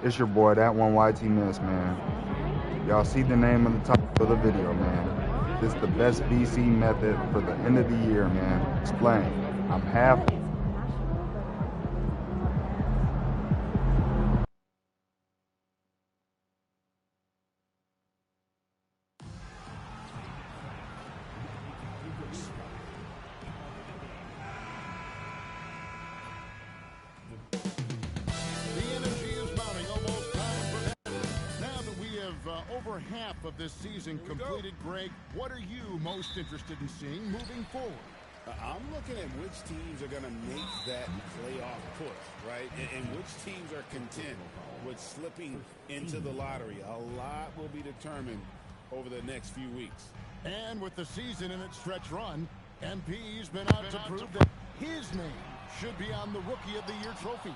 It's your boy, that one YT Miss, man. Y'all see the name of the top of the video, man. This is the best VC method for the end of the year, man. Explain. I'm half. Over half of this season completed, Greg. What are you most interested in seeing moving forward? I'm looking at which teams are going to make that playoff push, right? And which teams are content with slipping into the lottery. A lot will be determined over the next few weeks. And with the season in its stretch run, MP's been out to prove that his name should be on the Rookie of the Year trophy.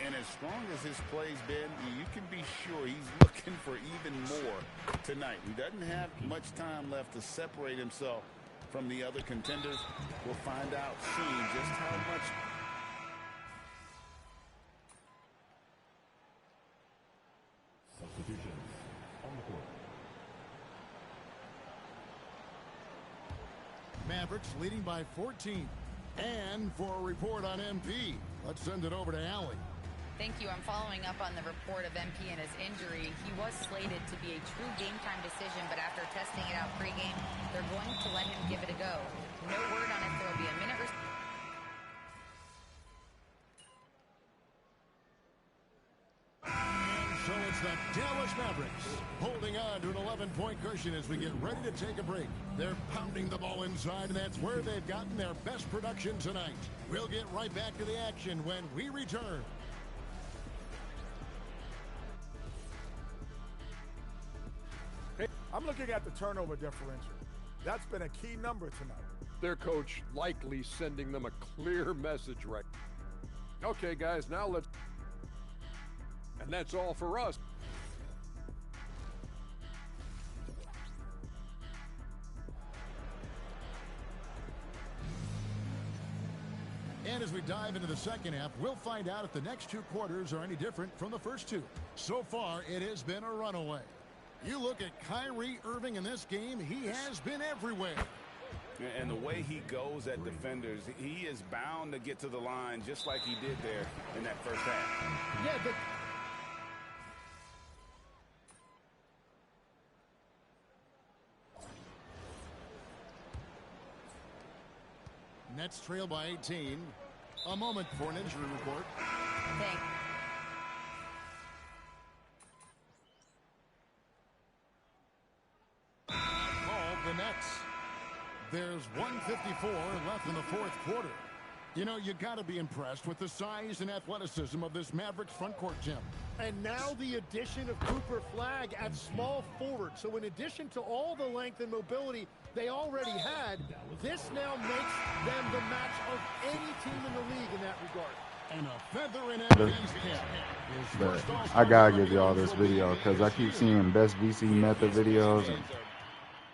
And as strong as his play's been, you can be sure he's looking for even more tonight. He doesn't have much time left to separate himself from the other contenders. We'll find out soon just how much. Substitutions on the court. Mavericks leading by 14. And for a report on MP, let's send it over to Allie. Thank you. I'm following up on the report of MP and his injury. He was slated to be a true game-time decision, but after testing it out pregame, they're going to let him give it a go. No word on if there will be a minute. And so it's the Dallas Mavericks holding on to an 11-point cushion as we get ready to take a break. They're pounding the ball inside, and that's where they've gotten their best production tonight. We'll get right back to the action when we return. I'm looking at the turnover differential. That's been a key number tonight. Their coach likely sending them a clear message right. Okay, guys, now let's... And that's all for us. And as we dive into the second half, we'll find out if the next two quarters are any different from the first two. So far, it has been a runaway. You look at Kyrie Irving in this game, he has been everywhere. And the way he goes at defenders, he is bound to get to the line just like he did there in that first half. Yeah, but... Nets trail by 18. A moment for an injury report. Thanks. The Nets. There's 1:54 left in the fourth quarter. You know, you got to be impressed with the size and athleticism of this Mavericks front court, Jim. And now the addition of Cooper Flagg at small forward. So in addition to all the length and mobility they already had, this now makes them the match of any team in the league in that regard. And a feather in MP's cap. I gotta give y'all this video because I keep seeing best VC method videos and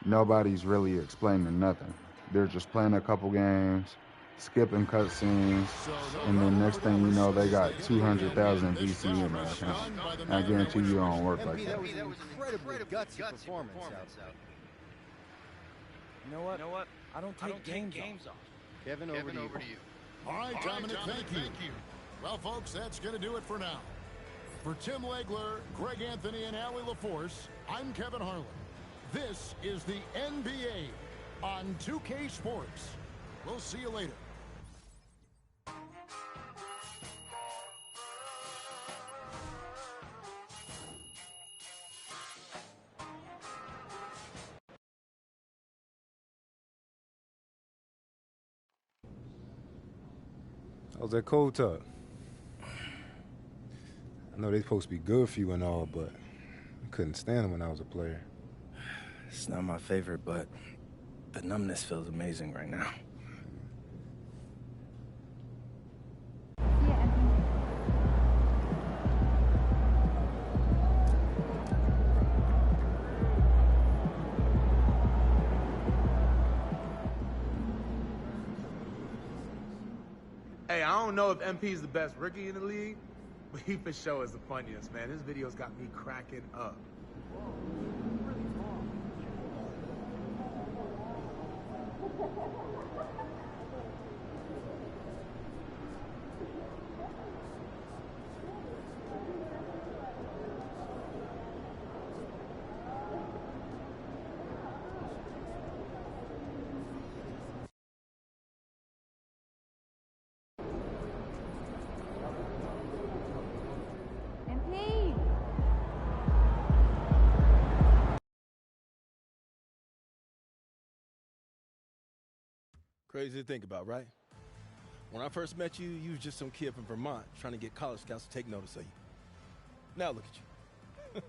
nobody's really explaining nothing. They're just playing a couple games, skipping cutscenes, and then next thing you know, they got 200,000 VC in their account. I guarantee you it don't work like that. That was an incredibly gutsy performance out. You know what? I don't take games off. Kevin, over to you. All right, Dominic, thank you. Well, folks, that's going to do it for now. For Tim Legler, Greg Anthony, and Allie LaForce, I'm Kevin Harlan. This is the NBA on 2K Sports. We'll see you later. How's that cold tub? I know they're supposed to be good for you and all, but I couldn't stand them when I was a player. It's not my favorite, but the numbness feels amazing right now. Hey, I don't know if MP is the best rookie in the league, But he for sure is the funniest, man. His videos got me cracking up. Crazy to think about, right? When I first met you, you was just some kid from Vermont trying to get college scouts to take notice of you. Now look at you.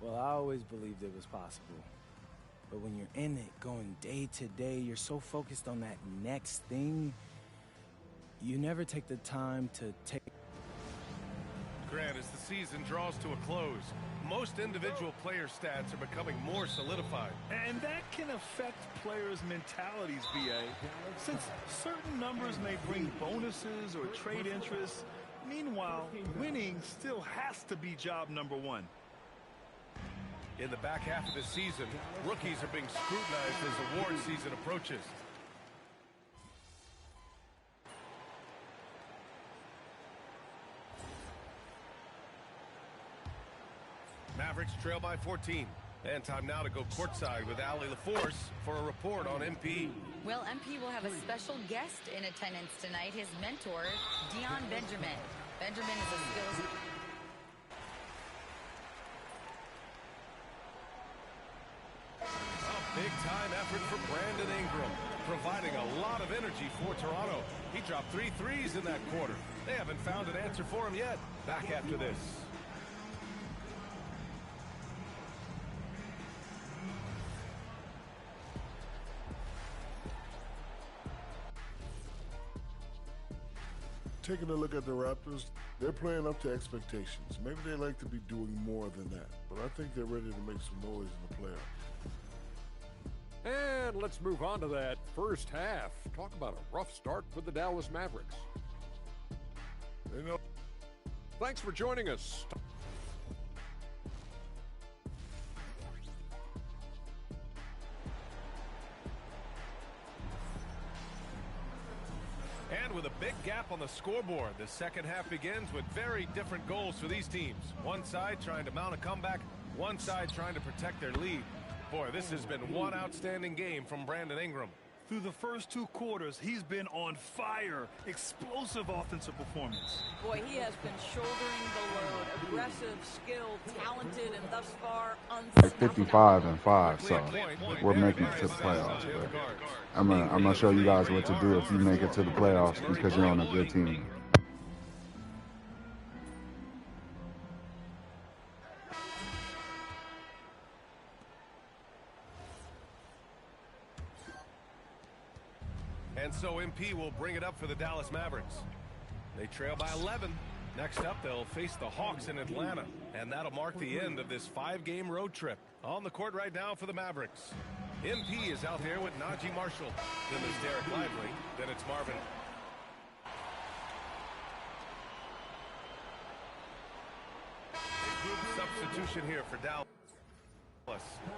Well, I always believed it was possible. But when you're in it, going day to day, you're so focused on that next thing, you never take the time to take... Grant, as the season draws to a close, most individual player stats are becoming more solidified. And that can affect players' mentalities, B.A. Since certain numbers may bring bonuses or trade interests, meanwhile, winning still has to be job number one. In the back half of the season, rookies are being scrutinized as award season approaches. Mavericks trail by 14. And time now to go courtside with Allie LaForce for a report on MP. Well, MP will have a special guest in attendance tonight, his mentor, Dion Benjamin. Benjamin is a skills... A big-time effort for Brandon Ingram, providing a lot of energy for Toronto. He dropped 3 threes in that quarter. They haven't found an answer for him yet. Back after this. Taking a look at the Raptors, they're playing up to expectations. Maybe they like to be doing more than that, but I think they're ready to make some noise in the playoffs. And let's move on to that first half. Talk about a rough start for the Dallas Mavericks. Thanks for joining us. And with a big gap on the scoreboard, the second half begins with very different goals for these teams. One side trying to mount a comeback, one side trying to protect their lead. Boy, this has been one outstanding game from Brandon Ingram. Through the first 2 quarters, he's been on fire. Explosive offensive performance. Boy, he has been shouldering the load. Aggressive, skilled, talented, and thus far unstoppable. 55-5, so we're making it to the playoffs. But I'm gonna show you guys what to do if you make it to the playoffs because you're on a good team. And so MP will bring it up for the Dallas Mavericks. They trail by 11. Next up, they'll face the Hawks in Atlanta. And that'll mark the end of this 5-game road trip. On the court right now for the Mavericks. MP is out there with Najee Marshall. Then there's Derek Lively. Then it's Marvin. Substitution here for Dallas.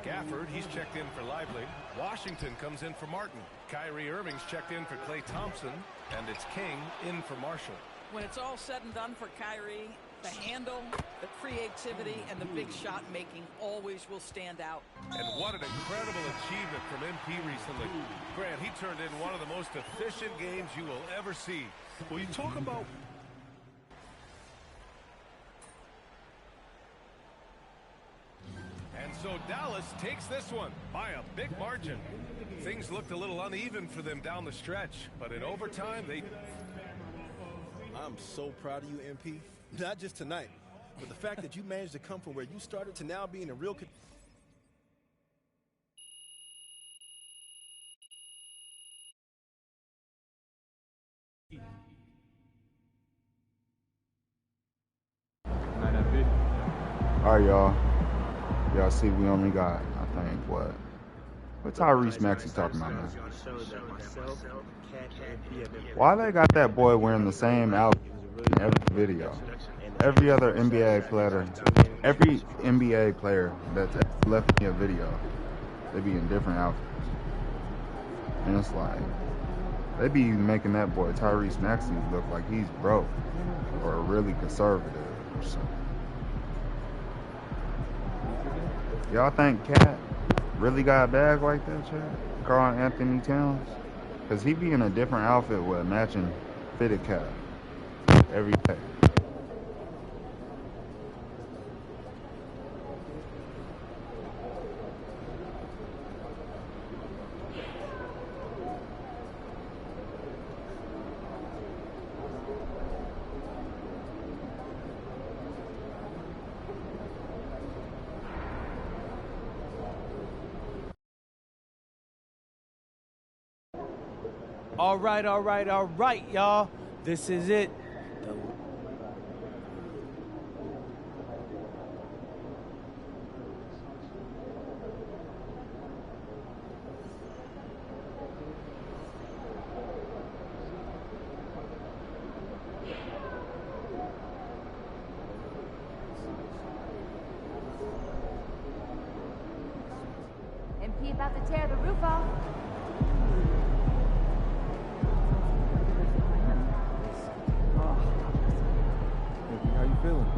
Gafford, he's checked in for Lively. Washington comes in for Martin. Kyrie Irving's checked in for Klay Thompson. And it's King in for Marshall. When it's all said and done for Kyrie, the handle, the creativity, and the big shot making always will stand out. And what an incredible achievement from MP recently. Grant, he turned in one of the most efficient games you will ever see. Well, you talk about... And so Dallas takes this one by a big margin. Things looked a little uneven for them down the stretch, but in overtime, they... I'm so proud of you, MP. Not just tonight, but the fact that you managed to come from where you started to now being a real... All right, y'all. Y'all see we only got, I think, what Tyrese Maxey talking about now? Why they got that boy wearing the same outfit in every video. Every other NBA player, every NBA player that's ever left me a video, they be in different outfits. And it's like, they be making that boy Tyrese Maxey look like he's broke or really conservative or something. Y'all think Cat really got a bag like that, Chad? Karl Anthony Towns? Because he be in a different outfit with a matching fitted cap every day. All right, y'all. This is it. MP about to tear the roof off. How you feeling?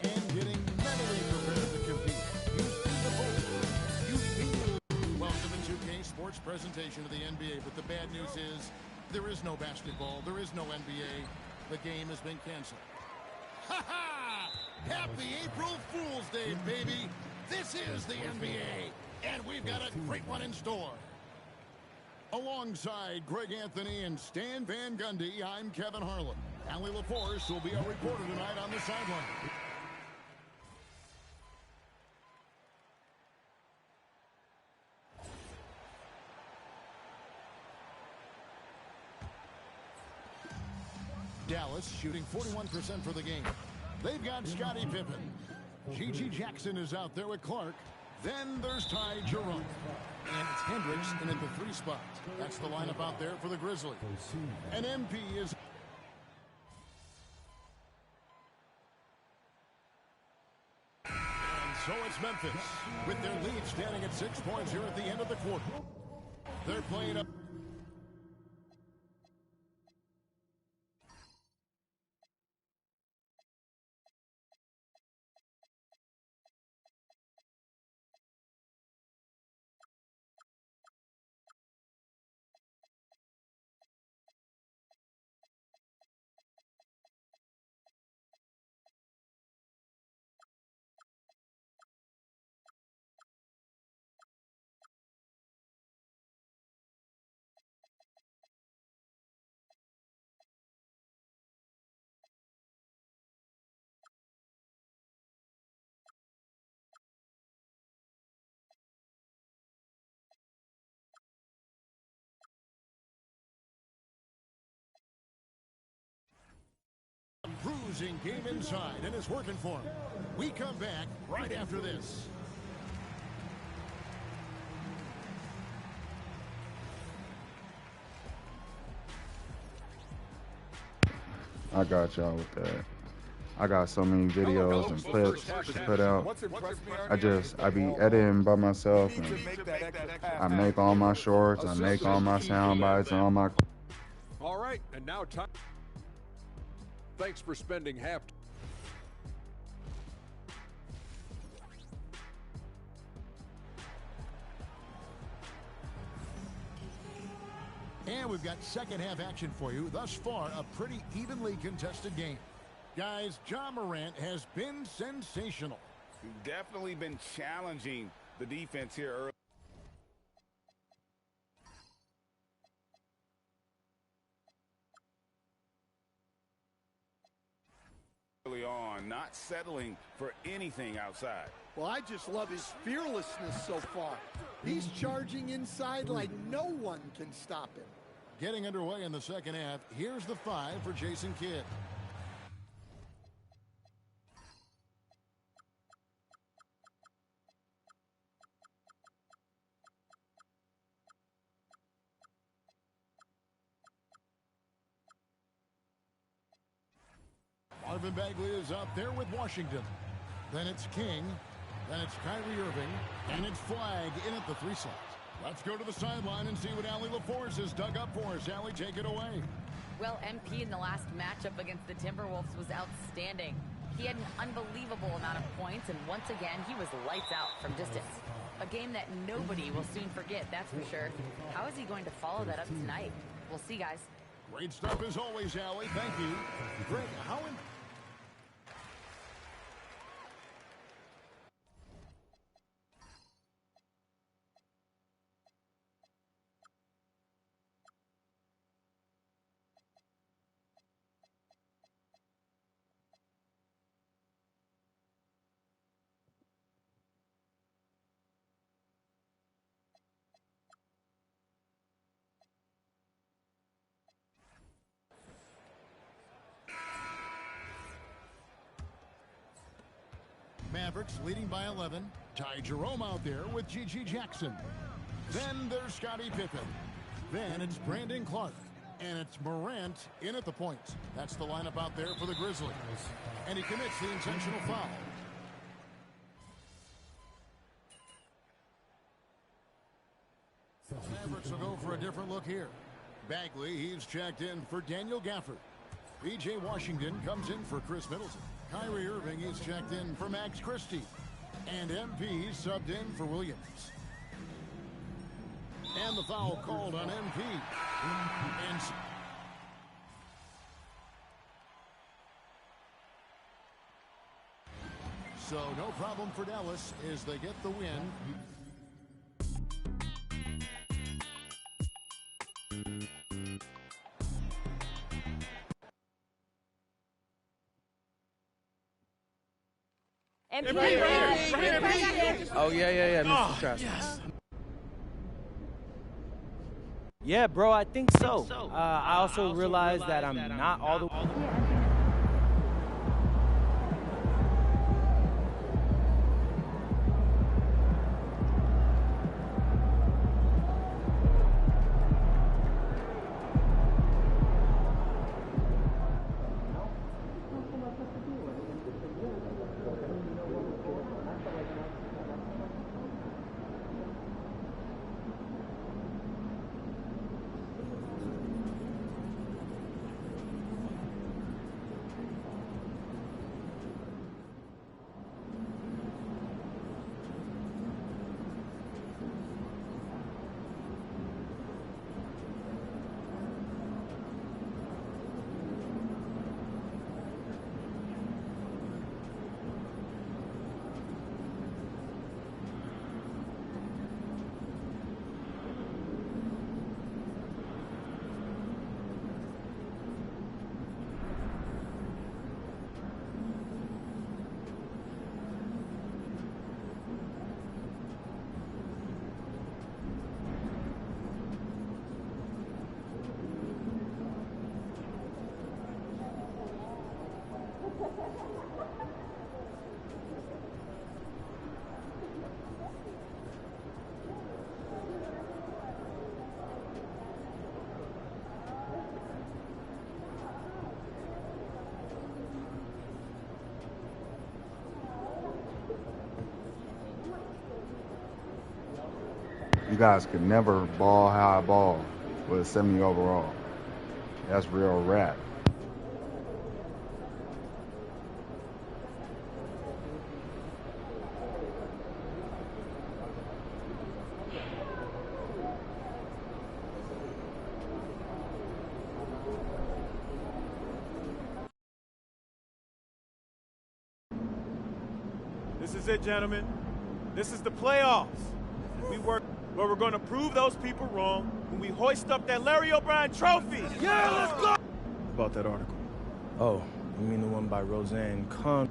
And getting mentally prepared to compete. You see the poster. You feel. Welcome to 2K Sports presentation of the NBA. But the bad news is there is no basketball. There is no NBA. The game has been canceled. Ha ha! Happy April Fool's Day, baby. This is the NBA. And we've got a great one in store. Alongside Greg Anthony and Stan Van Gundy, I'm Kevin Harlan. Allie LaForce will be our reporter tonight on the sideline. Dallas shooting 41% for the game. They've got Scottie Pippen. Gigi Jackson is out there with Clark. Then there's Ty Jerome. And it's Hendricks in at the 3 spot. That's the lineup out there for the Grizzlies. And MP is... And so it's Memphis with their lead standing at 6 points here at the end of the quarter. They're playing up... Bruising game inside, and it's working for him. We come back right after this. I got y'all with that. I got so many videos and clips to put out. I be editing by myself, and I make all my shorts, I make all my sound bites and all my... All right, and now time. Thanks for spending half. And we've got second half action for you. Thus far, a pretty evenly contested game. Guys, Ja Morant has been sensational. Definitely been challenging the defense here early. Early on, not settling for anything outside. Well, I just love his fearlessness so far. He's charging inside like no one can stop him. Getting underway in the second half. Here's the 5 for Jason Kidd. Marvin Bagley is out there with Washington. Then it's King. Then it's Kyrie Irving. And it's Flag in at the 3 slots. Let's go to the sideline and see what Allie LaForce has dug up for us. Allie, take it away. Well, MP in the last matchup against the Timberwolves was outstanding. He had an unbelievable amount of points, and once again, he was lights out from distance. A game that nobody will soon forget, that's for sure. How is he going to follow that up tonight? We'll see, guys. Great stuff as always, Allie. Thank you. Greg, how Mavericks leading by 11. Ty Jerome out there with G.G. Jackson. Then there's Scottie Pippen. Then it's Brandon Clark. And it's Morant in at the point. That's the lineup out there for the Grizzlies. And he commits the intentional foul. Mavericks will go for a different look here. Bagley, he's checked in for Daniel Gafford. P.J. Washington comes in for Chris Middleton. Kyrie Irving is checked in for Max Christie. And MP subbed in for Williams. And the foul called on MP. And so no problem for Dallas as they get the win. Oh, yeah, Mr. Strauss. Yes. Yeah, bro, I think so. I also realized that I'm not all the way. You guys could never ball high ball with a 70 overall. That's real rap. This is it, gentlemen. This is the playoffs. We work, but we're going to prove those people wrong when we hoist up that Larry O'Brien trophy. Yeah, let's go! About that article. Oh, you mean the one by Roseanne Kahn?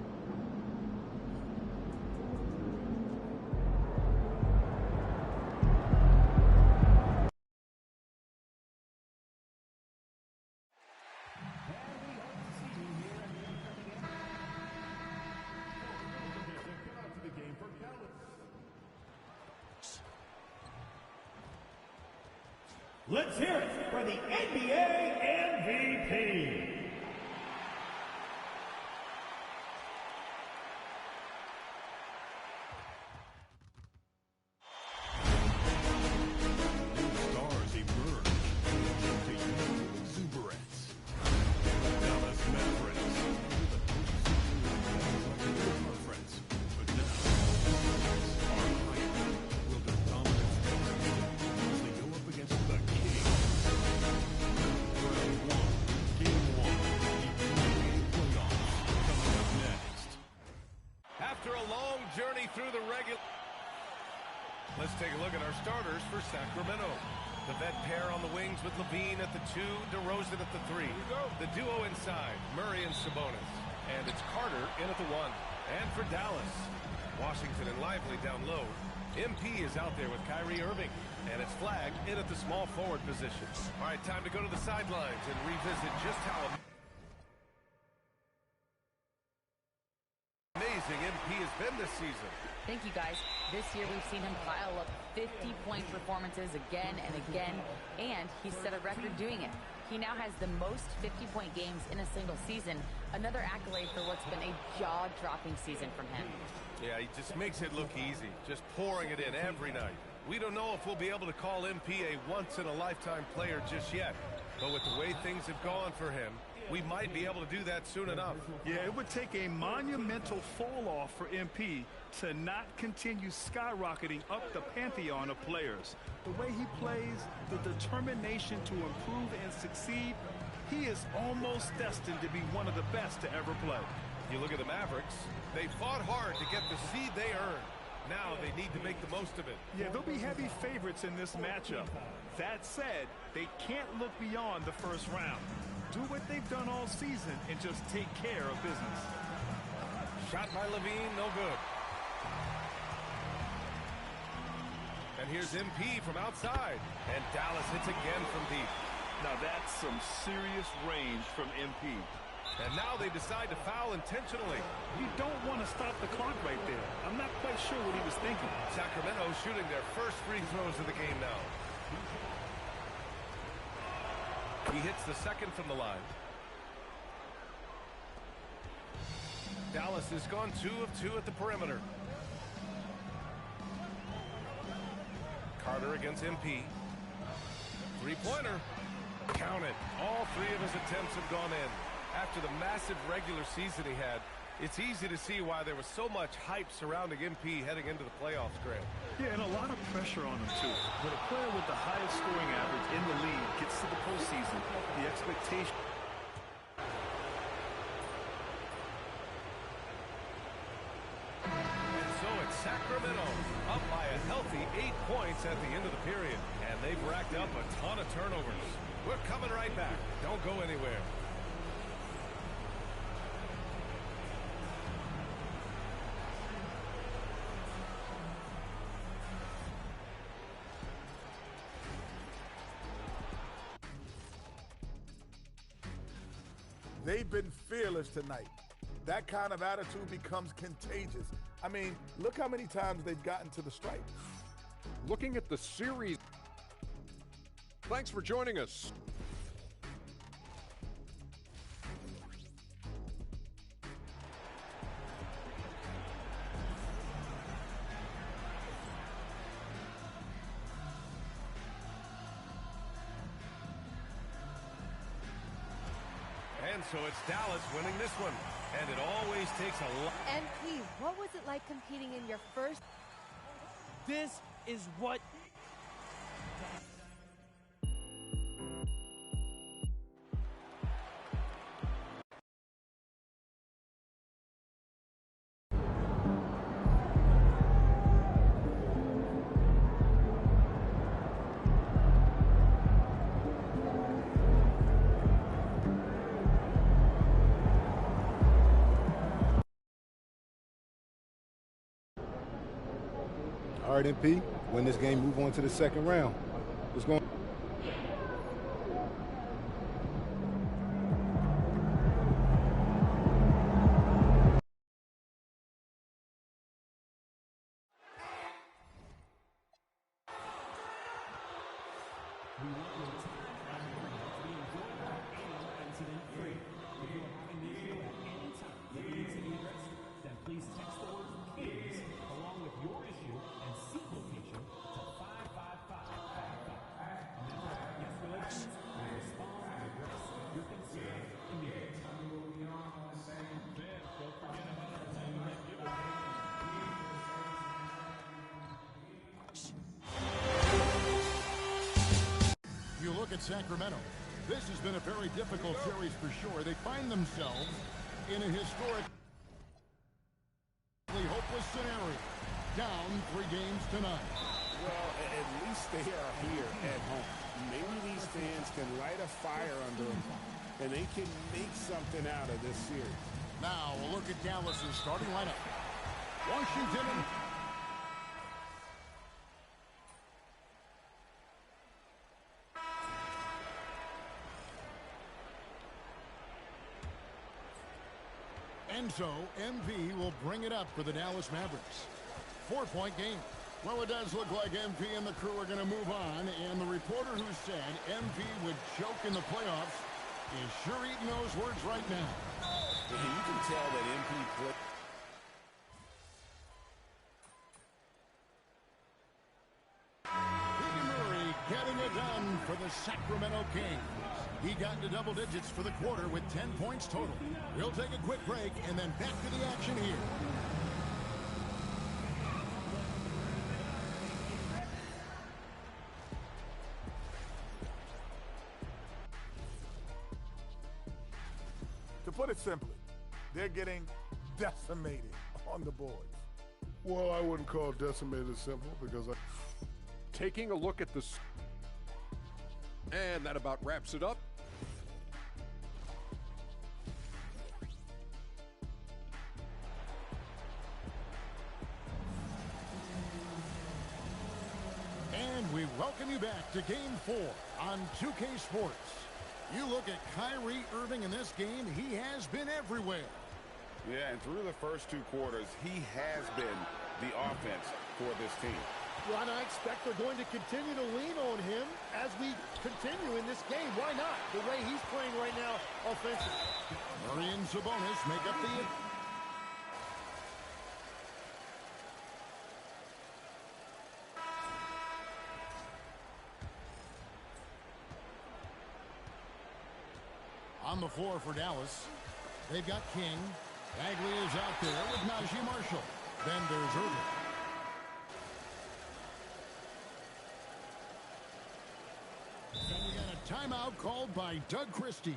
Let's hear it for the NBA MVP. Stars emerge into youthful exuberance. Dallas Mavericks conference, but now are higher. Will their dominance continue as they go up against the King? Round one, game one, the NBA playoffs coming up next. After a long journey through the regular. Let's take a look at our starters for Sacramento. The vet pair on the wings with Levine at the 2, DeRozan at the 3. The duo inside, Murray and Sabonis. And it's Carter in at the 1. And for Dallas, Washington and Lively down low. MP is out there with Kyrie Irving. And it's Flag in at the small forward position. All right, time to go to the sidelines and revisit just how amazing MP has been this season. Thank you, guys. This year we've seen him pile up 50-point performances again and again, and he's set a record doing it. He now has the most 50-point games in a single season, another accolade for what's been a jaw-dropping season from him. Yeah, he just makes it look easy, just pouring it in every night. We don't know if we'll be able to call MP a once-in-a-lifetime player just yet, but with the way things have gone for him, we might be able to do that soon enough. Yeah, it would take a monumental fall-off for MP to not continue skyrocketing up the pantheon of players. The way he plays, the determination to improve and succeed, he is almost destined to be one of the best to ever play. You look at the Mavericks, they fought hard to get the seed they earned. Now they need to make the most of it. Yeah, they'll be heavy favorites in this matchup. That said, they can't look beyond the first round. Do what they've done all season and just take care of business. Shot by Levine, no good. And here's MP from outside. And Dallas hits again from deep. Now that's some serious range from MP. And now they decide to foul intentionally. You don't want to stop the clock right there. I'm not quite sure what he was thinking. Sacramento shooting their first free throws of the game now. He hits the second from the line. Dallas has gone 2 of 2 at the perimeter. Carter against MP. Three-pointer. Count it. All 3 of his attempts have gone in. After the massive regular season he had, it's easy to see why there was so much hype surrounding MP heading into the playoffs, Grant. Yeah, and a lot of pressure on him, too. When a player with the highest scoring average in the league gets to the postseason, the expectation... And so it's Sacramento, up by a healthy 8 points at the end of the period. And they've racked up a ton of turnovers. We're coming right back. Don't go anywhere. They've been fearless tonight. That kind of attitude becomes contagious. I mean, look how many times they've gotten to the stripe. Looking at the series. Thanks for joining us. And so it's Dallas winning this one. And it always takes a lot. MP, what was it like competing in your first... This is what... All right, MP, win this game, move on to the second round. What's going on? Please text the word KINGS along with your issue and seat location to 55555. A member of Guest Relations will respond and address your concern immediately. Don't forget about our team that You look at Sacramento. This has been a very difficult series for sure. They find themselves in a historic hopeless scenario, down 3 games tonight. Well, at least they are here at home. Maybe these fans can light a fire under them, and they can make something out of this series. Now, a look at Dallas's starting lineup. Washington and so, MP will bring it up for the Dallas Mavericks. 4-point game. Well, it does look like MP and the crew are going to move on, and the reporter who said MP would choke in the playoffs is sure eating those words right now. Yeah, you can tell that MP played. Murray getting it done for the Sacramento Kings. He got into double digits for the quarter with 10 points total. We'll take a quick break and then back to the action here. To put it simply, they're getting decimated on the boards. Well, I wouldn't call decimated simple because I... Taking a look at this. And that about wraps it up. And we welcome you back to Game 4 on 2K Sports. You look at Kyrie Irving in this game, he has been everywhere. Yeah, and through the first 2 quarters, he has been the offense for this team. Well, and I expect they're going to continue to lean on him as we continue in this game. Why not? The way he's playing right now offensively. Murray and Sabonis make up the... On the floor for Dallas, they've got King. Bagley is out there with Najee Marshall. Then there's Irving. And we got a timeout called by Doug Christie.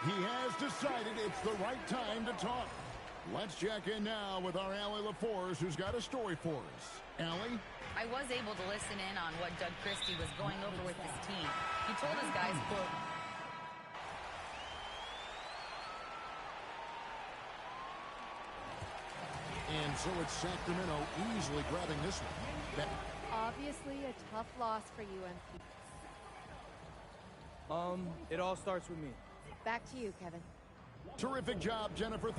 He has decided it's the right time to talk. Let's check in now with our Allie LaForce, who's got a story for us. Allie? I was able to listen in on what Doug Christie was going over with his team. He told his guys, quote, and so it's Sacramento easily grabbing this one. Obviously a tough loss for you, MP. It all starts with me. Back to you, Kevin. Terrific job, Jennifer.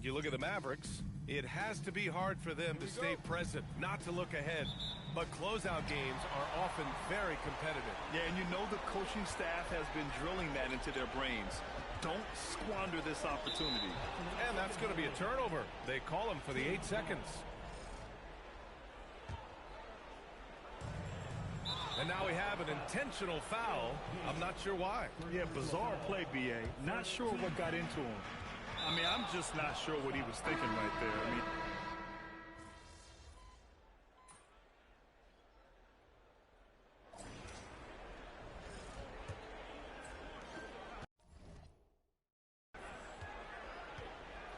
You look at the Mavericks, it has to be hard for them to stay present, not to look ahead. But closeout games are often very competitive. Yeah, and you know the coaching staff has been drilling that into their brains. Don't squander this opportunity. And that's going to be a turnover. They call him for the 8 seconds. And now we have an intentional foul. I'm not sure why. Yeah, bizarre play, B.A. Not sure what got into him. I mean, I'm just not sure what he was thinking right there. I mean,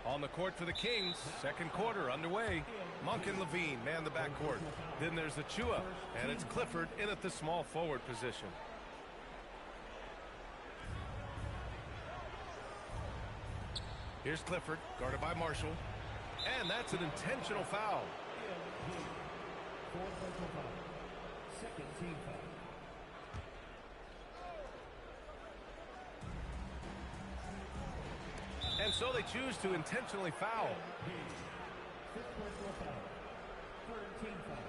on the court for the Kings, second quarter underway. Monk and Levine man the backcourt. Then there's Achua, and it's Clifford in at the small forward position. Here's Clifford, guarded by Marshall. And that's an intentional foul. Second team foul. And so they choose to intentionally foul. Fifth personal foul. Third team foul.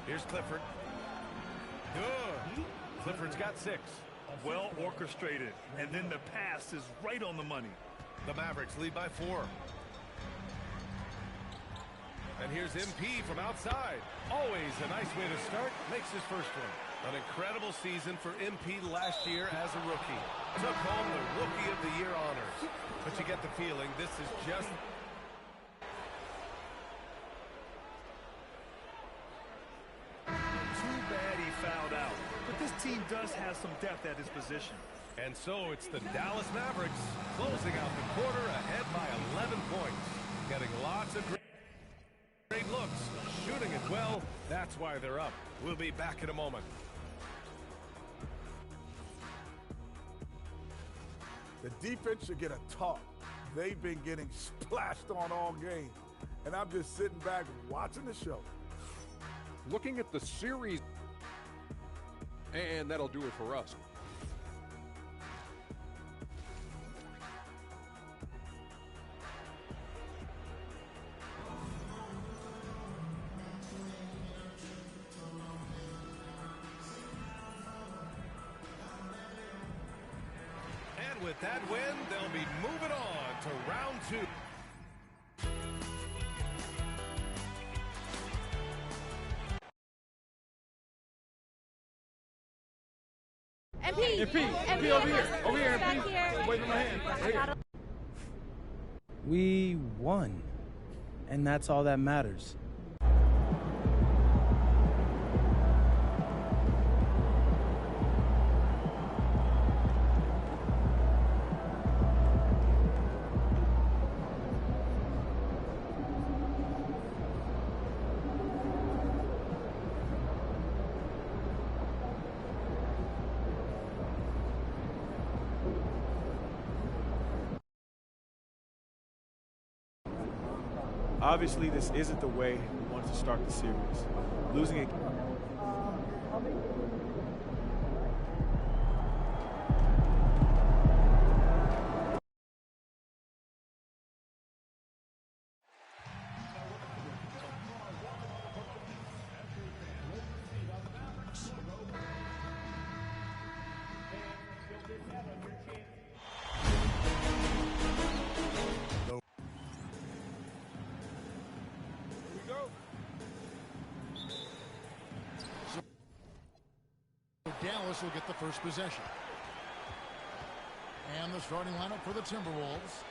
Here's Clifford. Good. Clifford's got 6. Well orchestrated. And then the pass is right on the money. The Mavericks lead by 4. And here's MP from outside. Always a nice way to start. Makes his first one. An incredible season for MP last year as a rookie. Took home the Rookie of the Year honors. But you get the feeling this is just... Too bad he fouled out. But this team does have some depth at his position. And so it's the Dallas Mavericks closing out the quarter ahead by 11 points. Getting lots of great looks, shooting it well. That's why they're up. We'll be back in a moment. The defense should get a talk. They've been getting splashed on all game. And I'm just sitting back watching the show. Looking at the series, and that'll do it for us. And with that win, they'll be moving on to round 2. MP over here. Over here, MP. Wait for my hand. Right here. We won. And that's all that matters. Obviously, this isn't the way we wanted to start the series. Losing it. Dallas will get the first possession. And the starting lineup for the Timberwolves.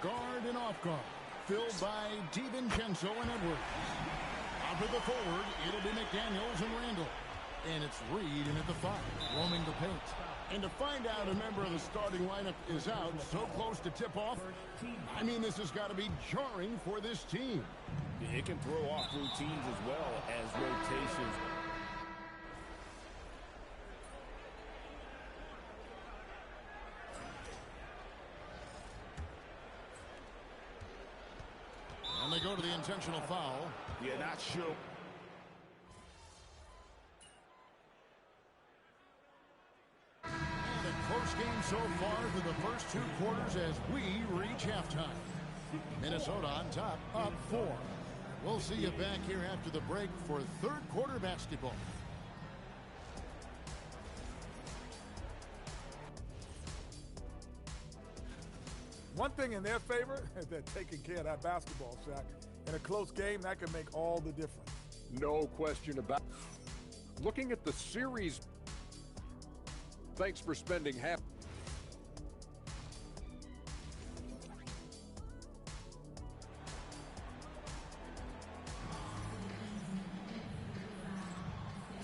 Guard and off guard. Filled by DiVincenzo and Edwards. Out to the forward, it'll be McDaniels and Randall. And it's Reed in at the 5, roaming the paint. And to find out a member of the starting lineup is out so close to tip-off, I mean, this has got to be jarring for this team. It can throw off routines as well as rotations. And they go to the intentional foul. Yeah, not sure. And a close game so far through the first 2 quarters as we reach halftime. Minnesota on top, up 4. We'll see you back here after the break for third quarter basketball. One thing in their favor is they're taking care of that basketball, Shaq. In a close game, that can make all the difference. No question about it. Looking at the series, thanks for spending half.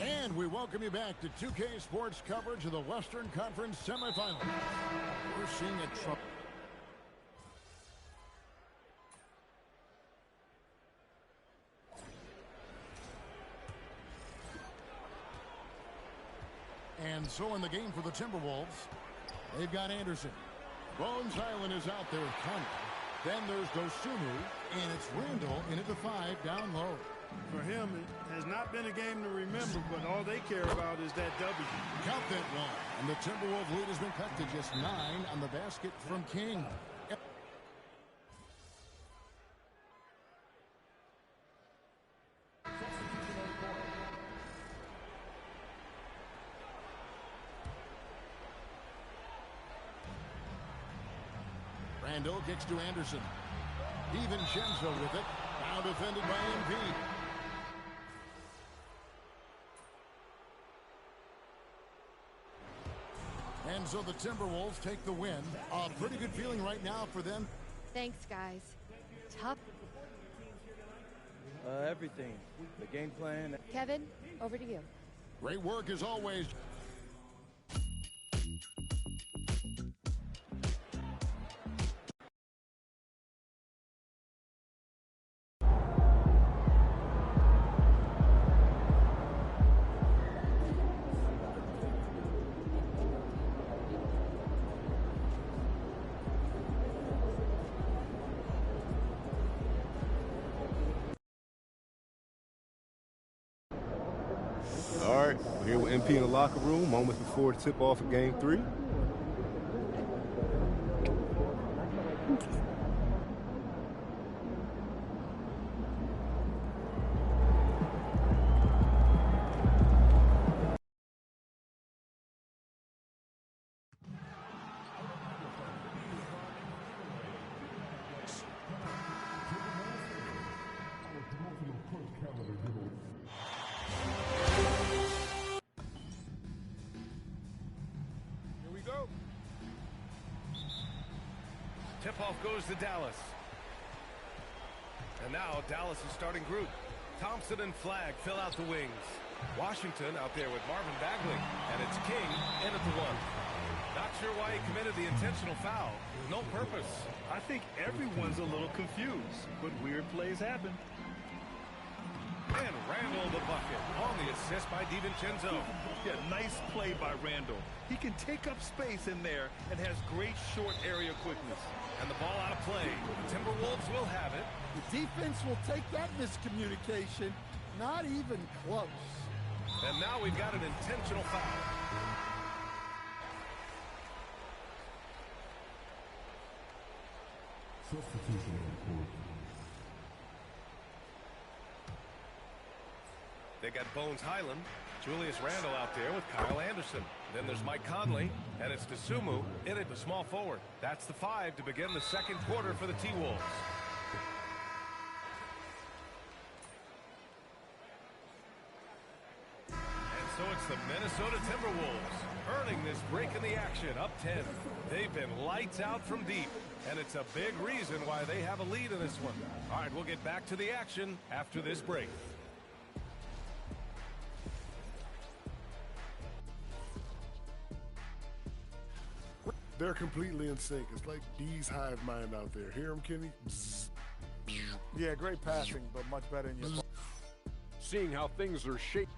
And we welcome you back to 2K Sports coverage of the Western Conference semifinals. We're seeing a trouble. And so in the game for the Timberwolves, they've got Anderson. Bones Hyland is out there with Conley. Then there's Dosunmu, and it's Randall in at the 5 down low. For him, it has not been a game to remember, but all they care about is that W. Count that one. And the Timberwolves lead has been cut to just 9 on the basket from King. Randall kicks to Anderson. DiVincenzo with it. Now defended by MP. And so the Timberwolves take the win. A pretty good feeling right now for them. Thanks, guys. Tough. Everything. The game plan. Kevin, over to you. Great work as always. All right, we're here with MP in the locker room, moments before the tip-off of Game 3. Tip-off goes to Dallas. And now Dallas' starting group. Thompson and Flagg fill out the wings. Washington out there with Marvin Bagley. And it's King in at the 1. Not sure why he committed the intentional foul. No purpose. I think everyone's a little confused, but weird plays happen. And Randall the bucket on the assist by DiVincenzo. Yeah, nice play by Randall. He can take up space in there and has great short area quickness. And the ball out of play. The Timberwolves will have it. The defense will take that miscommunication. Not even close. And now we've got an intentional foul. Substitution on the court. They got Bones Hyland, Julius Randle out there with Kyle Anderson. Then there's Mike Conley, and it's Dosunmu in at the small forward. That's the 5 to begin the second quarter for the T-Wolves. And so it's the Minnesota Timberwolves earning this break in the action, up 10. They've been lights out from deep, and it's a big reason why they have a lead in this one. All right, we'll get back to the action after this break. They're completely in sync. It's like bees hive mind out there. Hear them, Kenny? Bzz. Yeah, great passing, but much better in your... Seeing how things are shaped.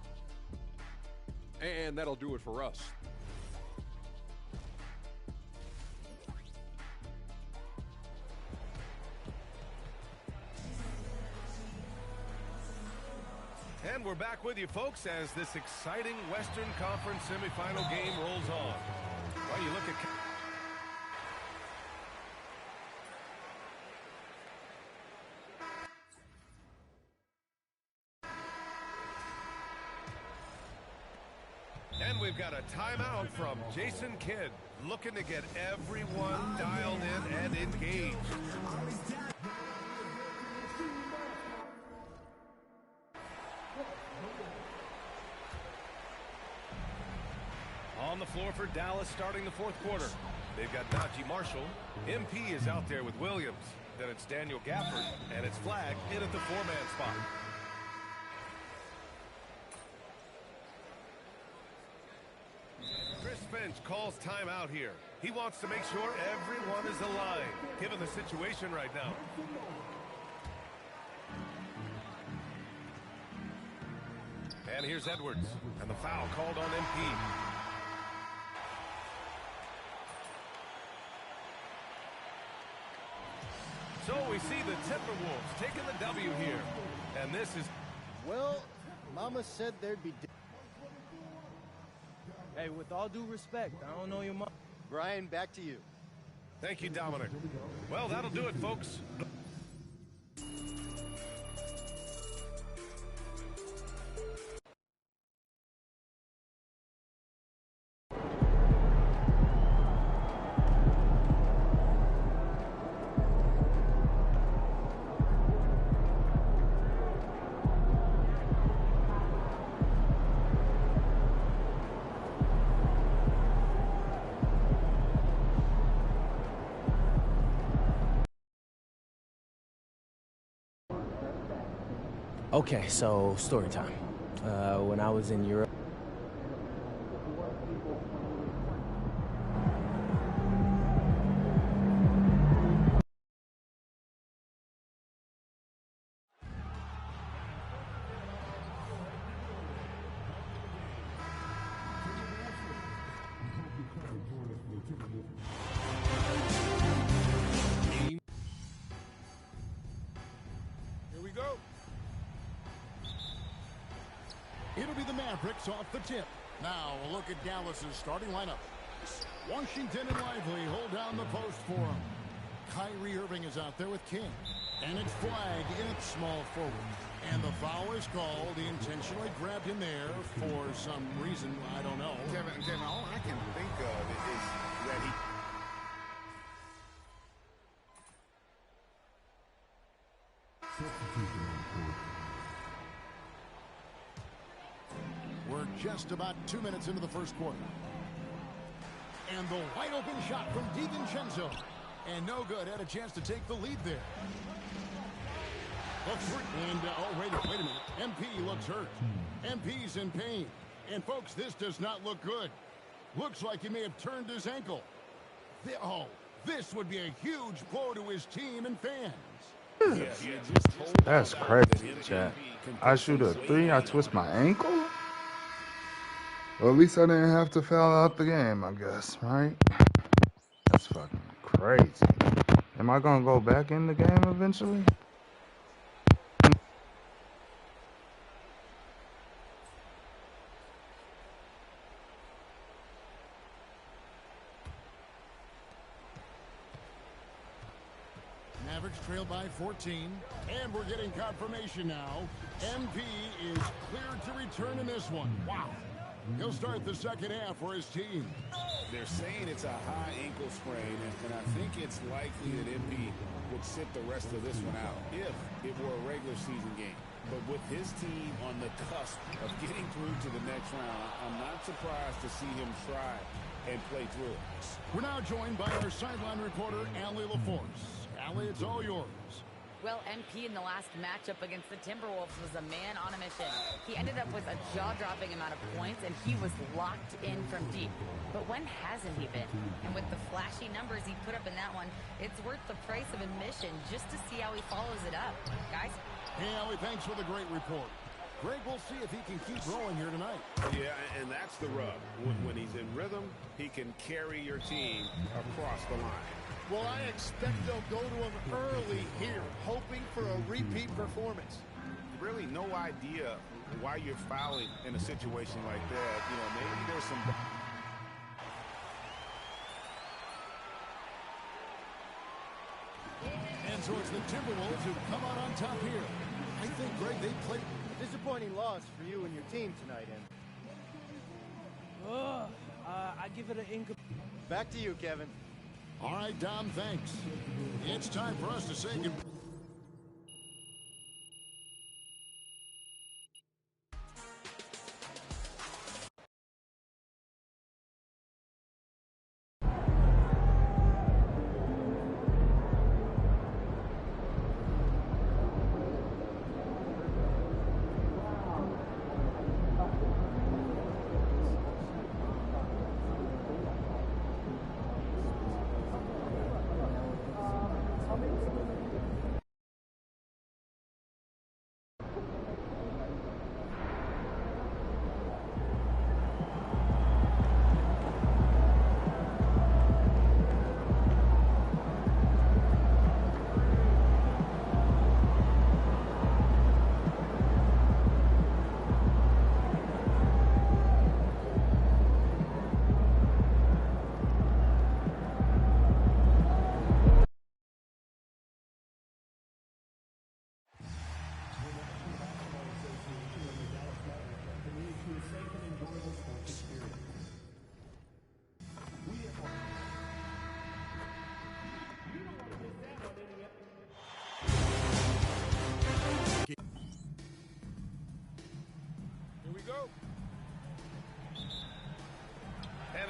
And that'll do it for us. And we're back with you, folks, as this exciting Western Conference semifinal game rolls on. Well, you look at... we've got a timeout from Jason Kidd, looking to get everyone dialed in and engaged. On the floor for Dallas starting the fourth quarter. They've got Najee Marshall. MP is out there with Williams. Then it's Daniel Gafford, and it's Flagg in at the four-man spot. Chris Finch calls timeout here. He wants to make sure everyone is aligned, given the situation right now. And here's Edwards, and the foul called on MP. So we see the Timberwolves taking the W here. And this is... Well, Mama said there'd be... Hey, with all due respect, I don't know your mom. Brian, back to you. Thank you, Dominic. Well, that'll do it, folks. Okay, so story time. When I was in Europe. Here we go. It'll be the Mavericks off the tip. Now a look at Dallas's starting lineup. Washington and Lively hold down the post for him. Kyrie Irving is out there with King. And it's Flagg in at small forward. And the foul is called. He intentionally grabbed him there for some reason. I don't know. Kevin, all I can think of is that he... We're just about 2 minutes into the first quarter. And the wide open shot from DiVincenzo. And no good. Had a chance to take the lead there. And, wait a minute. MP looks hurt. MP's in pain. And, folks, this does not look good. Looks like he may have turned his ankle. This would be a huge blow to his team and fans. That's crazy, Chad. I shoot a three, I twist my ankle? Well, at least I didn't have to foul out the game, I guess, right? That's fucking crazy. Am I gonna go back in the game eventually? Mavericks trail by 14, and we're getting confirmation now. MP is cleared to return in this one. Wow. He'll start the second half for his team. They're saying it's a high ankle sprain, and I think it's likely that MP would sit the rest of this one out if it were a regular season game. But with his team on the cusp of getting through to the next round, I'm not surprised to see him try and play through it. We're now joined by our sideline reporter, Allie LaForce. Allie, it's all yours. Well, MP in the last matchup against the Timberwolves was a man on a mission. He ended up with a jaw-dropping amount of points, and he was locked in from deep. But when hasn't he been? And with the flashy numbers he put up in that one, it's worth the price of admission just to see how he follows it up. Guys? Hey, Allie, thanks for the great report. Greg, we'll see if he can keep rolling here tonight. Yeah, and that's the rub. When he's in rhythm, he can carry your team across the line. Well, I expect they'll go to him early here, hoping for a repeat performance. Really no idea why you're fouling in a situation like that. You know, maybe there's some... And so it's the Timberwolves who come out on top here. I think, Greg, they played... Disappointing loss for you and your team tonight, Em. I give it an incomplete. Back to you, Kevin. All right, Dom, thanks. It's time for us to say goodbye.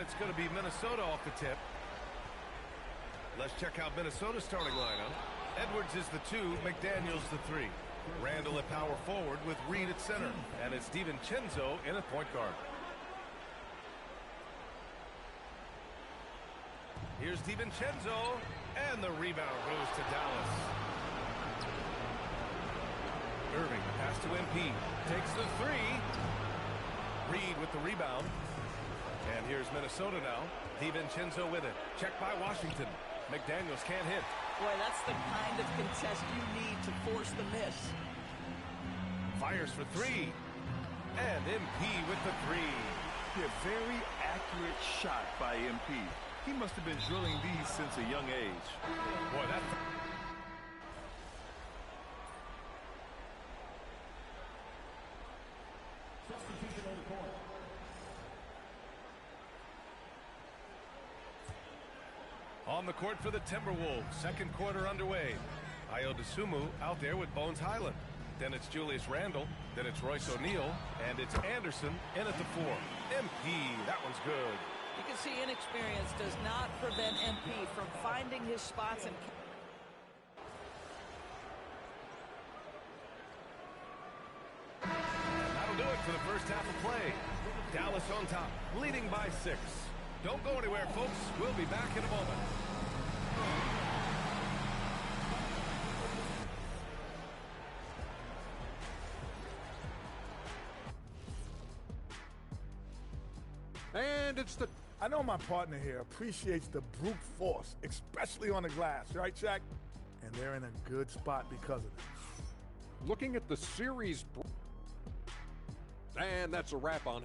It's going to be Minnesota off the tip. Let's check out Minnesota's starting lineup. Edwards is the 2, McDaniels the 3. Randall at power forward with Reed at center. And it's DiVincenzo in at point guard. Here's DiVincenzo, and the rebound goes to Dallas. Irving, pass to MP, takes the 3. Reed with the rebound. And here's Minnesota now. DiVincenzo with it. Checked by Washington. McDaniels can't hit. Boy, that's the kind of contest you need to force the miss. Fires for 3. And MP with the 3. Yeah, very accurate shot by MP. He must have been drilling these since a young age. Boy, that... Substitution on the court. On the court for the Timberwolves. Second quarter underway. Ayo Dosunmu out there with Bones Highland. Then it's Julius Randle. Then it's Royce O'Neal. And it's Anderson in at the 4. MP, that one's good. You can see inexperience does not prevent MP from finding his spots and... That'll do it for the first half of play. Dallas on top, leading by 6. Don't go anywhere, folks. We'll be back in a moment. And it's the... I know my partner here appreciates the brute force, especially on the glass, right, Shaq? And they're in a good spot because of it. Looking at the series... And that's a wrap on...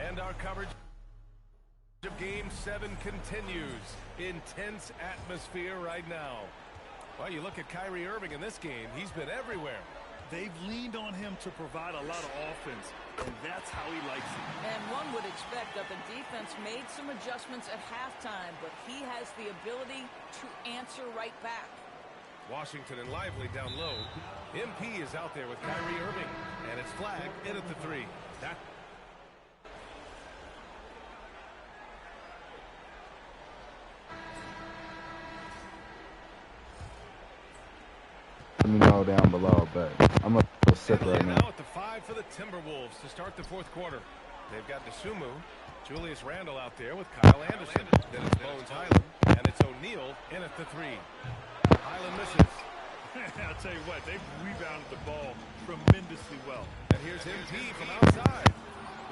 And our coverage of Game 7 continues. Intense atmosphere right now. Well, you look at Kyrie Irving in this game. He's been everywhere. They've leaned on him to provide a lot of offense, and that's how he likes it. And one would expect that the defense made some adjustments at halftime, but he has the ability to answer right back. Washington and Lively down low. MP is out there with Kyrie Irving, and it's Flag in at the 3. That... Let me know down below, but I'm a little sick right now. Now at the 5 for the Timberwolves to start the fourth quarter. They've got Dosunmu, Julius Randle out there with Kyle Anderson. Then it's Bones Highland, and it's O'Neal in at the 3. Highland misses. I'll tell you what, they've rebounded the ball tremendously well. And here's MP from outside.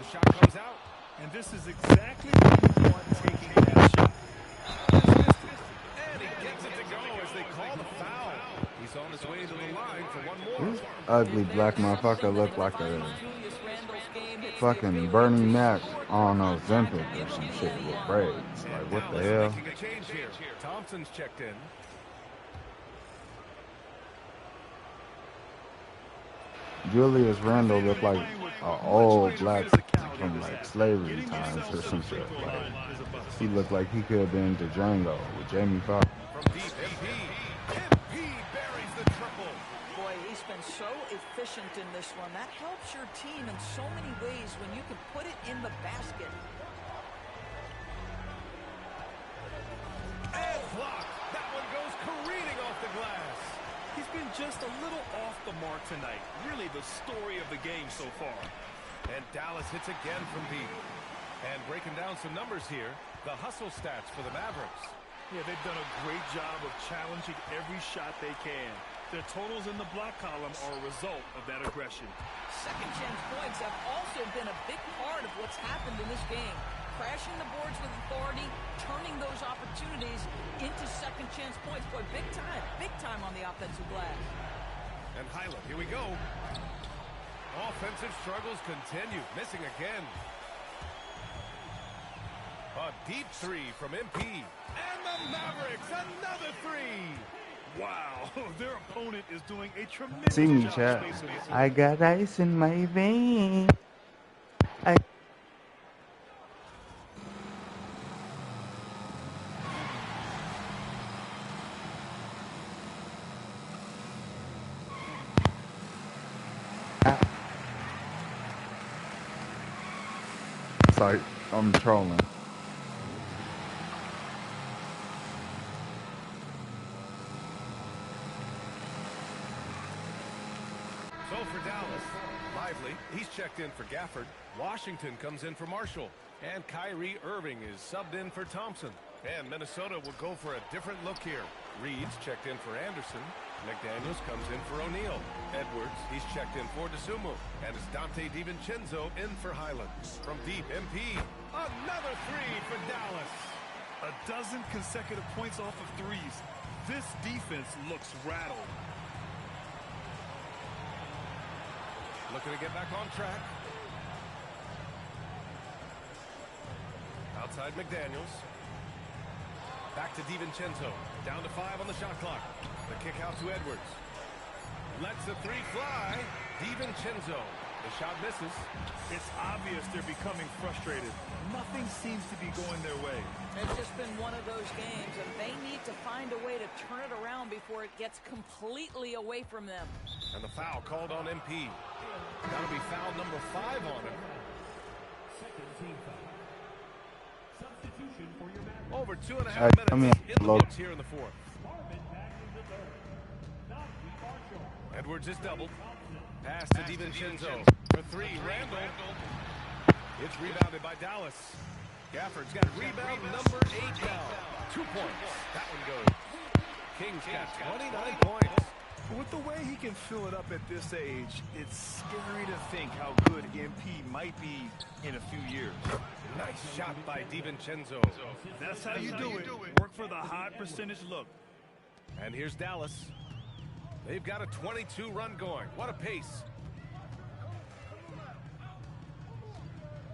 The shot comes out. And this is exactly what you want taking that shot. And he gets it to go as they call the foul. He's on his way to the line for one more. This ugly black motherfucker look like a fucking Bernie Mac don't know, Ozempic or some shit with braids. Like, what the hell? Making a change here. Thompson's checked in. Julius Randle looked like an old black from like slavery times or some shit. Like, he looked like he could have been Django with Jamie Foxx. From deep, MP buries the triple. Boy, he's been so efficient in this one. That helps your team in so many ways when you can put it in the basket. And block. That one goes careening off the glass. He's been just a little off the mark tonight. Really the story of the game so far. And Dallas hits again from deep. And breaking down some numbers here, the hustle stats for the Mavericks. Yeah, they've done a great job of challenging every shot they can. Their totals in the block column are a result of that aggression. Second chance points have also been a big part of what's happened in this game. Crashing the boards with authority, turning those opportunities into second chance points. Boy, big time on the offensive glass. And Highland, here we go. Offensive struggles continue, missing again. A deep three from MP. And the Mavericks, another three. Wow, their opponent is doing a tremendous See me, job chat. spacing this. I got ice in my vein. It's like I'm trolling. So for Dallas, Lively, he's checked in for Gafford. Washington comes in for Marshall. And Kyrie Irving is subbed in for Thompson. And Minnesota will go for a different look here. Reed's checked in for Anderson. McDaniels comes in for O'Neal. Edwards, he's checked in for DeSumo. And it's Dante DiVincenzo in for Highland. From deep, MP. Another three for Dallas. A dozen consecutive points off of threes. This defense looks rattled. Looking to get back on track. Outside McDaniels. Back to DiVincenzo. Down to 5 on the shot clock. The kick out to Edwards. Lets the three fly. DiVincenzo. The shot misses. It's obvious they're becoming frustrated. Nothing seems to be going their way. It's just been one of those games, and they need to find a way to turn it around before it gets completely away from them. And the foul called on MP. That'll be foul number 5 on him. Second team foul. Substitution for your Mavericks. Over 2.5 minutes in the books here in the fourth. Edwards is doubled. Pass to DiVincenzo for 3. Randall. It's rebounded by Dallas. Gafford's got rebound number 8 now. 2 points. That one goes. King's got 29 points. With the way he can fill it up at this age, it's scary to think how good MP might be in a few years. Nice shot by DiVincenzo. That's how you do it. Work for the high percentage look. And here's Dallas. They've got a 22-run going. What a pace.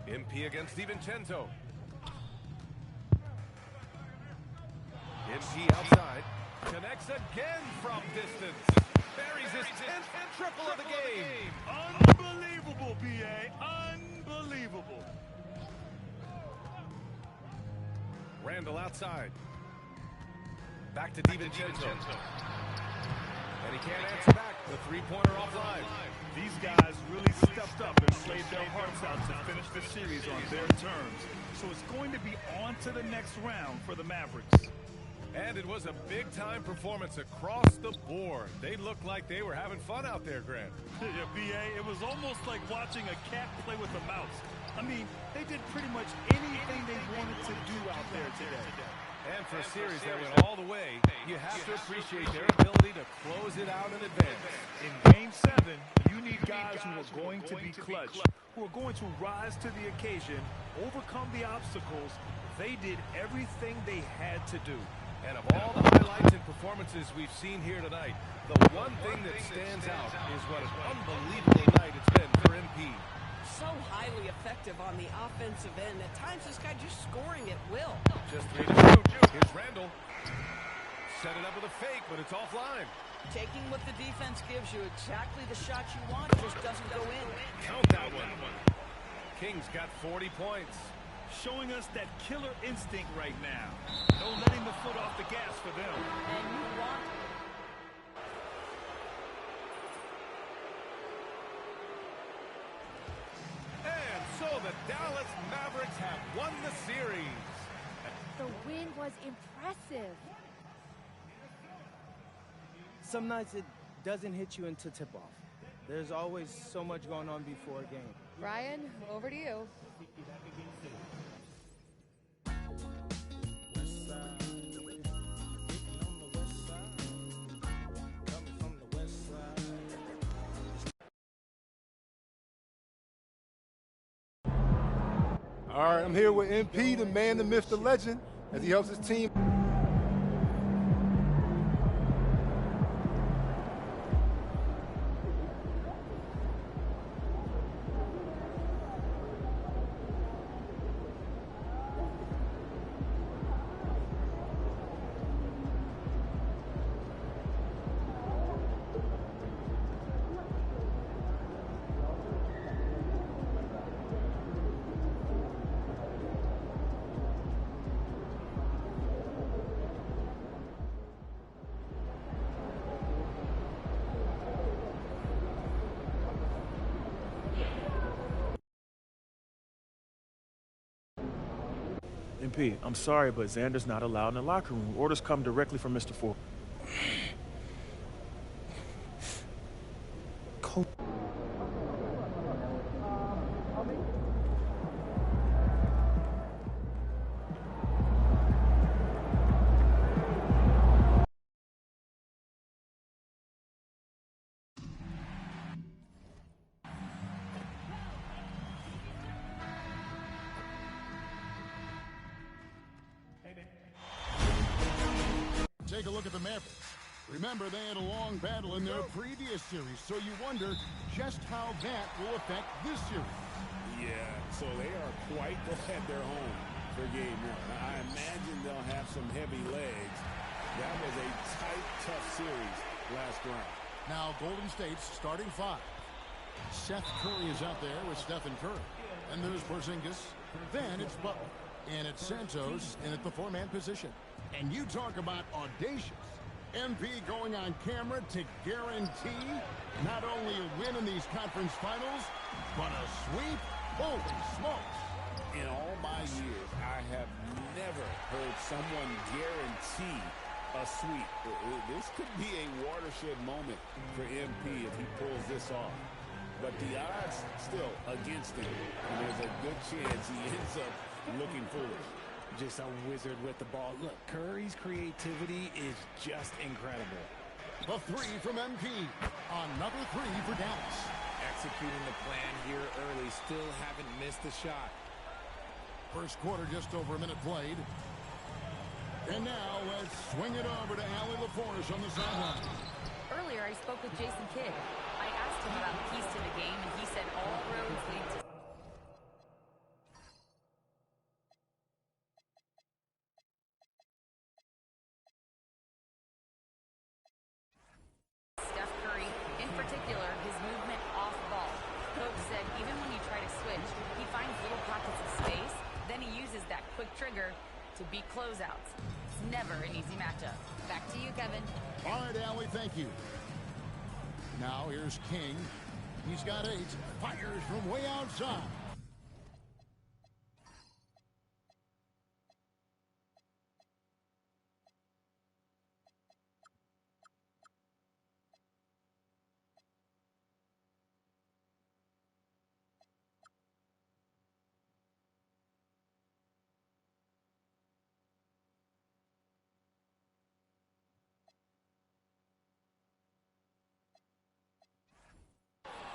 MP against DiVincenzo. MP outside. Connects again from distance. Buries his 10th triple of the game. Unbelievable, B.A. Unbelievable. Randall outside. Back to DiVincenzo. And he can't answer back. The three-pointer offline. These guys really stepped up and played their hearts out to finish the series on their terms. So it's going to be on to the next round for the Mavericks. And it was a big-time performance across the board. They looked like they were having fun out there, Grant. Yeah, B.A., it was almost like watching a cat play with a mouse. I mean, they did pretty much anything they wanted to do out there today. And for a series that went all the way, you have to appreciate their ability to close it out in advance. In Game 7, you need guys who are going to be clutch, who are going to rise to the occasion, overcome the obstacles. They did everything they had to do. And of all the highlights and performances we've seen here tonight, the one thing that stands out is what an unbelievable night it's been for MP. So high. highly effective on the offensive end. At times, this guy just scoring at will. Just 3 to shoot. Here's Randall. Set it up with a fake, but it's offline. Taking what the defense gives you, exactly the shot you want, just doesn't go in. Count that one. King's got 40 points. Showing us that killer instinct right now. No letting the foot off the gas for them. And you want... And so the Dallas Mavericks have won the series. The win was impressive. Some nights it doesn't hit you until tip-off. There's always so much going on before a game. Ryan, over to you. All right, I'm here with MP, the man, the myth, the legend, as he helps his team. MP, I'm sorry, but Xander's not allowed in the locker room. Orders come directly from Mr. Ford. Take a look at the Mavericks. Remember, they had a long battle in their previous series, so you wonder just how that will affect this series. Yeah, so they are quite glad they're home for game one. I imagine they'll have some heavy legs. That was a tight, tough series last round. Now, Golden State's starting 5. Seth Curry is out there with Stephen Curry. And there's Porzingis. Then it's Butler. And it's Santos in at the 4-man position. And you talk about audacious. MP going on camera to guarantee not only a win in these conference finals, but a sweep? Holy smokes. In all my years, I have never heard someone guarantee a sweep. This could be a watershed moment for MP if he pulls this off. But the odds still against him. And there's a good chance he ends up looking foolish. Just a wizard with the ball. Look, Curry's creativity is just incredible. The 3 from MP. Another 3 for Dallas. Executing the plan here early. Still haven't missed a shot. First quarter, just over a minute played. And now let's swing it over to Allie LaForce on the sideline. Earlier, I spoke with Jason Kidd. I asked him about the keys to the game, and he said all roads lead to... Steph Curry, in particular, his movement off ball. Coach said even when you try to switch, he finds little pockets of space, then he uses that quick trigger to beat closeouts. It's never an easy matchup. Back to you, Kevin. All right, Allie, thank you. Now here's King. He's got 8. Fires from way outside.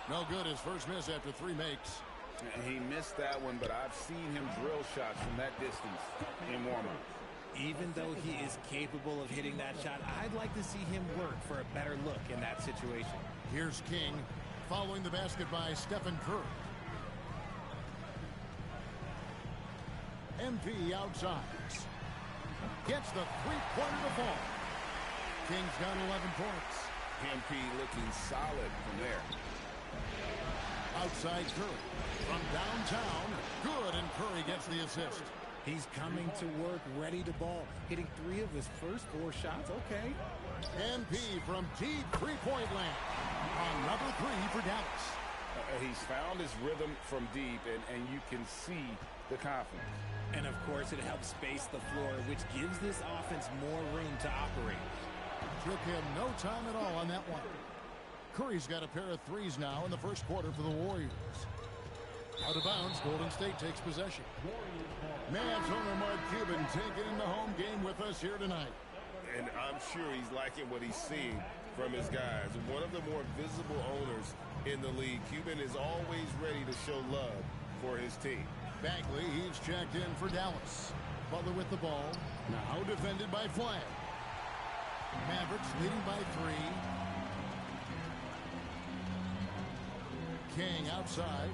No good, his first miss after 3 makes. He missed that one, but I've seen him drill shots from that distance in warm-up. Even though he is capable of hitting that shot, I'd like to see him work for a better look in that situation. Here's King, following the basket by Stephen Curry. MP outside. Gets the three-pointer to fall. Kings got 11 points. MP looking solid from there. Outside Curry. From downtown. Good, and Curry gets the assist. He's coming to work, ready to ball. Hitting 3 of his first 4 shots. Okay. MP from deep three-point land. Another 3 for Dallas. He's found his rhythm from deep, and you can see the confidence. And, of course, it helps space the floor, which gives this offense more room to operate. Took him no time at all on that one. Curry's got a pair of threes now in the first quarter for the Warriors. Out of bounds, Golden State takes possession. Mavs owner Mark Cuban taking in the home game with us here tonight. And I'm sure he's liking what he's seeing from his guys. One of the more visible owners in the league. Cuban is always ready to show love for his team. Bagley, he's checked in for Dallas. Butler with the ball. Now defended by Flag. Mavericks leading by 3. King outside.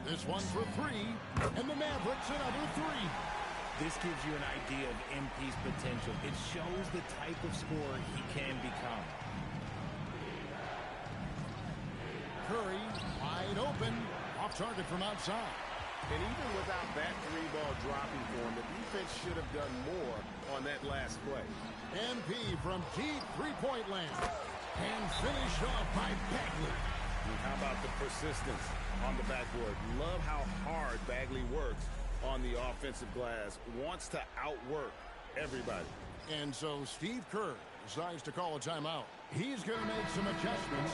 This one for 3. And the Mavericks another 3. This gives you an idea of MP's potential. It shows the type of scorer he can become. Curry wide open. Off target from outside. And even without that 3-ball dropping for him, the defense should have done more on that last play. MP from deep three-point land. And finished off by Bagley. And how about the persistence on the backboard? Love how hard Bagley works on the offensive glass. Wants to outwork everybody. And so Steve Kerr decides to call a timeout. He's going to make some adjustments.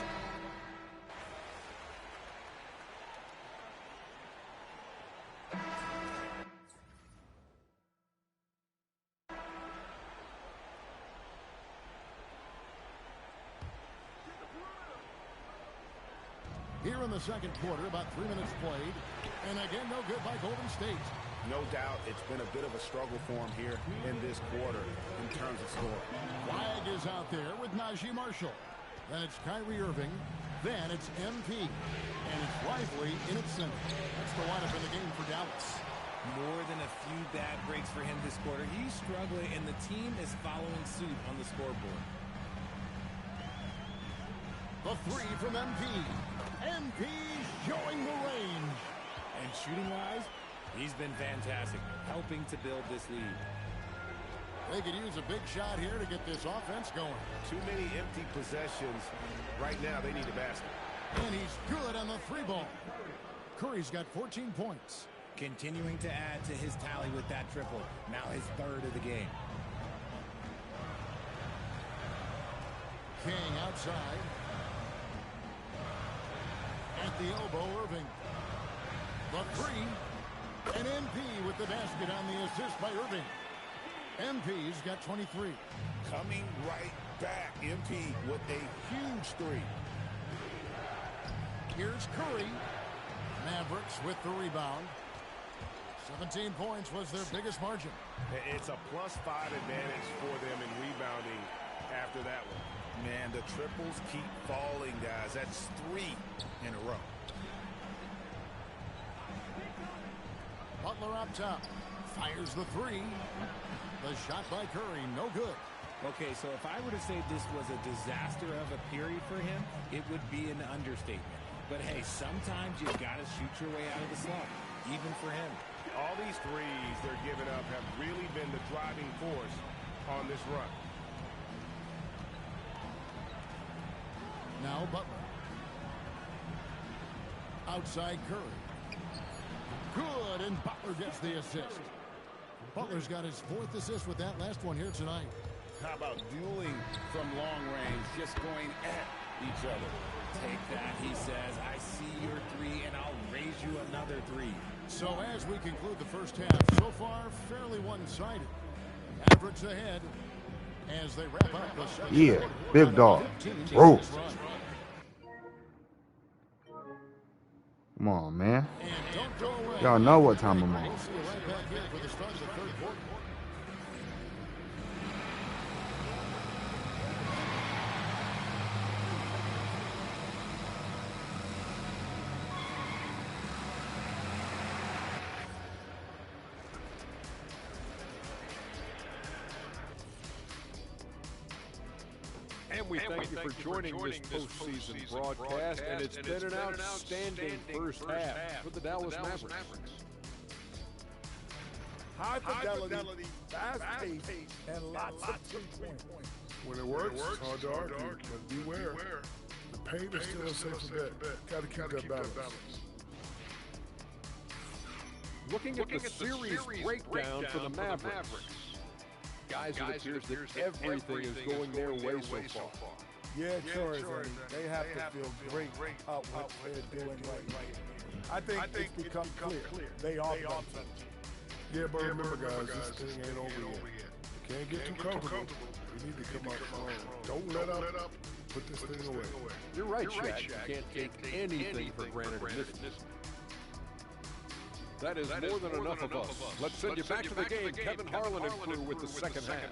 Here in the second quarter, about 3 minutes played. And again, no good by Golden State. No doubt it's been a bit of a struggle for him here in this quarter in terms of scoring. Flag is out there with Najee Marshall. Then it's Kyrie Irving. Then it's MP. And it's Lively in its center. That's the lineup in the game for Dallas. More than a few bad breaks for him this quarter. He's struggling, and the team is following suit on the scoreboard. The 3 from MP. MP showing the range. And shooting-wise, he's been fantastic, helping to build this lead. They could use a big shot here to get this offense going. Too many empty possessions. Right now, they need a basket. And he's good on the 3-ball. Curry's got 14 points. Continuing to add to his tally with that triple. Now his 3rd of the game. King outside. At the elbow, Irving. The 3. And MP with the basket on the assist by Irving. MP's got 23. Coming right back. MP with a huge 3. Here's Curry. Mavericks with the rebound. 17 points was their biggest margin. It's a +5 advantage for them in rebounding after that one. Man, the triples keep falling, guys. That's 3 in a row. Butler up top. Fires the 3. The shot by Curry, no good. Okay, so if I were to say this was a disaster of a period for him, it would be an understatement. But hey, sometimes you've got to shoot your way out of the slump, even for him. All these threes they're giving up have really been the driving force on this run. Now Butler. Outside Curry. Good, and Butler gets the assist. Butler's got his 4th assist with that last one here tonight. How about dueling from long range, just going at each other? Take that, he says. I see your 3, and I'll raise you another 3. So as we conclude the first half, so far fairly one-sided. Mavericks ahead as they wrap up the second quarter. Big dog. Bro. Come on, man. Y'all know what time I'm on. We'll see you right back here for the start of the third quarter. we thank you for joining this postseason broadcast, and it's been an outstanding first half for the Dallas Mavericks. High fidelity, fast pace, and lots of three-pointers. When it works, it's hard to argue, but beware. The paint is still a safe bet. Got to keep that balance. Looking at the series breakdown for the Mavericks. Guys, it appears that everything is going their way so far. Yeah, it sure is, Eddie. They have to feel great about what they're doing right now. I think it's become clear. They are better. Yeah, but remember, guys, this thing ain't over yet. You can't get too comfortable. You need to come out strong. Don't let up. Put this thing away. You're right, Shaq. You can't take anything for granted in this. That is more than enough of us. Let's send you back to the game. Kevin Harlan and crew with the second half.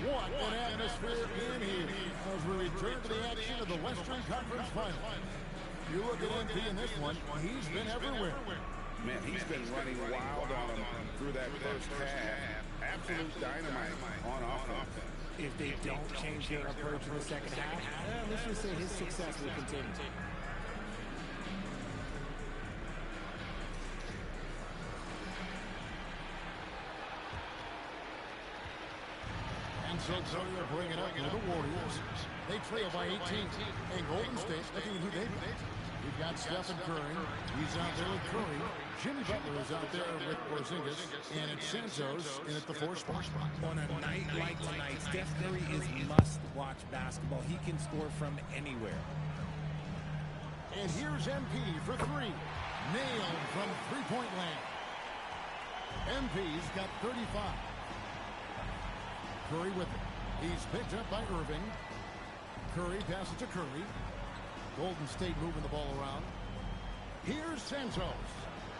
What an atmosphere in here as we return to the action of the Western Conference Final. You look at MP in this one, he's been everywhere. Man, he's been running wild on him through that first half. Absolute dynamite on offense. If they don't change their approach in the second half, let's just say his success will continue. And so they're bringing up for the Warriors. They trail by 18. And Golden State looking at who they've got. We've got Stephen Curry. He's out there with Curry. Jimmy Butler is out there with Porzingis. And it's Santos in at the 4 spot. On a night like tonight, Steph Curry is must-watch basketball. He can score from anywhere. And here's MP for 3. Nailed from three-point land. MP's got 35. Curry with it. He's picked up by Irving. Curry passes to Curry. Golden State moving the ball around. Here's Santos.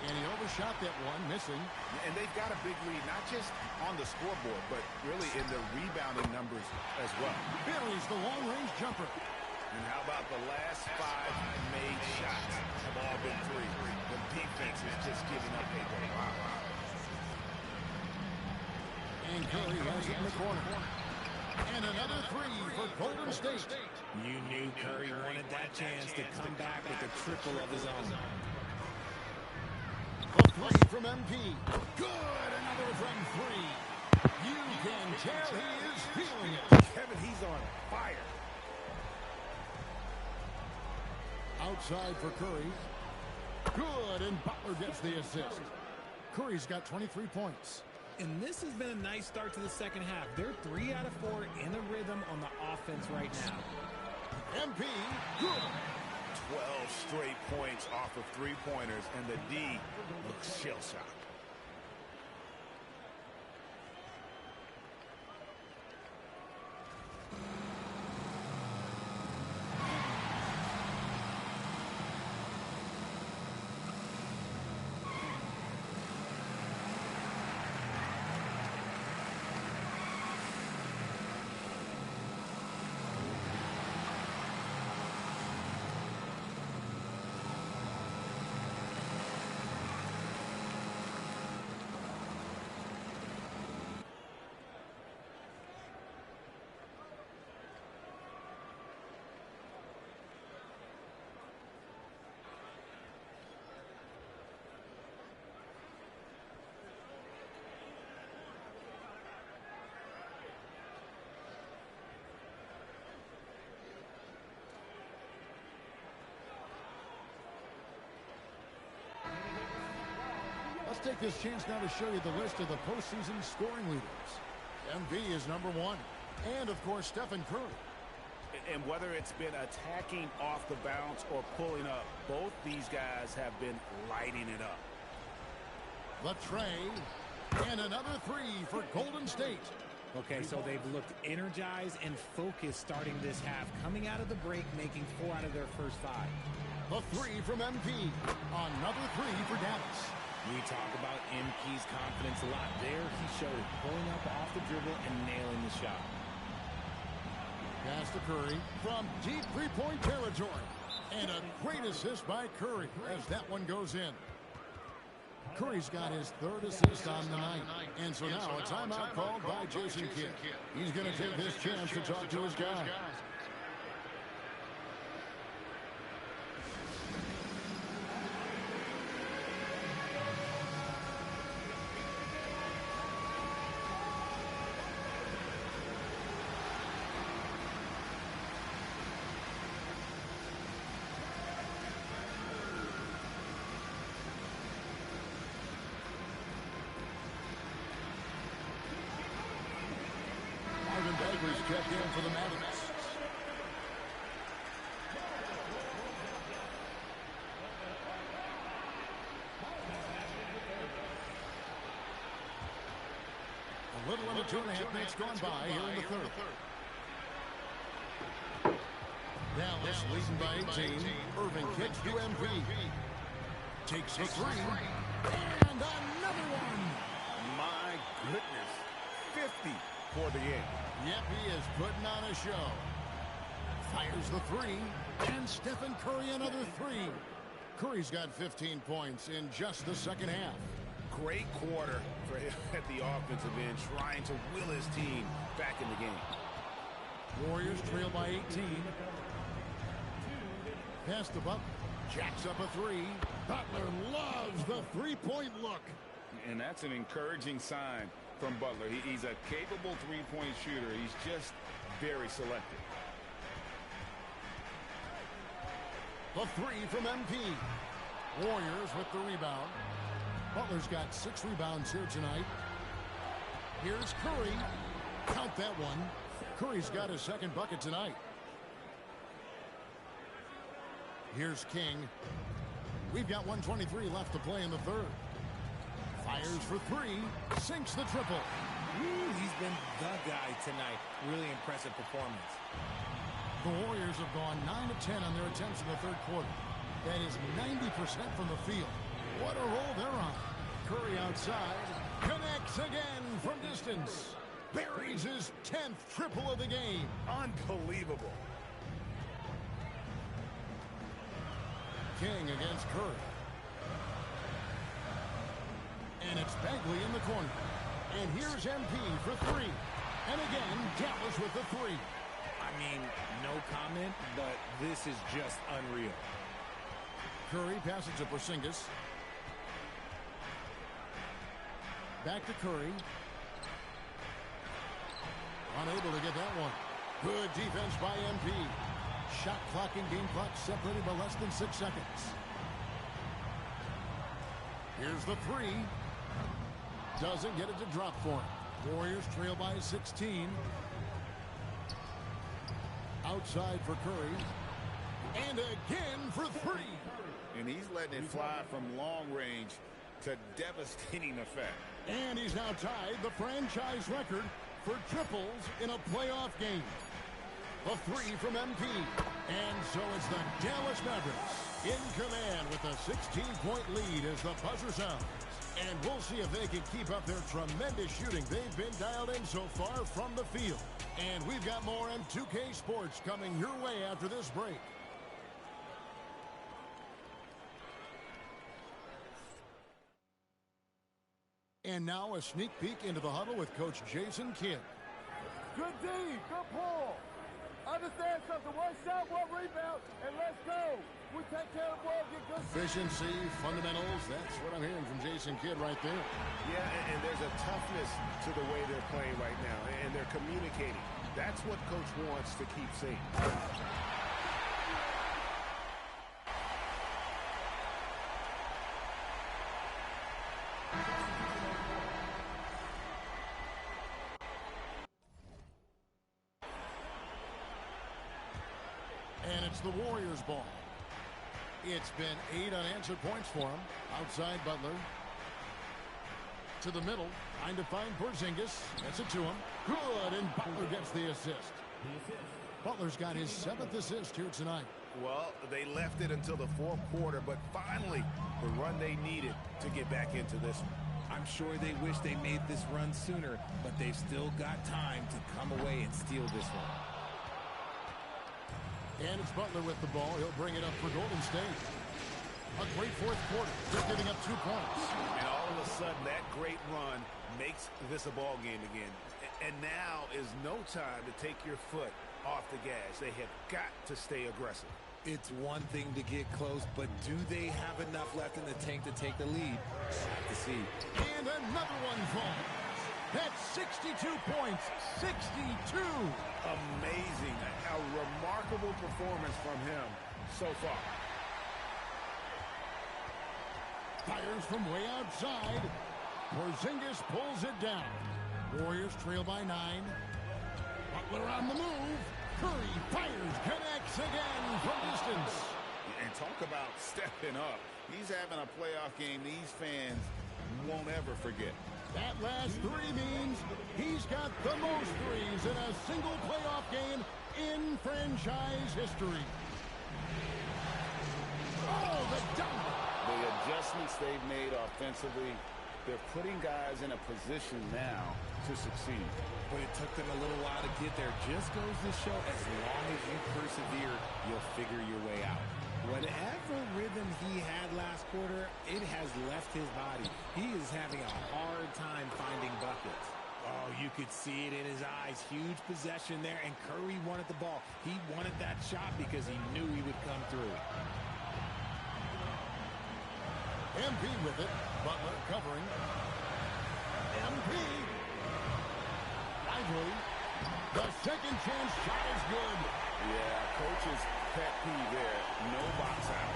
And he overshot that one, missing. And they've got a big lead, not just on the scoreboard, but really in the rebounding numbers as well. Buries the long-range jumper. And how about the last 5 made shots have all been 3. The defense is just giving up a goal. Wow. And Curry has it in the corner. And another 3 for Golden State. You knew Curry wanted that chance to come back with a triple of his own. A 3 from MP. Good. Another from 3. You can tell he is feeling it. Kevin, he's on fire. Outside for Curry. Good. And Butler gets the assist. Curry's got 23 points. And this has been a nice start to the second half. They're 3 out of 4 in a rhythm on the offense right now. MP, good. 12 straight points off of 3-pointers, and the D looks shell-shocked. Let's take this chance now to show you the list of the postseason scoring leaders. MV is number 1. And, of course, Stephen Curry. And whether it's been attacking off the bounce or pulling up, both these guys have been lighting it up. The tray. And another 3 for Golden State. Okay, so they've looked energized and focused starting this half, coming out of the break, making 4 out of their first 5. The 3 from MP. Another 3 for Dallas. We talk about MP's confidence a lot. There he showed it, pulling up off the dribble and nailing the shot. Pass to Curry from deep three-point territory. And a great assist by Curry as that one goes in. Curry's got his third assist on the night. And so now a timeout called by Jason Kidd. He's going to take this chance to talk to his guys. Bagley's checked in for the Mavericks. A little under 2.5 minutes gone by here in the third. Dallas leading by 18. Irving kicks to MP. Takes a three. And another one. My goodness. 50 for the game. Yep, he is putting on a show. Fires the three, and Stephen Curry another three. Curry's got 15 points in just the second half. Great quarter for him at the offensive end, trying to will his team back in the game. Warriors trail by 18. Pass to Butler. Jacks up a three. Butler loves the three-point look. And that's an encouraging sign from Butler. He's a capable three-point shooter. He's just very selective. The three from MP. Warriors with the rebound. Butler's got 6 rebounds here tonight. Here's Curry. Count that one. Curry's got his second bucket tonight. Here's King. We've got 1:23 left to play in the third. Fires for three, sinks the triple. He's been the guy tonight. Really impressive performance. The Warriors have gone 9 of 10 on their attempts in the third quarter. That is 90% from the field. What a roll they're on. Curry outside, connects again from distance. Buries his 10th triple of the game. Unbelievable. King against Curry. And it's Bagley in the corner. And here's MP for three. And again, Dallas with the three. I mean, no comment, but this is just unreal. Curry passes to Porzingis. Back to Curry. Unable to get that one. Good defense by MP. Shot clock and game clock separated by less than 6 seconds. Here's the three. Doesn't get it to drop for him. Warriors trail by 16. Outside for Curry. And again for three. And he's letting it fly from long range to devastating effect. And he's now tied the franchise record for triples in a playoff game. A three from MP. And so it's the Dallas Mavericks in command with a 16-point lead as the buzzer sounds. And we'll see if they can keep up their tremendous shooting they've been dialed in so far from the field. And we've got more M2K Sports coming your way after this break. And now a sneak peek into the huddle with Coach Jason Kidd. Good D, good pull. Understand something, one shot, one rebound, and let's go. We take care of the ball, get good. Efficiency, fundamentals, that's what I'm hearing from Jason Kidd right there. Yeah, and there's a toughness to the way they're playing right now, and they're communicating. That's what Coach wants to keep seeing. And it's the Warriors' ball. It's been 8 unanswered points for him. Outside Butler. To the middle. Trying to find Porzingis. Gets it to him. Good, and Butler gets the assist. Butler's got his 7th assist here tonight. Well, they left it until the fourth quarter, but finally the run they needed to get back into this one. I'm sure they wish they made this run sooner, but they've still got time to come away and steal this one. And it's Butler with the ball. He'll bring it up for Golden State. A great fourth quarter. They're giving up 2 points. And all of a sudden, that great run makes this a ball game again. And now is no time to take your foot off the gas. They have got to stay aggressive. It's one thing to get close, but do they have enough left in the tank to take the lead? We'll have to see. And another one falls. That's 62 points. 62. Amazing. A remarkable performance from him so far. Fires from way outside. Porzingis pulls it down. Warriors trail by 9. Butler on the move. Curry fires, connects again from distance. And talk about stepping up. He's having a playoff game these fans won't ever forget. That last 3 means he's got the most threes in a single playoff game in franchise history. Oh, the dunk! The adjustments they've made offensively, they're putting guys in a position now to succeed. But it took them a little while to get there. Just goes to show, as long as you persevere, you'll figure your way out. Whatever rhythm he had last quarter, it has left his body. He is having a hard time finding buckets. Oh, you could see it in his eyes. Huge possession there, and Curry wanted the ball. He wanted that shot because he knew he would come through. MP with it. Butler covering. MP. Lively. The second chance shot is good. Yeah, coach's pet peeve there. No box out.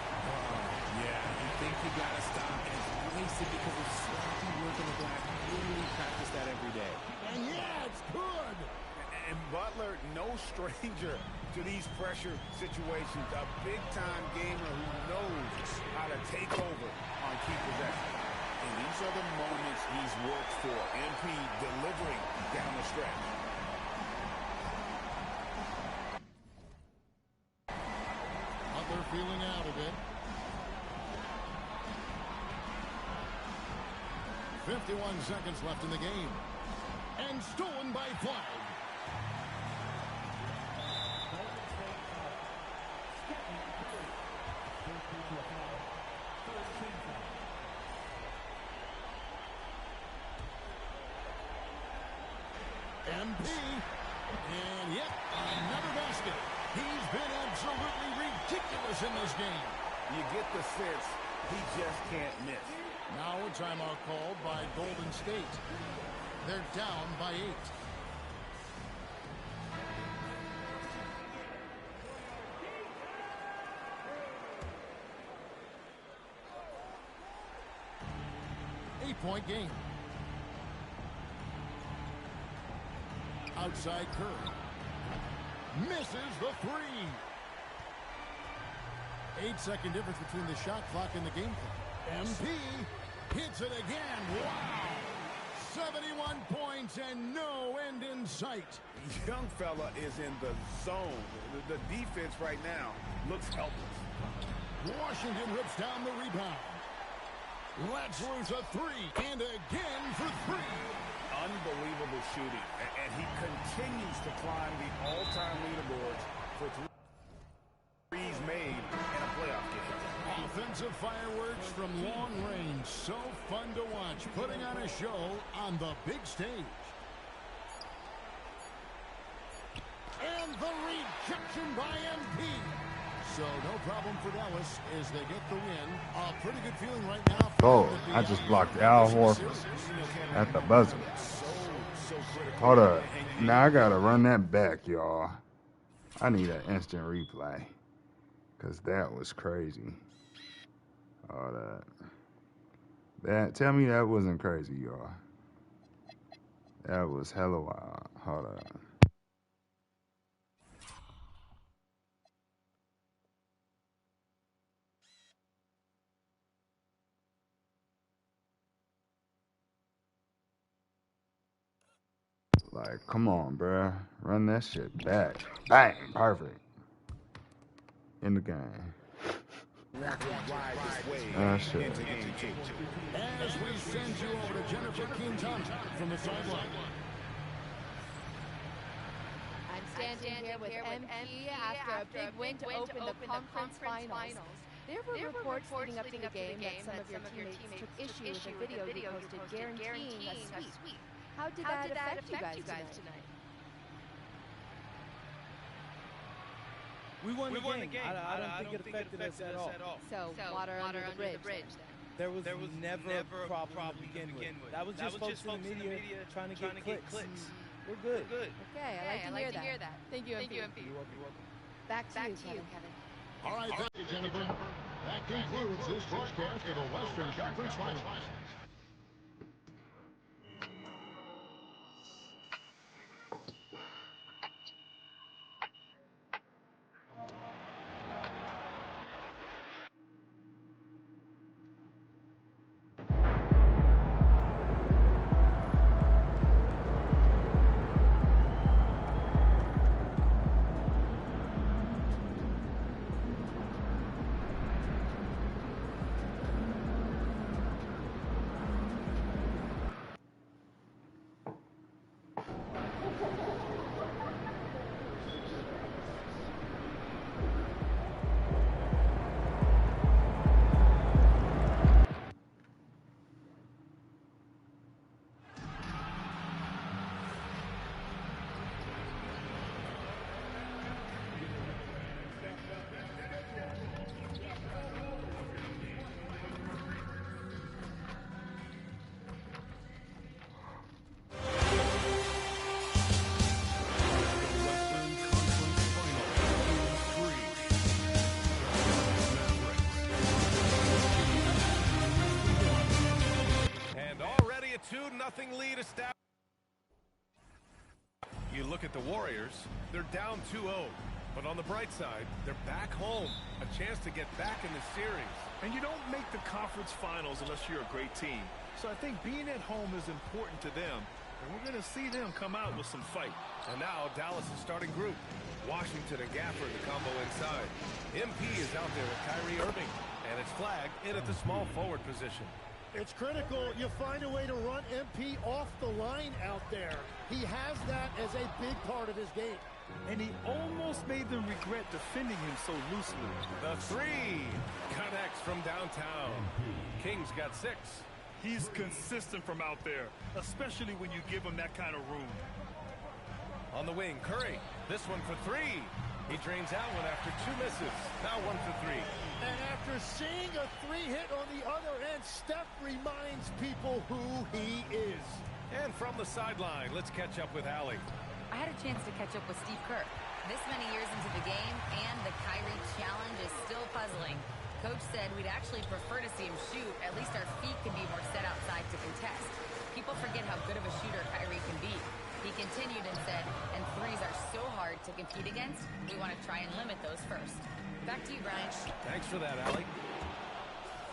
Yeah, you think you got to stop, and it's wasted because of sloppy work in the glass. Literally practice that every day. And yeah, it's good. And Butler, no stranger to these pressure situations. A big-time gamer who knows how to take over on key possessions. And these are the moments he's worked for. MP delivering down the stretch. Butler feeling out of it. 51 seconds left in the game. And stolen by Flag. MP. And yep, another basket. He's been absolutely ridiculous in this game. You get the sense he just can't miss. Now a timeout called by Golden State. They're down by 8. Eight-point game. Outside Curry. Misses the 3. 8-second difference between the shot clock and the game clock. MP hits it again. Wow. 71 points and no end in sight. Young fella is in the zone. The defense right now looks helpless. Washington rips down the rebound. Lets loose a 3. And again for 3. Unbelievable shooting. And he continues to climb the all-time leaderboards for threes made in a playoff game. Offensive fireworks from long range. So fun to watch. Putting on a show on the big stage. And the rejection by MP. So no problem for Dallas as they get the win. A pretty good feeling right now. Oh, I just blocked Al Horford at the buzzer. Hold up. Now I gotta run that back, y'all. I need an instant replay. Because that was crazy. Hold up. Tell me that wasn't crazy, y'all. That was hella wild. Hold up. Like, come on, bruh. Run that shit back. Bang! Perfect. In the game. Shit. As we send you over to Jennifer Quintana from the sideline. I'm standing here with MP after a big win to open the conference finals. There were reports leading up to the game that some of your teammates took issue with a video you posted guaranteeing a sweep. How did that affect you guys tonight? We won the game. I don't think it affected us at all. So, water under the bridge then. There was never a problem to begin with. That was just folks in the media trying to get clicks. We're good. Okay, I like to hear that. Thank you, MP. You're welcome. Back to you, Kevin. All right, thank you, Jennifer. That concludes this broadcast of the Western Conference Finals. Lead established. You look at the Warriors, they're down 2-0. But on the bright side, they're back home. A chance to get back in the series. And you don't make the conference finals unless you're a great team. So I think being at home is important to them. And we're going to see them come out with some fight. And now Dallas is starting group. Washington and Gafford the combo inside. MP is out there with Kyrie Irving. And it's flagged in at the small forward position. It's critical you find a way to run MP off the line out there. He has that as a big part of his game. And he almost made them regret defending him so loosely. The three connects from downtown. King's got 6. He's consistent from out there, especially when you give him that kind of room. On the wing, Curry. This one for 3. He drains out one after 2 misses. Now 1 for 3. And after seeing a 3 hit on the other end, Steph reminds people who he is. And from the sideline, let's catch up with Allie. I had a chance to catch up with Steve Kerr. This many years into the game, and the Kyrie challenge is still puzzling. Coach said we'd actually prefer to see him shoot. At least our feet can be more set outside to contest. People forget how good of a shooter Kyrie can be. He continued and said, and threes are so hard to compete against, we want to try and limit those first. Back to you, Brian. Thanks for that, Allie.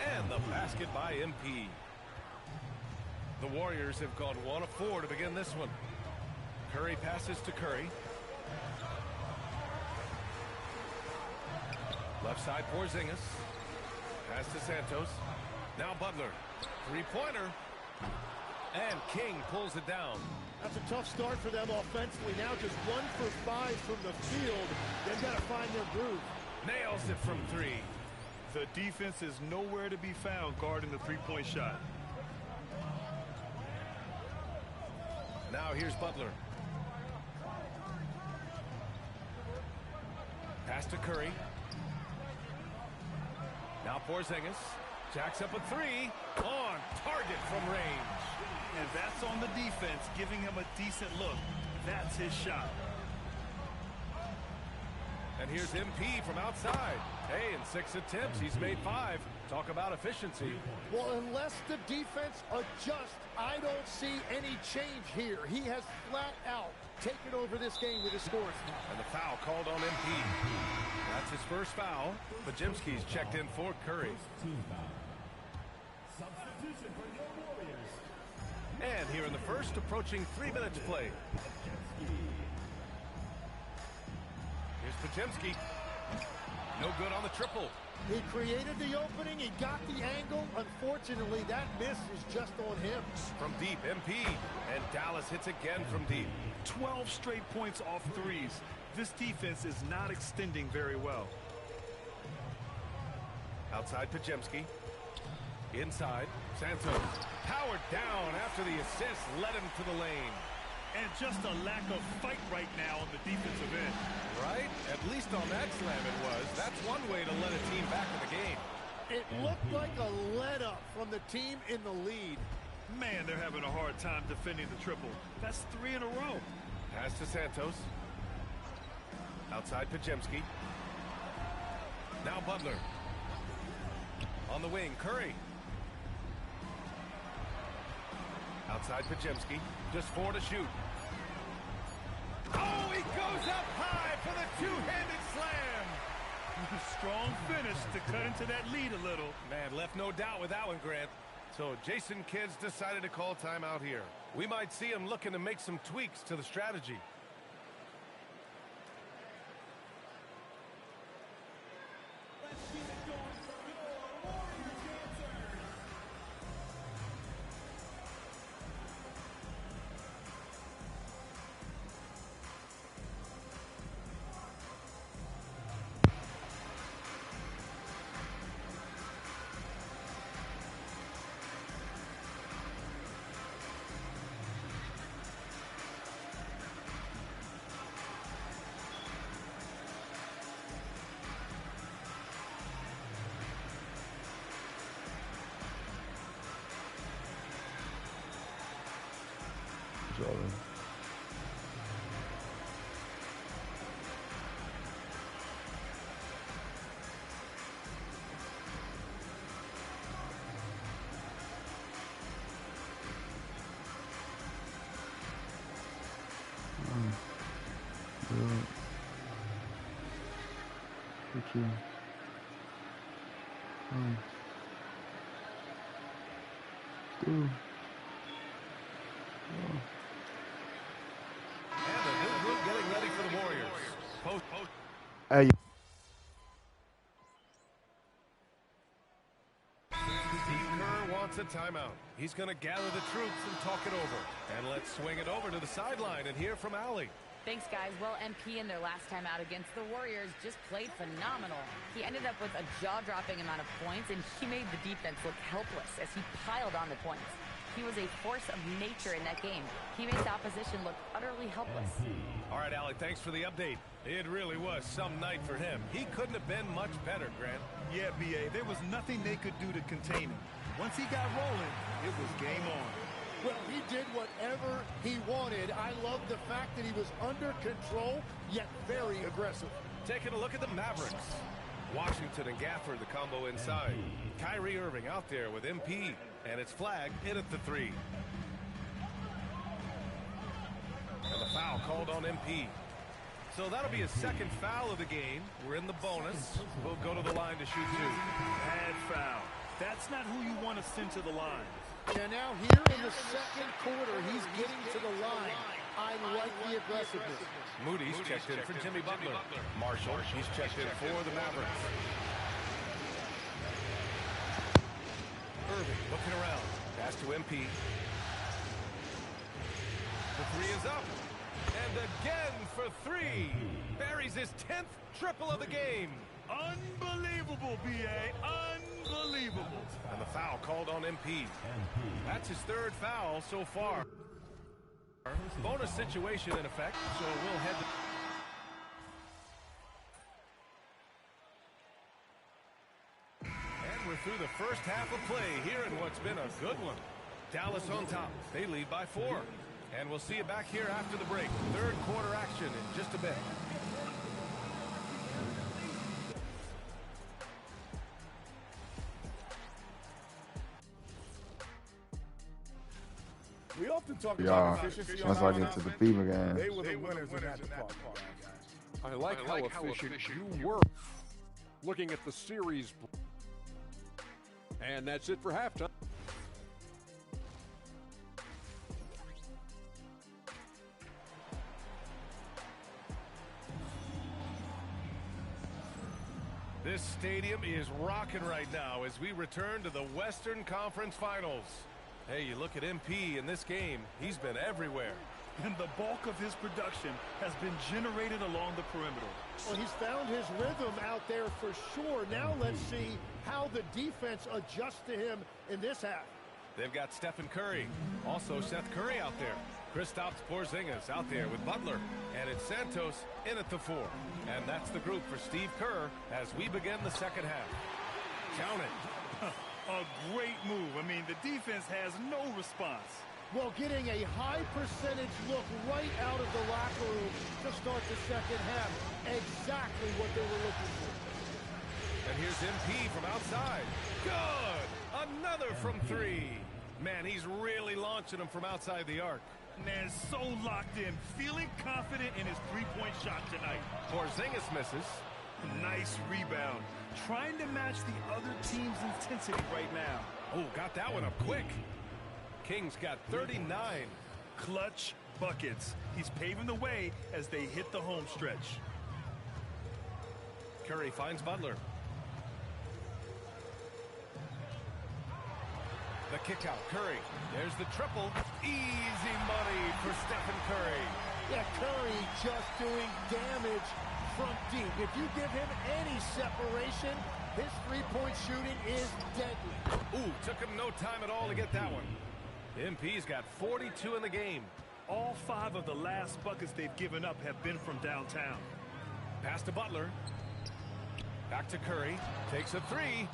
And the basket by MP. The Warriors have gone 1 of 4 to begin this one. Curry passes to Curry. Left side, Porzingis. Pass to Santos. Now Butler. 3-pointer. And King pulls it down. That's a tough start for them offensively. Now just 1 for 5 from the field. They've got to find their groove. Nails it from 3. The defense is nowhere to be found guarding the three-point shot. Now here's Butler. Pass to Curry. Now Porzingis. Jacks up a 3. On target from range. And that's on the defense, giving him a decent look. That's his shot. And here's MP from outside. Hey, in 6 attempts, he's made 5. Talk about efficiency. Well, unless the defense adjusts, I don't see any change here. He has flat out taken over this game with his scores. And the foul called on MP. That's his first foul. Podziemski's checked in for Curry. Substitution for your Warriors. And here in the first, approaching 3 minutes played. Here's Podziemski. No good on the triple. He created the opening. He got the angle. Unfortunately, that miss is just on him. From deep, MP. And Dallas hits again from deep. 12 straight points off threes. This defense is not extending very well. Outside Pajemski. Inside, Santos. Powered down after the assist led him to the lane. And just a lack of fight right now on the defensive end. Right? At least on that slam it was. That's one way to let a team back in the game. It looked like a let-up from the team in the lead. Man, they're having a hard time defending the triple. That's 3 in a row. Pass to Santos. Outside Pajemski. Now Butler. On the wing, Curry. Outside Pajemski. Just 4 to shoot. Oh, he goes up high for the two-handed slam. Strong finish to cut into that lead a little. Man, left no doubt with that one, Grant. So Jason Kidd's decided to call timeout here. We might see him looking to make some tweaks to the strategy. Jordan. Good. Thank you. Dude. Getting ready for the Warriors. Post. Hey. Steve Kerr wants a timeout. He's going to gather the troops and talk it over. And let's swing it over to the sideline and hear from Allie. Thanks, guys. Well, MP in their last time out against the Warriors just played phenomenal. He ended up with a jaw-dropping amount of points, and he made the defense look helpless as he piled on the points. He was a force of nature in that game. He made the opposition look utterly helpless. All right, Allie, thanks for the update. It really was some night for him. He couldn't have been much better, Grant. Yeah, B.A., there was nothing they could do to contain him. Once he got rolling, it was game on. Well, he did whatever he wanted. I love the fact that he was under control, yet very aggressive. Taking a look at the Mavericks. Washington and Gafford, the combo inside. Kyrie Irving out there with MP, and it's flagged in at the 3. And the foul called on MP. So that'll be his second foul of the game. We're in the bonus. We'll go to the line to shoot 2. Bad foul. That's not who you want to send to the line. And now here in the second quarter, he's getting to the line. I like the aggressiveness. Moody's checked in for Jimmy Butler. Marshall, he's checked in for the Mavericks. Irving looking around. Pass to MP. The 3 is up. And again for 3. Buries his 10th triple of the game. Unbelievable, B.A. Unbelievable. And the foul called on MP. That's his 3rd foul so far. Bonus situation in effect, so we'll head to... And we're through the first half of play here in what's been a good one. Dallas on top. They lead by 4. And we'll see you back here after the break. 3rd quarter action in just a bit. We often talk about efficiency. Once I get to the FIBA game. They were the winners in that department. I like how efficient you were looking at the series. And that's it for halftime. This stadium is rocking right now as we return to the Western Conference Finals. Hey, you look at MP in this game, he's been everywhere. And the bulk of his production has been generated along the perimeter. Well, he's found his rhythm out there for sure. Now let's see how the defense adjusts to him in this half. They've got Stephen Curry. Also Seth Curry out there. Kristaps Porzingis out there with Butler. And it's Santos in at the 4. And that's the group for Steve Kerr as we begin the second half. Count it. A great move. I mean, the defense has no response. Well, getting a high percentage look right out of the locker room to start the second half. Exactly what they were looking for. And here's MP from outside. Good! Another from 3. Man, he's really launching them from outside the arc. Man, so locked in, feeling confident in his three-point shot tonight. Porzingis misses. Nice rebound. Trying to match the other team's intensity right now. Oh, got that one up quick. Kings got 39. Clutch buckets. He's paving the way as they hit the home stretch. Curry finds Butler. The kick out, Curry. There's the triple. Easy money for Stephen Curry. Yeah, Curry just doing damage from deep. If you give him any separation, his three-point shooting is deadly. Ooh, took him no time at all to get that one. MP's got 42 in the game. All 5 of the last buckets they've given up have been from downtown. Pass to Butler. Back to Curry. Takes a 3.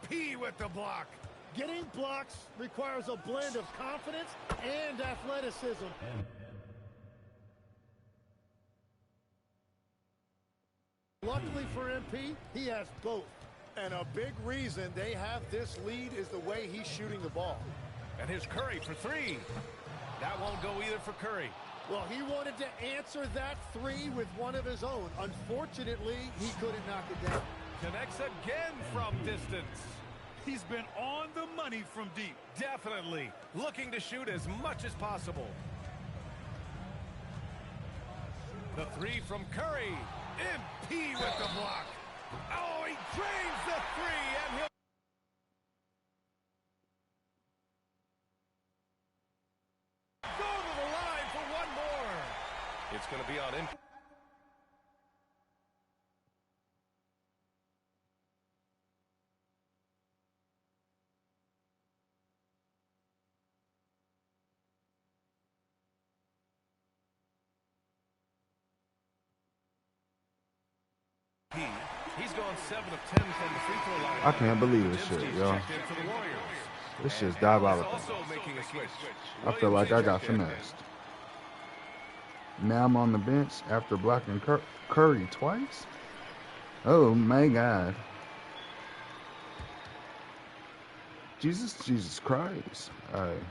MP with the block. Getting blocks requires a blend of confidence and athleticism. Luckily for MP, he has both. And a big reason they have this lead is the way he's shooting the ball. And here's Curry for 3. That won't go either for Curry. Well, he wanted to answer that 3 with one of his own. Unfortunately, he couldn't knock it down. Connects again from distance. He's been on the money from deep. Definitely. Looking to shoot as much as possible. The 3 from Curry. MP with the block. Oh, he drains the 3, and he'll... go to the line for one more. It's going to be on MP. He's gone 7 of 10 from the free throw line. I can't believe this shit, yo. This shit's diabolical. I feel like I got finessed. Now I'm on the bench after blocking Curry twice? Oh my God. Jesus Christ. Alright.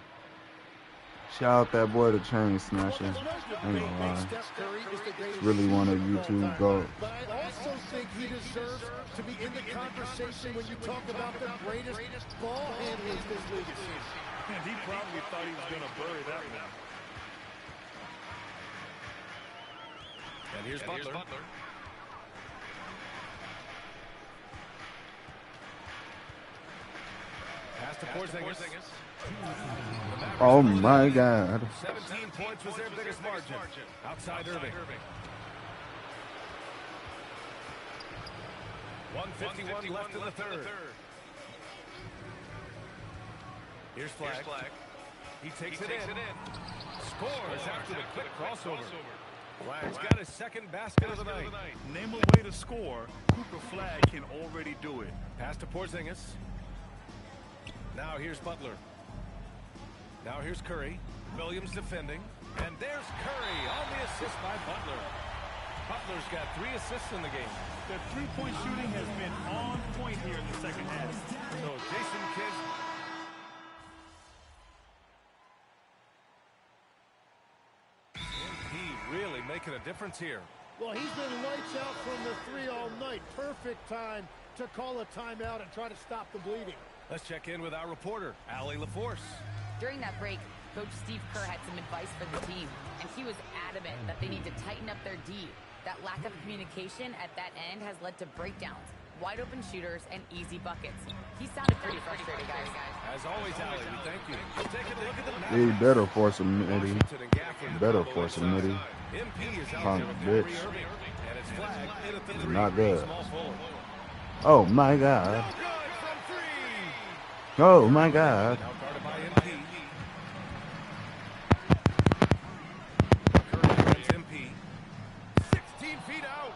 Shout out that boy, the Chain Snatcher. Ain't gonna lie. Really one of YouTube goats. But I also think he deserves to be in the conversation when you talk about the greatest ball handlers this league has seen. And he probably thought he was going to bury that one. And here's Butler. Pass to Porzingis. Oh my God. 17 points was their biggest margin. Outside Irving. 151 left in the third. Here's Flag. He takes it in. Scores after the quick crossover. Flag's got his second basket of the night. Name a way to score. Cooper Flag can already do it. Pass to Porzingis. Now here's Butler. Now here's Curry. Williams defending. And there's Curry on the assist by Butler. Butler's got 3 assists in the game. Their three-point shooting has been on point here in the second half. So Jason Kidd. He really making a difference here. Well, he's been lights out from the 3 all night. Perfect time to call a timeout and try to stop the bleeding. Let's check in with our reporter, Allie LaForce. During that break, Coach Steve Kerr had some advice for the team, and he was adamant that they need to tighten up their D. That lack of communication at that end has led to breakdowns. wide open shooters, and easy buckets. He sounded pretty frustrated, guys. As always, Allie, we thank you. Taking a look at the He better force a midi. Better force a midi. Punk bitch. Not good. Oh my God. Oh my God. MP. 16 feet out.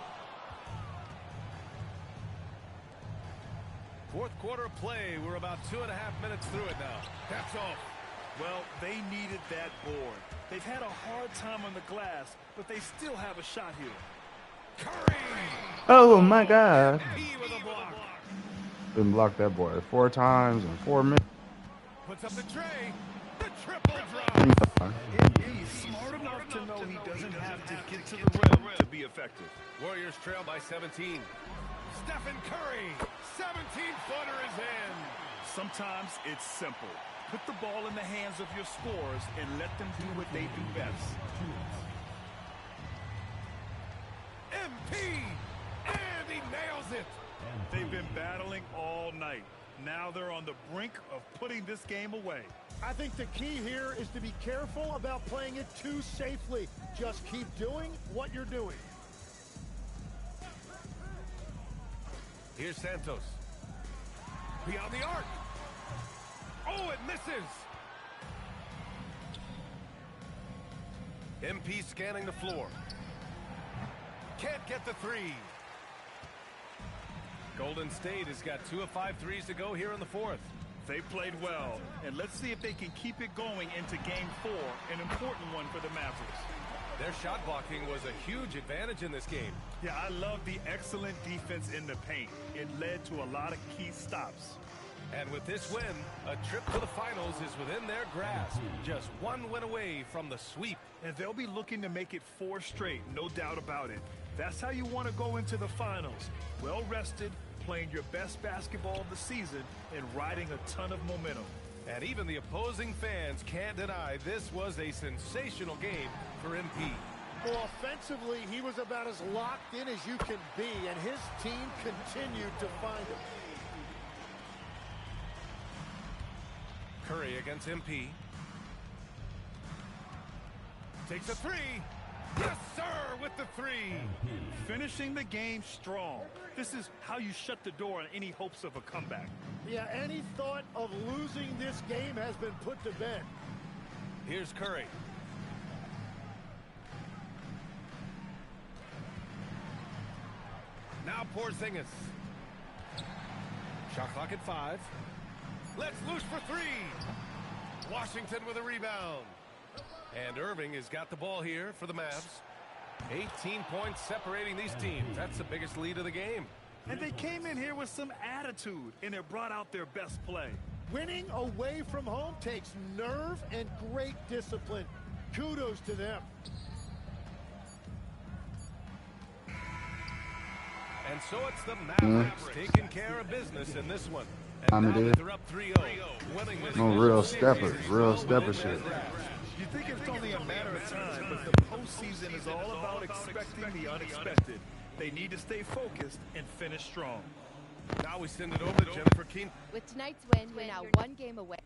Fourth quarter of play. We're about 2.5 minutes through it now. That's all. Well, they needed that board. They've had a hard time on the glass, but they still have a shot here. Curry! Oh my God. With a block. Been blocked that boy 4 times in 4 minutes. Puts up the tray. The triple drop. He's smart enough to know he doesn't have to get to the rim to be effective. Warriors trail by 17. Stephen Curry. 17-footer is in. Sometimes it's simple. Put the ball in the hands of your scorers and let them do what they do best. MP. And he nails it. They've been battling all night. Now they're on the brink of putting this game away. I think the key here is to be careful about playing it too safely. Just keep doing what you're doing. Here's Santos. Beyond the arc. Oh, it misses. MP scanning the floor. Can't get the three. Golden State has got 2 of 5 threes to go here in the fourth. They played well, and let's see if they can keep it going into Game 4, an important one for the Mavericks. Their shot blocking was a huge advantage in this game. Yeah, I love the excellent defense in the paint. It led to a lot of key stops. And with this win, a trip to the finals is within their grasp. Just one win away from the sweep. And they'll be looking to make it 4 straight, no doubt about it. That's how you want to go into the finals. Well rested, playing your best basketball of the season, and riding a ton of momentum. And even the opposing fans can't deny this was a sensational game for MP. Well, offensively, he was about as locked in as you can be, and his team continued to find him. Curry against MP. Takes a three. Yes, sir, with the three. Finishing the game strong. This is how you shut the door on any hopes of a comeback. Yeah, any thought of losing this game has been put to bed. Here's Curry. Now Porzingis. Shot clock at 5. Let's loose for 3. Washington with a rebound. And Irving has got the ball here for the Mavs. 18 points separating these teams. That's the biggest lead of the game. And they came in here with some attitude, and it brought out their best play. Winning away from home takes nerve and great discipline. Kudos to them. And so it's the Mavericks taking care of business in this one. And now that they're up 3-0, winning this No real stepper shit. You think it's only a matter of time, but the postseason is all about expecting the unexpected. They need to stay focused and finish strong. Now we send it over to Jennifer Keene. With tonight's win, you're now 1 game away.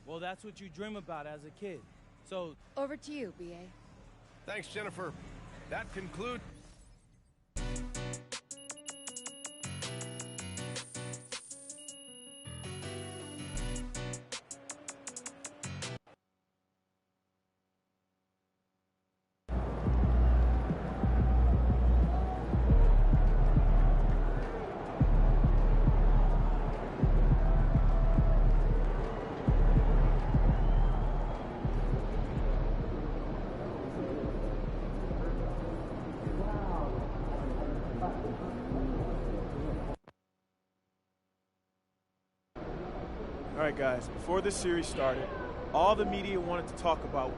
Well, that's what you dream about as a kid. So over to you, BA. Thanks, Jennifer. That concludes. All right, guys, before this series started, all the media wanted to talk about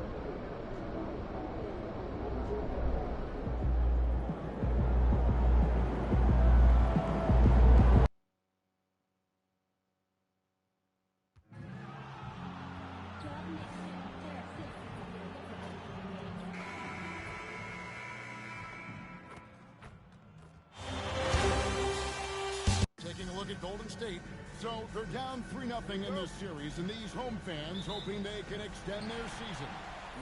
look at Golden State. So they're down 3-0 in this series, and these home fans hoping they can extend their season.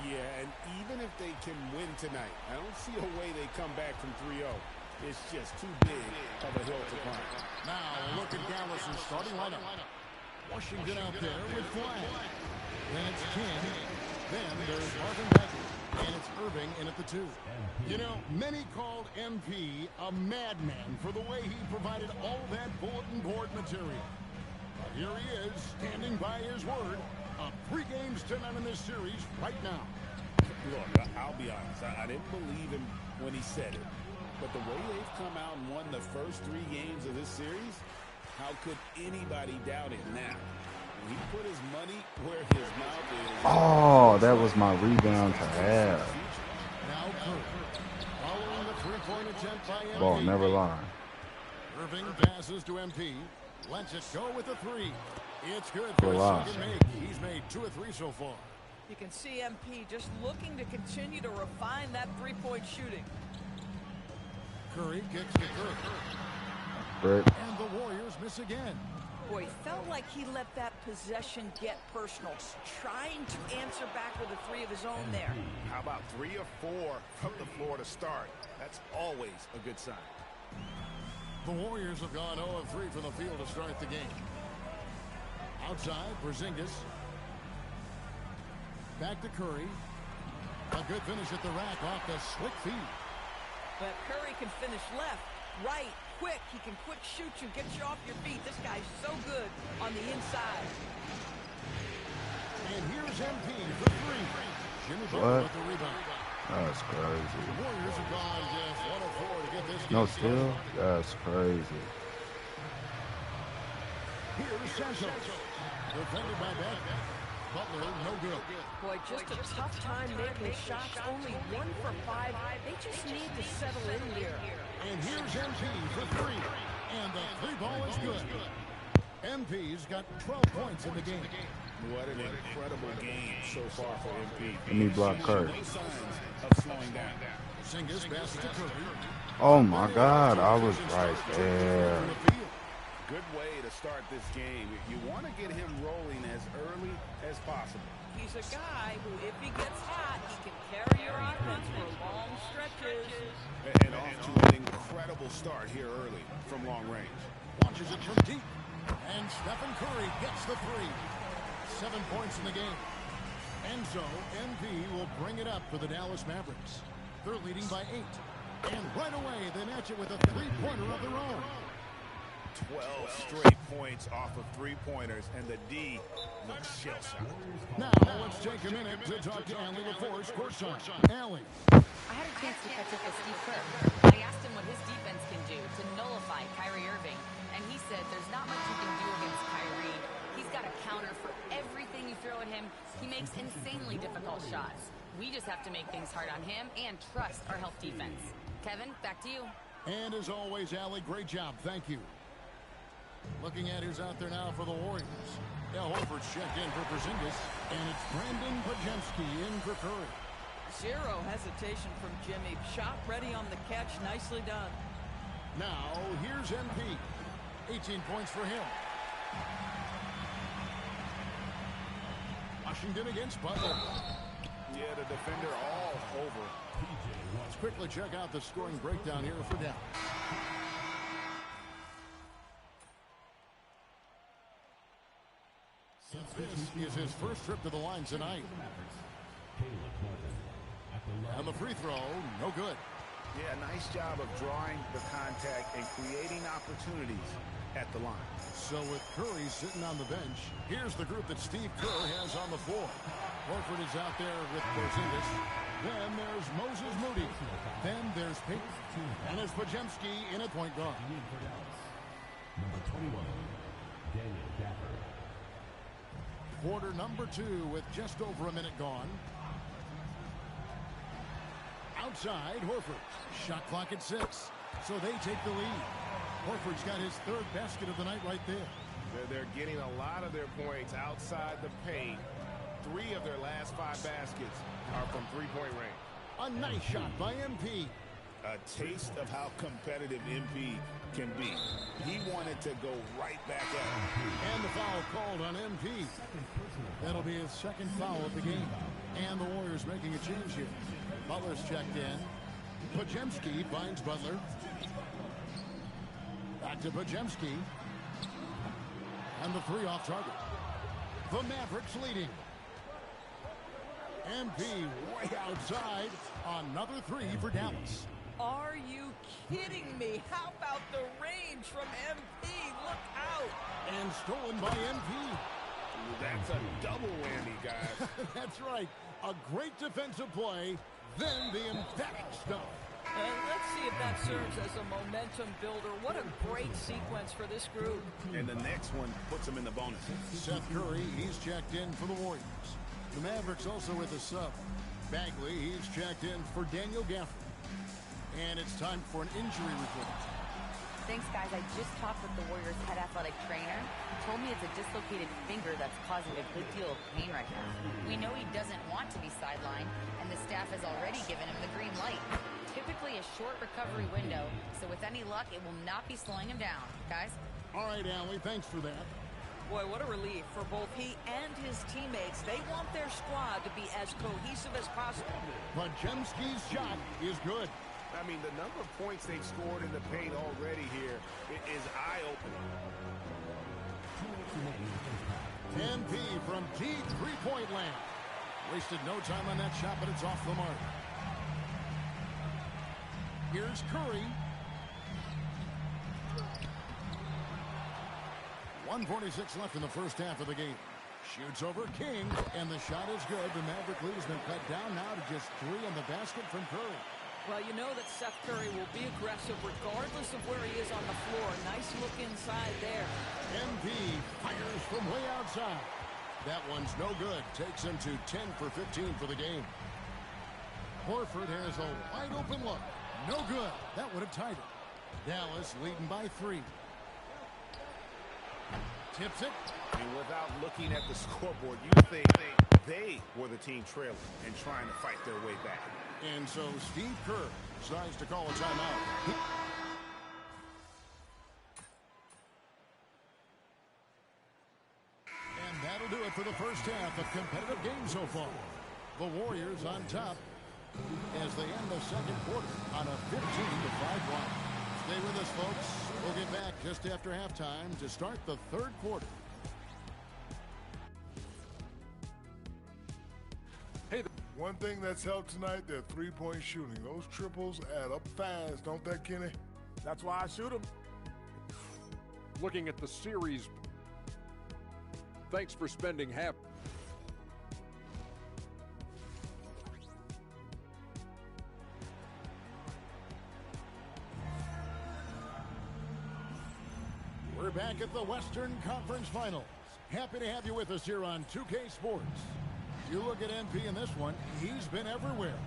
Yeah, and even if they can win tonight, I don't see a way they come back from 3-0. It's just too big of a hill to climb. Now look at Dallas's starting lineup. Washington out there with Flag. Then it's King. Then there's Marvin Bagley. And it's Irving in at the 2. You know, many called MP a madman for the way he provided all that bulletin board material. But here he is, standing by his word. 3 games to none in this series right now. Look, I'll be honest. I didn't believe him when he said it. But the way they've come out and won the first 3 games of this series, how could anybody doubt it now? He put his money where his mouth is. Oh, that was my rebound to have. Now Curry. Following the 3-point attempt by MP. Ball never line. Irving passes to MP. Lets it go with the 3. It's good for a second make. He's made 2 of 3 so far. You can see MP just looking to continue to refine that 3-point shooting. Curry kicks to Curry. And the Warriors miss again. Boy, felt like he let that possession get personal, trying to answer back with a 3 of his own there. How about 3 or 4 from the floor to start? That's always a good sign. The Warriors have gone 0 of 3 from the field to start the game. Outside, Porzingis. Back to Curry. A good finish at the rack off the slick feed. But Curry can finish left, right, quick. He can quick shoot you, get you off your feet. This guy's so good on the inside. And here's MP for 3. Jimmy Butler with the rebound. That's crazy. The Warriors have gone just 1 of 4 to get this game. No steal? That's crazy. Here's Santos. Defended by Beck. Butler, no good. Boy, just a tough time making shots. Only 1 for 5. They just need to settle in here. And here's MP for 3. And the 3 ball is good. MP's got 12 points in the game. What an incredible game so far for MP. Let me block Curry. No signs of slowing down. Porzingis passes to Curry. Oh my God, I was right there. Good way to start this game. You want to get him rolling as early as possible. He's a guy who, if he gets hot, he can carry your offense for long stretches. And off to an incredible start here early from long range. Launches it from deep. And Stephen Curry gets the 3. 7 points in the game. And so, MP will bring it up for the Dallas Mavericks. They're leading by 8. And right away, they match it with a 3-pointer of their own. 12 straight points off of 3-pointers, and the D looks shell-shocked. Now, let's take a minute to talk to Allie LaForce, courtside. Allie. I had a chance to catch up with Steve Kerr. I asked him what his defense can do to nullify Kyrie Irving, and he said there's not much you can do against Kyrie. He's got a counter for everything you throw at him. He makes insanely difficult shots. We just have to make things hard on him and trust our help defense. Kevin, back to you. And as always, Allie, great job. Thank you. Looking at who's out there now for the Warriors. Al Horford's checked in for Porzingis, and it's Brandon Podziemski in for Curry. Zero hesitation from Jimmy. Shot ready on the catch. Nicely done. Now, here's MP. 18 points for him. Washington against Butler. Yeah, the defender all over. Let's quickly check out the scoring breakdown here for Dallas. This is his first trip to the line tonight. And the free throw, no good. Yeah, nice job of drawing the contact and creating opportunities at the line. So with Curry sitting on the bench, here's the group that Steve Kerr has on the floor. Horford is out there with Porzingis. Then there's Moses Moody. Then there's Payton. And it's Podziemski in at point guard. Number 21, Daniel Gafford. Quarter number 2 with just over a minute gone. Outside, Horford. Shot clock at 6. So they take the lead. Horford's got his 3rd basket of the night right there. They're getting a lot of their points outside the paint. 3 of their last 5 baskets are from 3-point range. A nice shot by MP. A taste of how competitive MP can be. He wanted to go right back at him. And the foul called on MP. That'll be his second foul of the game. And the Warriors making a change here. Butler's checked in. Podziemski finds Butler. Back to Podziemski. And the three off target. The Mavericks leading. MP way outside. Another three for Dallas. Are you kidding me? How about the range from MP? Look out. And stolen by MP. That's a double whammy, guys. That's right. A great defensive play, then the emphatic stuff. Let's see if that serves as a momentum builder. What a great sequence for this group. And the next one puts him in the bonus. Seth Curry, he's checked in for the Warriors. The Mavericks also with a sub. Bagley, he's checked in for Daniel Gafford. And it's time for an injury report. Thanks, guys. I just talked with the Warriors' head athletic trainer. Told me it's a dislocated finger that's causing a good deal of pain right now. We know he doesn't want to be sidelined, and the staff has already given him the green light. Typically a short recovery window, so with any luck, it will not be slowing him down. Guys? All right, Allie, thanks for that. Boy, what a relief for both he and his teammates. They want their squad to be as cohesive as possible. Podziemski's shot is good. I mean, the number of points they've scored in the paint already here is eye-opening. MP from deep three-point land. Wasted no time on that shot, but it's off the mark. Here's Curry. 1:46 left in the first half of the game. Shoots over King, and the shot is good. The Maverick lead has been cut down now to just 3 on the basket from Curry. Well, you know that Seth Curry will be aggressive regardless of where he is on the floor. Nice look inside there. MP fires from way outside. That one's no good. Takes him to 10 for 15 for the game. Horford has a wide open look. No good. That would have tied it. Dallas leading by 3. Tips it. And without looking at the scoreboard, you think they were the team trailing and trying to fight their way back. And so Steve Kerr decides to call a timeout. And that'll do it for the first half of competitive game so far. The Warriors on top as they end the second quarter on a 15-5 run. Stay with us, folks. We'll get back just after halftime to start the third quarter. Hey, one thing that's helped tonight, their three-point shooting. Those triples add up fast, don't they, Kenny? That's why I shoot them. Looking at the series, thanks for spending half. We're back at the Western Conference Finals. Happy to have you with us here on 2K Sports. You look at MP in this one, he's been everywhere.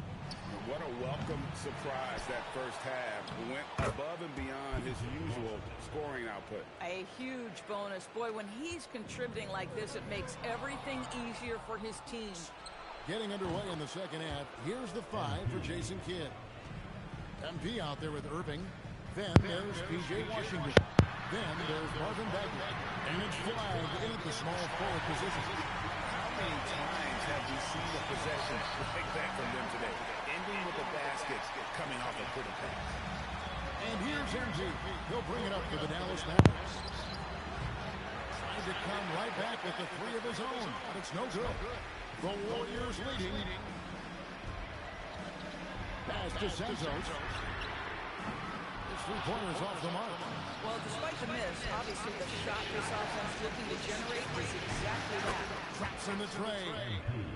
What a welcome surprise that first half. Went above and beyond his usual scoring output. A huge bonus. Boy, when he's contributing like this, it makes everything easier for his team. Getting underway in the second half, here's the 5 for Jason Kidd. MP out there with Irving. Then there's P.J. Washington. Then there's Marvin Bagley. And it's flagged in at the small forward position. How many times have we seen a possession like that from them today? Ending with a basket coming off a pretty pass. And here's MP. He'll bring it up to the Dallas Mavericks. Trying to come right back with the 3 of his own, but it's no good. The Warriors leading. Pass to Santos. His three-pointers off the mark. Well, despite the miss, obviously the shot this offense looking to generate is exactly that. Traps in the tray.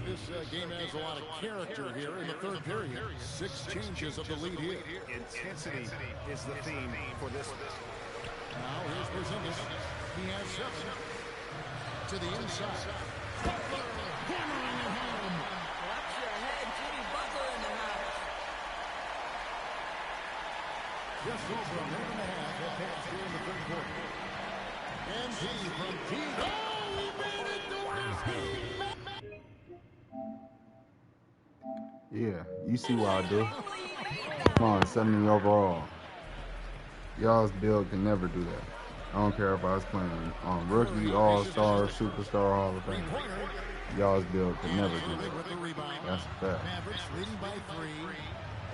This game has a lot of character here in the third period. 6 changes of the lead here. Intensity is the theme for this one. Now here's Porzingis. He has 7. To the inside. Butler hammering it home. Watch your head, Jimmy Butler in the house. Just over a minute and a half have passed here in the third quarter. And G from T. Oh, he made it to Yeah, you see what I do. Come on, 70 overall. Y'all's build can never do that. I don't care if I was playing on rookie, all-star, superstar, Hall of Fame. Y'all's build can never do that. That's a fact. Mavericks leading by 3.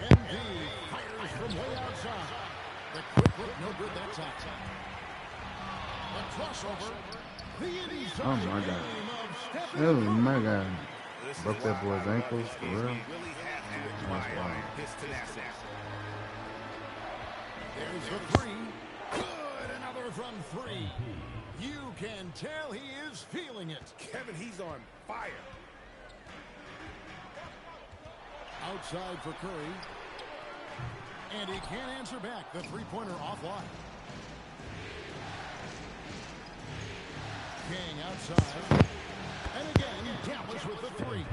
MD fires from way outside. The quick look, no good that time. The crossover. Oh my God. Oh my God. Broke that boy's ankles for real. That's wild. There's the 3. Good, another from 3. You can tell he is feeling it. Kevin, he's on fire. Outside for Curry. And he can't answer back. The three-pointer offline. King outside. And again, Dallas with the 3.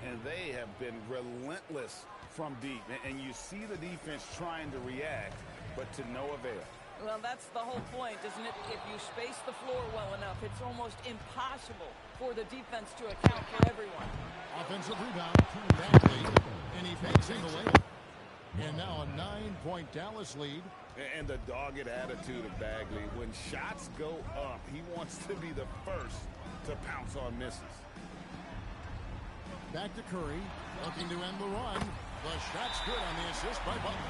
And they have been relentless from deep. And you see the defense trying to react, but to no avail. Well, that's the whole point, isn't it? If you space the floor well enough, it's almost impossible for the defense to account for everyone. Offensive rebound, Bagley, and he fakes in the layup. And now a 9-point Dallas lead. And the dogged attitude of Bagley. When shots go up, he wants to be the first to pounce on misses. Back to Curry, looking to end the run. The shot's good on the assist by Butler.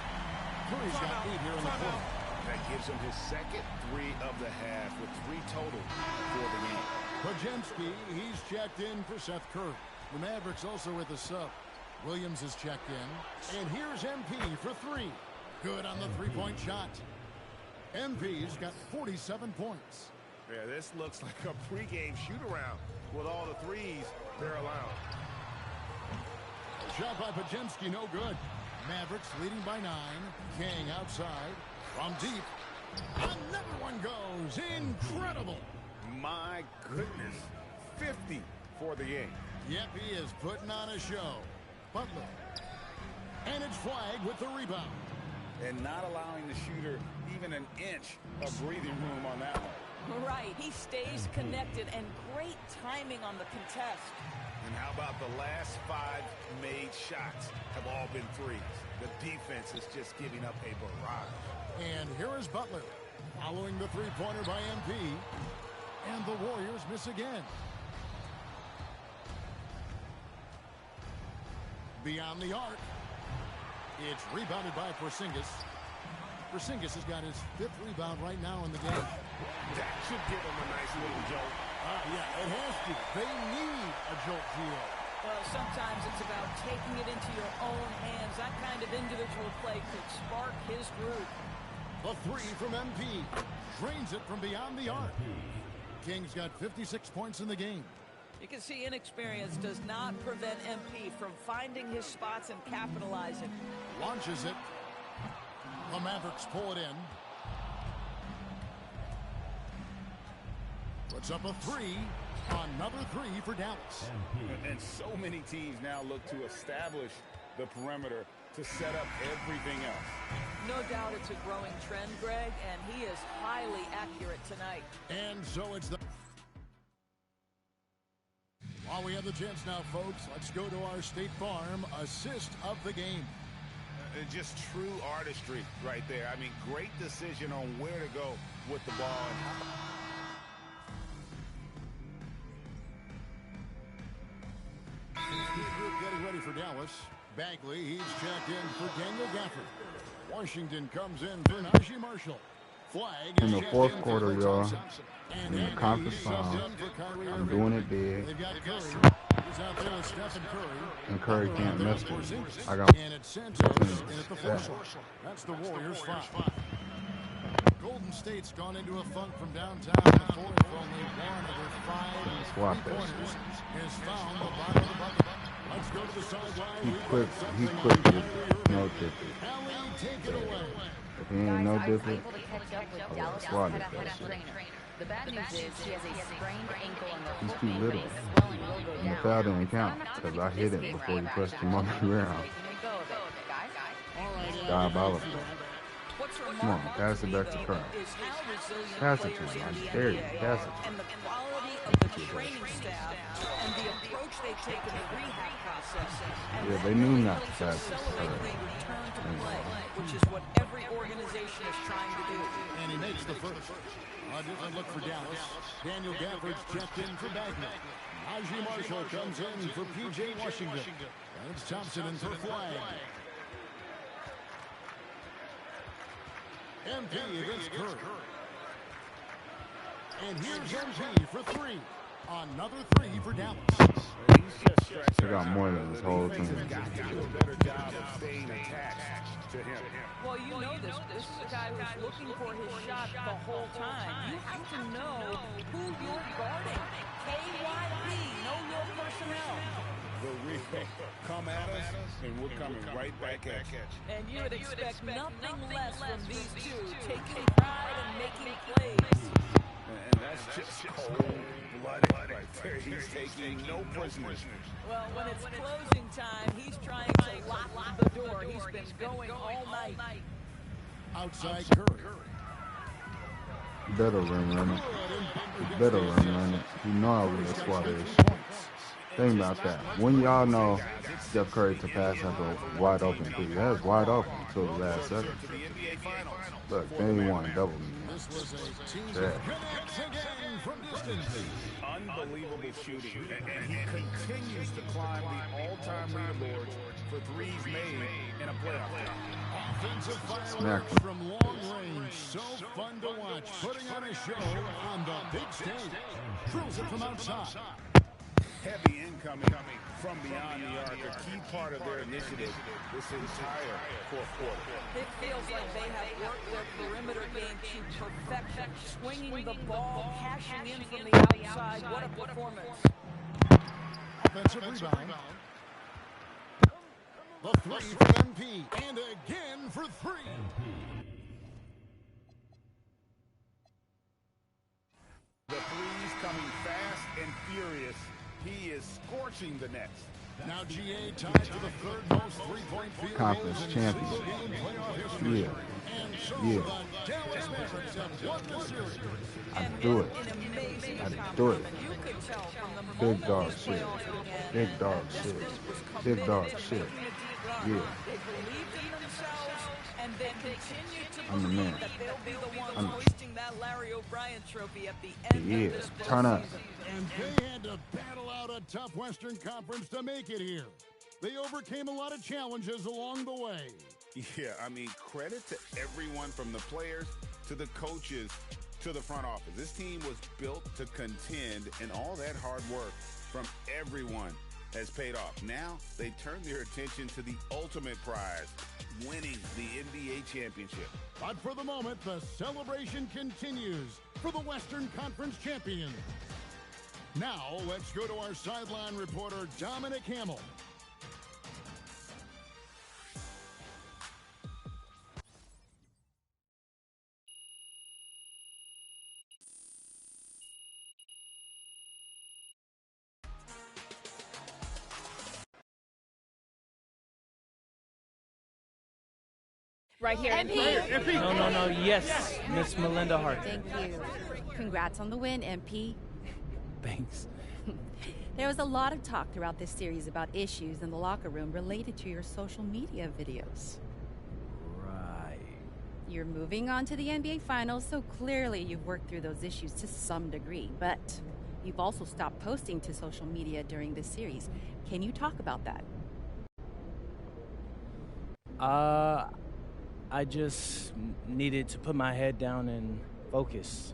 Curry's got 8 here in the fourth. That gives him his second 3 of the half with 3 total for the game. Podziemski, he's checked in for Seth Curry. The Mavericks also with a sub. Williams is checked in. And here's MP for 3. Good on the three-point shot. MP's got 47 points. Yeah, this looks like a pregame shoot-around with all the threes they're allowed. Shot by Podziemski, no good. Mavericks leading by 9. King outside. From deep. Another one goes. Incredible. My goodness. 50 for the game. Yep, he is putting on a show. Butler. And it's Flag with the rebound. And not allowing the shooter even an inch of breathing room on that one. Right. He stays connected, and great timing on the contest. And how about the last 5 made shots have all been threes? The defense is just giving up a barrage. And here is Butler, following the three-pointer by MP. And the Warriors miss again. Beyond the arc. It's rebounded by Porzingis. Porzingis has got his 5th rebound right now in the game. That should give him a nice little jolt. Yeah, it has to. They need a jolt, Gio. Well, sometimes it's about taking it into your own hands. That kind of individual play could spark his groove. The 3 from MP. Drains it from beyond the arc. King's got 56 points in the game. You can see inexperience does not prevent MP from finding his spots and capitalizing. Launches it. The Mavericks pull it in. Puts up a 3. Another 3 for Dallas. And so many teams now look to establish the perimeter to set up everything else. No doubt it's a growing trend, Greg, and he is highly accurate tonight. And so it's the... While we have the chance now, folks, let's go to our State Farm assist of the game. Just true artistry right there. I mean, great decision on where to go with the ball. Getting ready for Dallas. Bagley, he's checked in for Daniel Gafford. Washington comes in for Najee Marshall. Flag in the fourth quarter, y'all, in the conference final, I'm doing it big. They've got Curry. He's out there with Stephen Curry. And Curry can't mess with me. I got and it's Santos in at the fourth. That's the Warriors' 5. Golden State's gone into a funk from downtown. The fourth, only one of their 5 three-pointers is found the bottom of the bucket. Let's go to the sideline. He quick with no ticket. Allen, take it away. If he ain't no different, Dallas had a trainer. The bad news is he has a sprained ankle in the he's too little. And the foul didn't count because I hit it before he pressed him on the ground. Diabolical. What's Come on, pass it back to Curry. Pass it to him. I dare you. Pass it to him. And the quality of the training staff and the approach they take in the rehab process. Yeah, they knew not to pass it to Curry. Return to play, which is what every organization is trying to do. And he makes the first. A different look for Dallas. Daniel Gafford's checked in for Bagnall. Najee Marshall comes in for P.J. Washington. It's Thompson in for Flag. MP against Curry. And here's MP for three. Another three for Dallas. They got more than this whole team. Well, you know this. This is a guy who's looking for his shot the whole time. You have to know who you're guarding. KYP, know your personnel. The replay come at us, and we're coming right back at you. And you would expect nothing less from these two, taking pride and making plays. And that's just cold-blooded right there. He's taking no prisoners. Well, when it's closing time, he's trying to lock the door. He's been going all night. Outside Curry. Better run it. Better run it. You know how we the squad is. Think about that. When y'all know Steph Curry to pass after a wide open three, that was wide open until the last second. Look, they ain't want to double me. Yeah. Unbelievable shooting, and he continues to climb the all-time leaderboards for threes made in a playoff game. Offensive fireworks from long range, so fun to watch. Putting on a show on the big stage. Drills it from outside. Heavy incoming from beyond the arc, a key part of their initiative this entire fourth quarter. It feels like they have worked their perimeter game to perfection, swinging the ball, cashing in from the outside. What a performance. Offensive rebound. The three for MP, and again for three. The threes coming fast and furious. He is scorching the nets. Now GA tied to the third most three-point field Conference goals in champion. single-game playoff history. Yeah. And so Yeah. the Dallas Mavericks have won the series. I do it. I do it. Big dog shit. Big dog shit. Big dog shit. Yeah. And they continue to I'm the believe man. that they'll be the ones I'm hoisting that Larry O'Brien trophy at the end Yeah. of this Turn up. postseason. And they had to battle out a tough Western Conference to make it here. They overcame a lot of challenges along the way. Yeah, I mean, credit to everyone from the players to the coaches to the front office. This team was built to contend, and all that hard work from everyone has paid off. Now they turn their attention to the ultimate prize, winning the NBA championship. But for the moment, the celebration continues for the Western Conference champions. Now, let's go to our sideline reporter, Dominic Hamill. Right here. MP. No. Yes, Miss Melinda Hart. Thank you. Congrats on the win, MP. Thanks. There was a lot of talk throughout this series about issues in the locker room related to your social media videos. Right. You're moving on to the NBA Finals, so clearly you've worked through those issues to some degree, but you've also stopped posting to social media during this series. Can you talk about that? I just needed to put my head down and focus.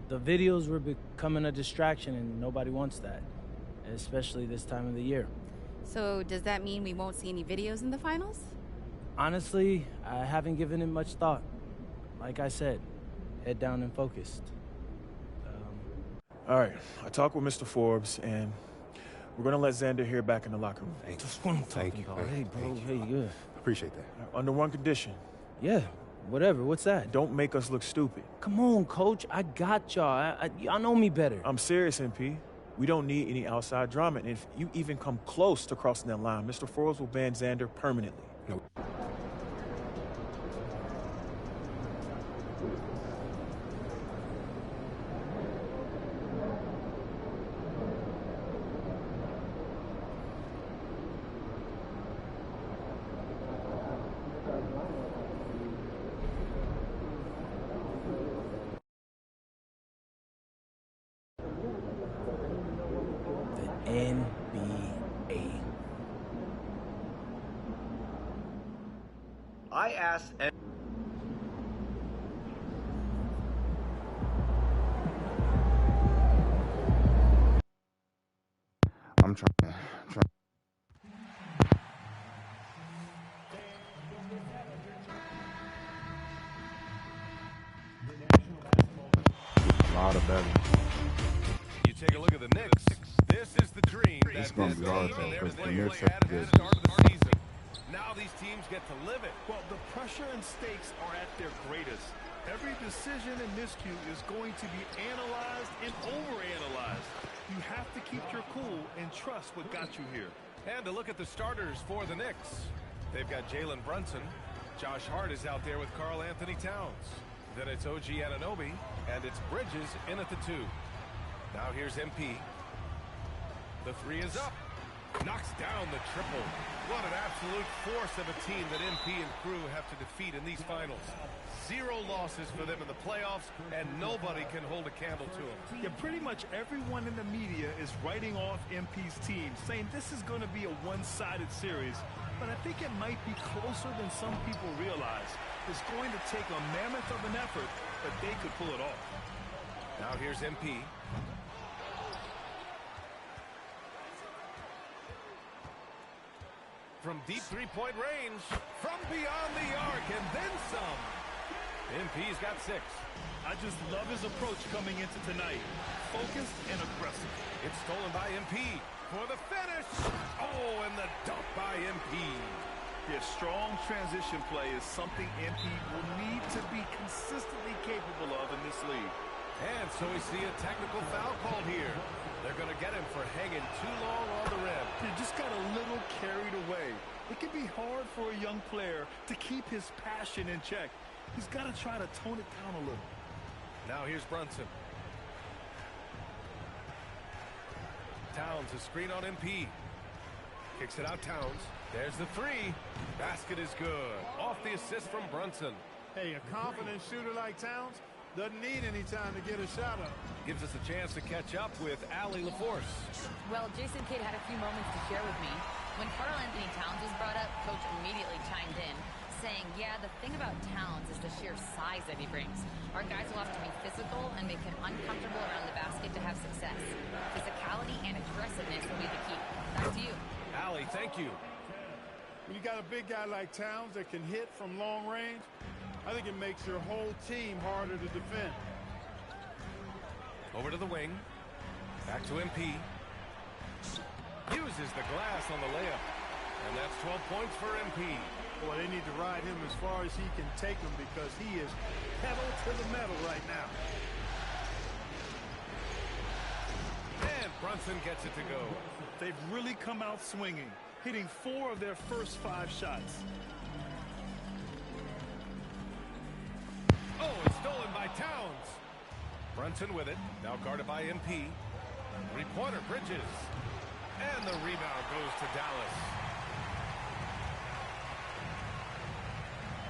The videos were becoming a distraction, and nobody wants that, especially this time of the year. So does that mean we won't see any videos in the finals? Honestly, I haven't given it much thought. Like I said, head down and focused. All right, I talked with Mr. Forbes, and we're going to let Xander here back in the locker room. That's what I'm talking about. Hey, bro, hey, good. Appreciate that. Under one condition. Yeah, whatever. What's that? Don't make us look stupid. Come on, Coach. I got y'all. Y'all know me better. I'm serious, MP. We don't need any outside drama. And if you even come close to crossing that line, Mr. Forbes will ban Xander permanently. No. I asked... I'm trying. A lot of better. You take a look at the Knicks. This is the dream. It's going to be hard though, because the Knicks had are at the good. start of the season. Now these teams get to live it. Well, the pressure and stakes are at their greatest. Every decision and miscue is going to be analyzed and overanalyzed. You have to keep your cool and trust what got you here. And to look at the starters for the Knicks. They've got Jalen Brunson. Josh Hart is out there with Karl Anthony Towns. Then it's OG Anunoby, and it's Bridges in at the 2. Now here's MP. The 3 is up. Knocks down the triple. What an absolute force of a team that MP and crew have to defeat in these finals. 0 losses for them in the playoffs, and nobody can hold a candle to them. Yeah, pretty much everyone in the media is writing off MP's team, saying this is going to be a one-sided series. But I think it might be closer than some people realize. It's going to take a mammoth of an effort, but they could pull it off. Now here's MP. From deep three-point range, from beyond the arc, and then some. MP's got 6. I just love his approach coming into tonight. Focused and aggressive. It's stolen by MP for the finish. Oh, and the dunk by MP. Yeah, strong transition play is something MP will need to be consistently capable of in this league. And so we see a technical foul called here. They're going to get him for hanging too long on the rim. He just got a little carried away. It can be hard for a young player to keep his passion in check. He's got to try to tone it down a little. Now here's Brunson. Towns, a screen on MP. Kicks it out, Towns. There's the 3. Basket is good. Off the assist from Brunson. Hey, a confident shooter like Towns doesn't need any time to get a shot up. Gives us a chance to catch up with Allie LaForce. Well, Jason Kidd had a few moments to share with me. When Karl Anthony Towns was brought up, Coach immediately chimed in, saying, yeah, the thing about Towns is the sheer size that he brings. Our guys will have to be physical and make him uncomfortable around the basket to have success. Physicality and aggressiveness will be the key. Back to you. Allie, thank you. When you got a big guy like Towns that can hit from long range, I think it makes your whole team harder to defend. Over to the wing. Back to MP. Uses the glass on the layup. And that's 12 points for MP. Boy, they need to ride him as far as he can take them because he is pedal to the metal right now. And Brunson gets it to go. They've really come out swinging, hitting 4 of their first 5 shots. Oh, it's stolen by Towns. Brunson with it. Now guarded by MP. 3-pointer, Bridges. And the rebound goes to Dallas.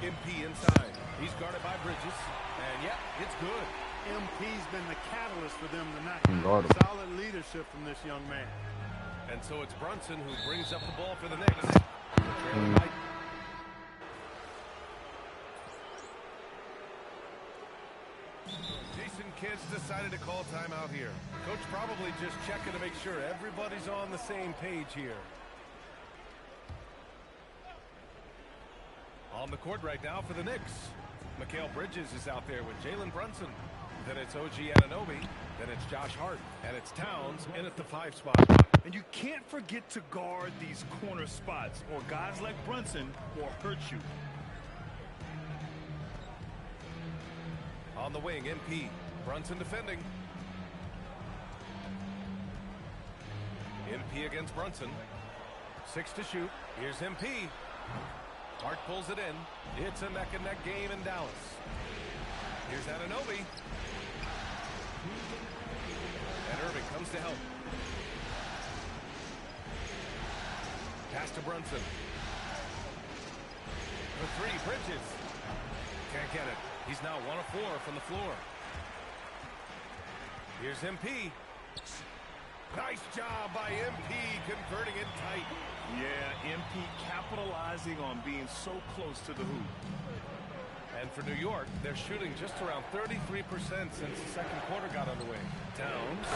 MP inside. He's guarded by Bridges. And, yeah, it's good. MP's been the catalyst for them tonight. Unguardable. Solid leadership from this young man. And so it's Brunson who brings up the ball for the Knicks. Jason Kidd's decided to call timeout here. Coach probably just checking to make sure everybody's on the same page here. On the court right now for the Knicks. Mikal Bridges is out there with Jalen Brunson. Then it's OG Anunoby. Then it's Josh Hart. And it's Towns in at the 5 spot. And you can't forget to guard these corner spots, or guys like Brunson will hurt you. On the wing, MP. Brunson defending. MP against Brunson. 6 to shoot. Here's MP. Hart pulls it in. It's a neck-and-neck game in Dallas. Here's Anunoby. And Irving comes to help. Pass to Brunson. The 3, Bridges. Can't get it. He's now 1 of 4 from the floor. Here's MP. Nice job by MP converting it tight. Yeah, MP capitalizing on being so close to the hoop. And for New York, they're shooting just around 33% since the second quarter got underway. Towns.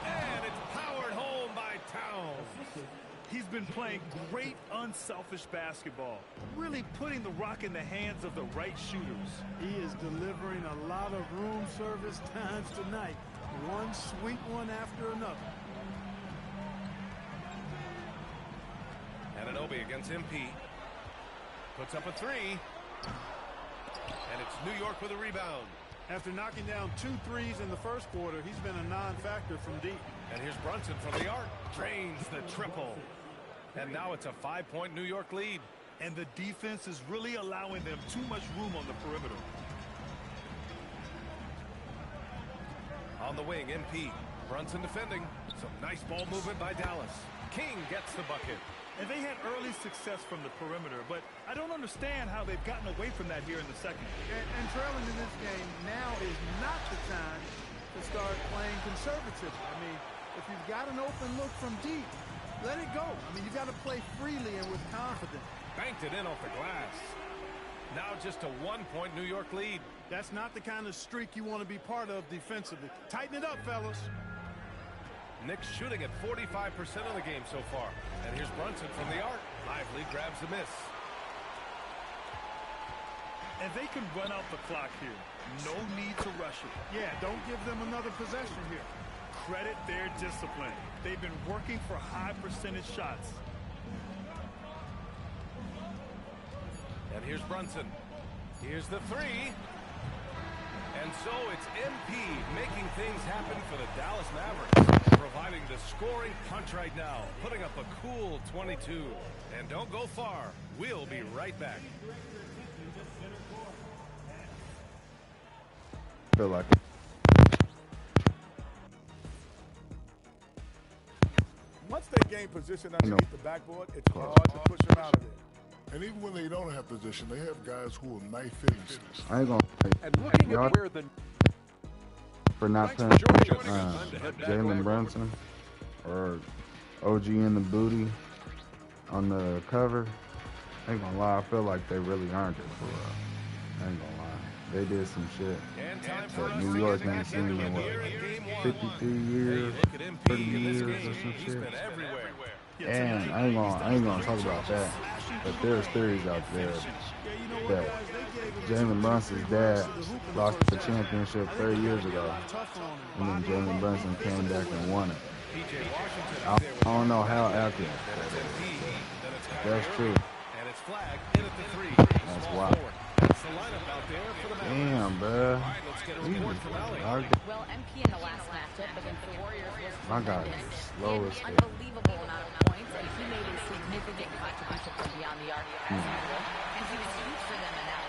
And it's powered home by Towns. He's been playing great unselfish basketball, really putting the rock in the hands of the right shooters. He is delivering a lot of room service times tonight. One sweet one after another. Anunoby against MP. Puts up a three. And it's New York with a rebound. After knocking down 2 threes in the first quarter, he's been a non-factor from deep. And here's Brunson from the arc. Drains the triple. And now it's a 5-point New York lead. And the defense is really allowing them too much room on the perimeter. On the wing, MP. Brunson defending. Some nice ball movement by Dallas. King gets the bucket. And they had early success from the perimeter, but I don't understand how they've gotten away from that here in the second. And trailing in this game, now is not the time to start playing conservative. I mean, if you've got an open look from deep, let it go. I mean, you've got to play freely and with confidence. Banked it in off the glass. Now just a 1-point New York lead. That's not the kind of streak you want to be part of defensively. Tighten it up, fellas. Knicks shooting at 45% of the game so far. And here's Brunson from the arc. Lively grabs the miss. And they can run out the clock here. No need to rush it. Yeah, don't give them another possession here. Credit their discipline. They've been working for high percentage shots. And here's Brunson. Here's the three. And so it's MP making things happen for the Dallas Mavericks, providing the scoring punch right now, putting up a cool 22. And don't go far. We'll be right back. Feel like Once they gain position underneath the backboard, it's hard to push them out of there. And even when they don't have position, they have guys who will knife finishes. I ain't gonna and looking at where the for not playing Jalen Brunson or OG in the booty on the cover. I ain't gonna lie, I feel like they really earned it for real. I ain't gonna lie. They did some shit that New York ain't seen in what, 53 years, 30 years or some shit. And I ain't gonna talk about that. But there's theories out there that Jalen Brunson's dad lost the championship 30 years ago, and then Jalen Brunson came back and won it. I don't know how accurate that is. That's true. That's wild. Damn, bruh. Well, MP in the last matchup against the Warriors was my God is slow as shit. unbelievable amount of points, and he made a significant contribution from beyond the arc as usual, and he was huge for them. And now,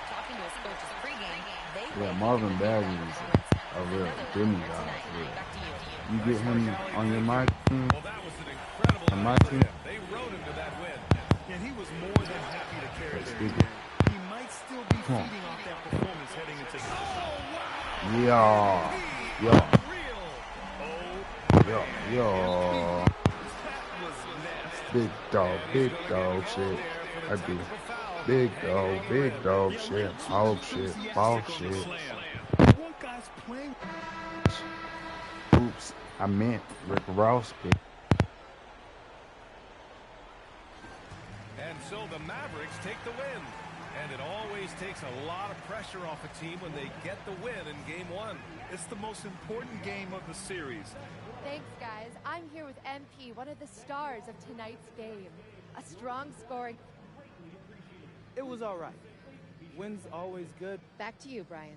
talking to his coaches pregame, they Yeah, Marvin Bagley is a real demigod. You get him on your mic team, on my team. They rode him to that win. And he was more than happy to carry them. He might still be feeding off that performance heading into the Yo. Big dog shit. I be big dog shit, hog shit, ball shit. Oops, I meant Rick Ross. And so the Mavericks take the win. And it always takes a lot of pressure off a team when they get the win in Game 1. It's the most important game of the series. Thanks, guys. I'm here with MP, one of the stars of tonight's game. A strong scoring. It was all right. Win's always good. Back to you, Brian.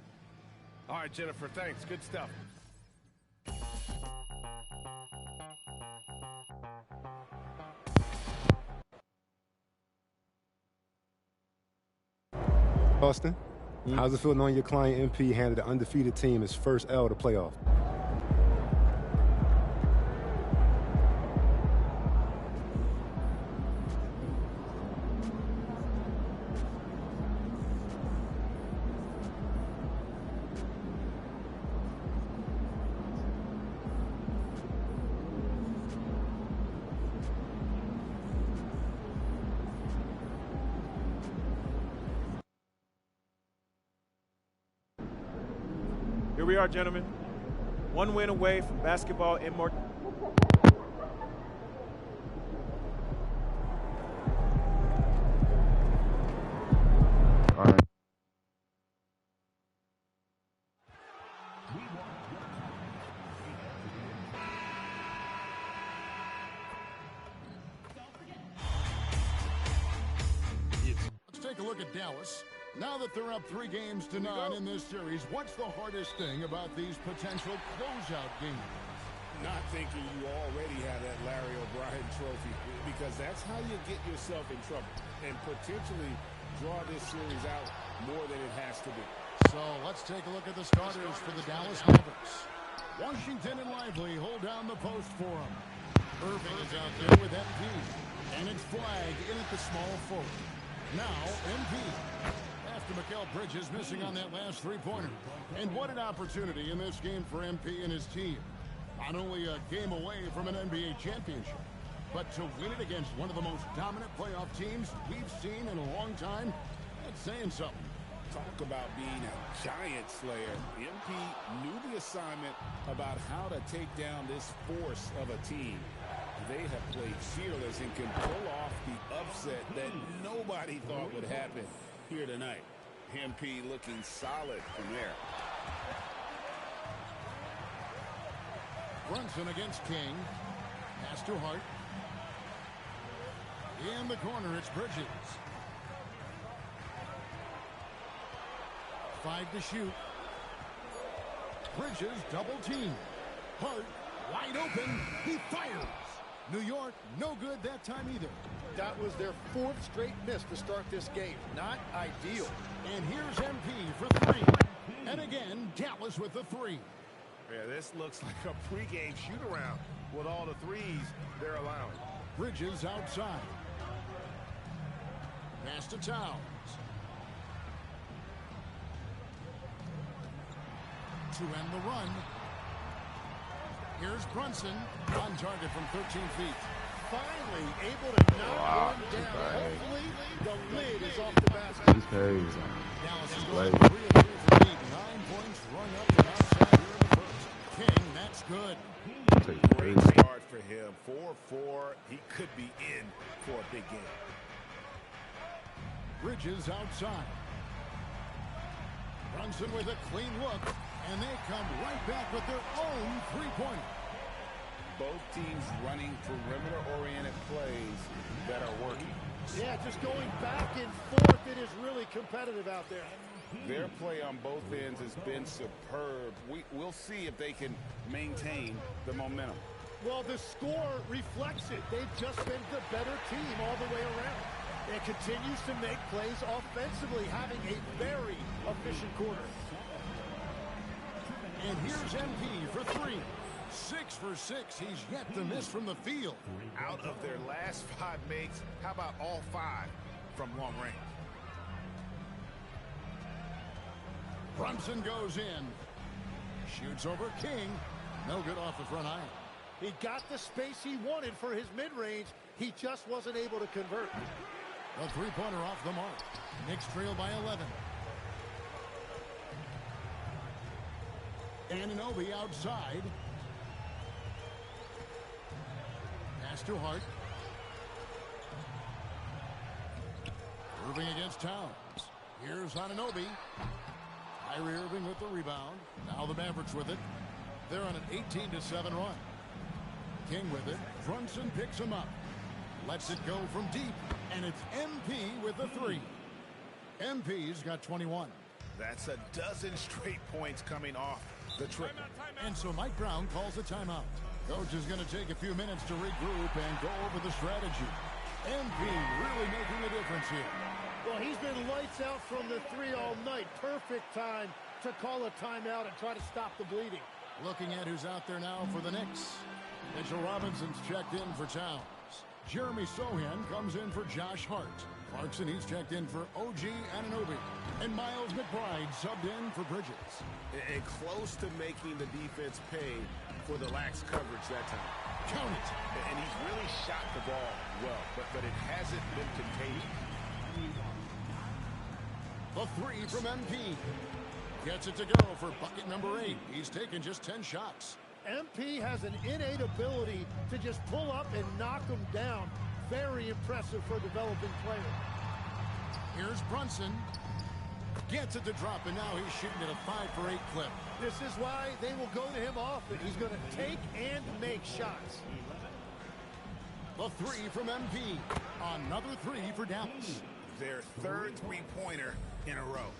All right, Jennifer, thanks. Good stuff. Austin, how's it feel knowing your client MP handed an undefeated team his first L to playoff? Here we are, gentlemen. One win away from basketball immortality. Let's take a look at Dallas. Now that they're up 3-0 in this series, what's the hardest thing about these potential closeout games? Not thinking you already have that Larry O'Brien trophy, because that's how you get yourself in trouble and potentially draw this series out more than it has to be. So let's take a look at the starters for the Dallas Mavericks. Washington and Lively hold down the post for them. Irving is out there with MP, and it's Flagg in at the small forward. Now MP. After Mikal Bridges missing on that last three-pointer. And what an opportunity in this game for MP and his team. Not only a game away from an NBA championship, but to win it against one of the most dominant playoff teams we've seen in a long time, that's saying something. Talk about being a giant slayer. MP knew the assignment about how to take down this force of a team. They have played fearless and can pull off the upset that nobody thought would happen here tonight. MP looking solid from there. Brunson against King. Pass to Hart. In the corner, it's Bridges. 5 to shoot. Bridges double team. Hart wide open. He fires. New York, no good that time either. That was their 4th straight miss to start this game. Not ideal. And here's MP for 3. And again, Dallas with the 3. Yeah, this looks like a pregame shoot-around with all the threes they're allowing. Bridges outside. Pass to Towns. To end the run. Here's Brunson on target from 13 feet. Finally able to knock one down. Hopefully, the lid is off the basket. He's crazy. Dallas is going 3 of 3 for deep. 9 points rung up from outside here in the first. King, that's good. Great start for him. 4-4. He could be in for a big game. Bridges outside. Brunson with a clean look, and they come right back with their own three-pointer. Both teams running perimeter-oriented plays that are working. Yeah, just going back and forth. It is really competitive out there. Their play on both ends has been superb. We'll see if they can maintain the momentum. Well, the score reflects it. They've just been the better team all the way around. It continues to make plays offensively, having a very efficient quarter. And here's MP for 3. 6 for 6. He's yet to miss from the field. Out of their last 5 makes, how about all 5 from long range? Brunson goes in. Shoots over King. No good off the front iron. He got the space he wanted for his mid-range. He just wasn't able to convert. A three-pointer off the mark. Knicks trail by 11. Anunoby outside. Pass to Hart. Irving against Towns. Here's Anunoby. Kyrie Irving with the rebound. Now the Mavericks with it. They're on an 18-7 run. King with it. Brunson picks him up. Lets it go from deep. And it's MP with the 3. MP's got 21. That's a dozen straight points coming off the triple. And so Mike Brown calls a timeout. Coach is going to take a few minutes to regroup and go over the strategy. MP really making a difference here. Well, he's been lights out from the 3 all night. Perfect time to call a timeout and try to stop the bleeding. Looking at who's out there now for the Knicks. Mitchell Robinson's checked in for Towns. Jeremy Sohan comes in for Josh Hart. Clarkson, he's checked in for OG Anunoby. And Miles McBride subbed in for Bridges. And close to making the defense pay for the lax coverage that time. Count it. And he's really shot the ball well, but it hasn't been contained. The 3 from MP. Gets it to go for bucket number 8. He's taken just 10 shots. MP has an innate ability to just pull up and knock them down. Very impressive for a developing player. Here's Brunson. Gets it to drop, and now he's shooting at a 5 for 8 clip. This is why they will go to him often. He's going to take and make shots. The 3 from MP. Another 3 for Dallas. Their third three-pointer in a row.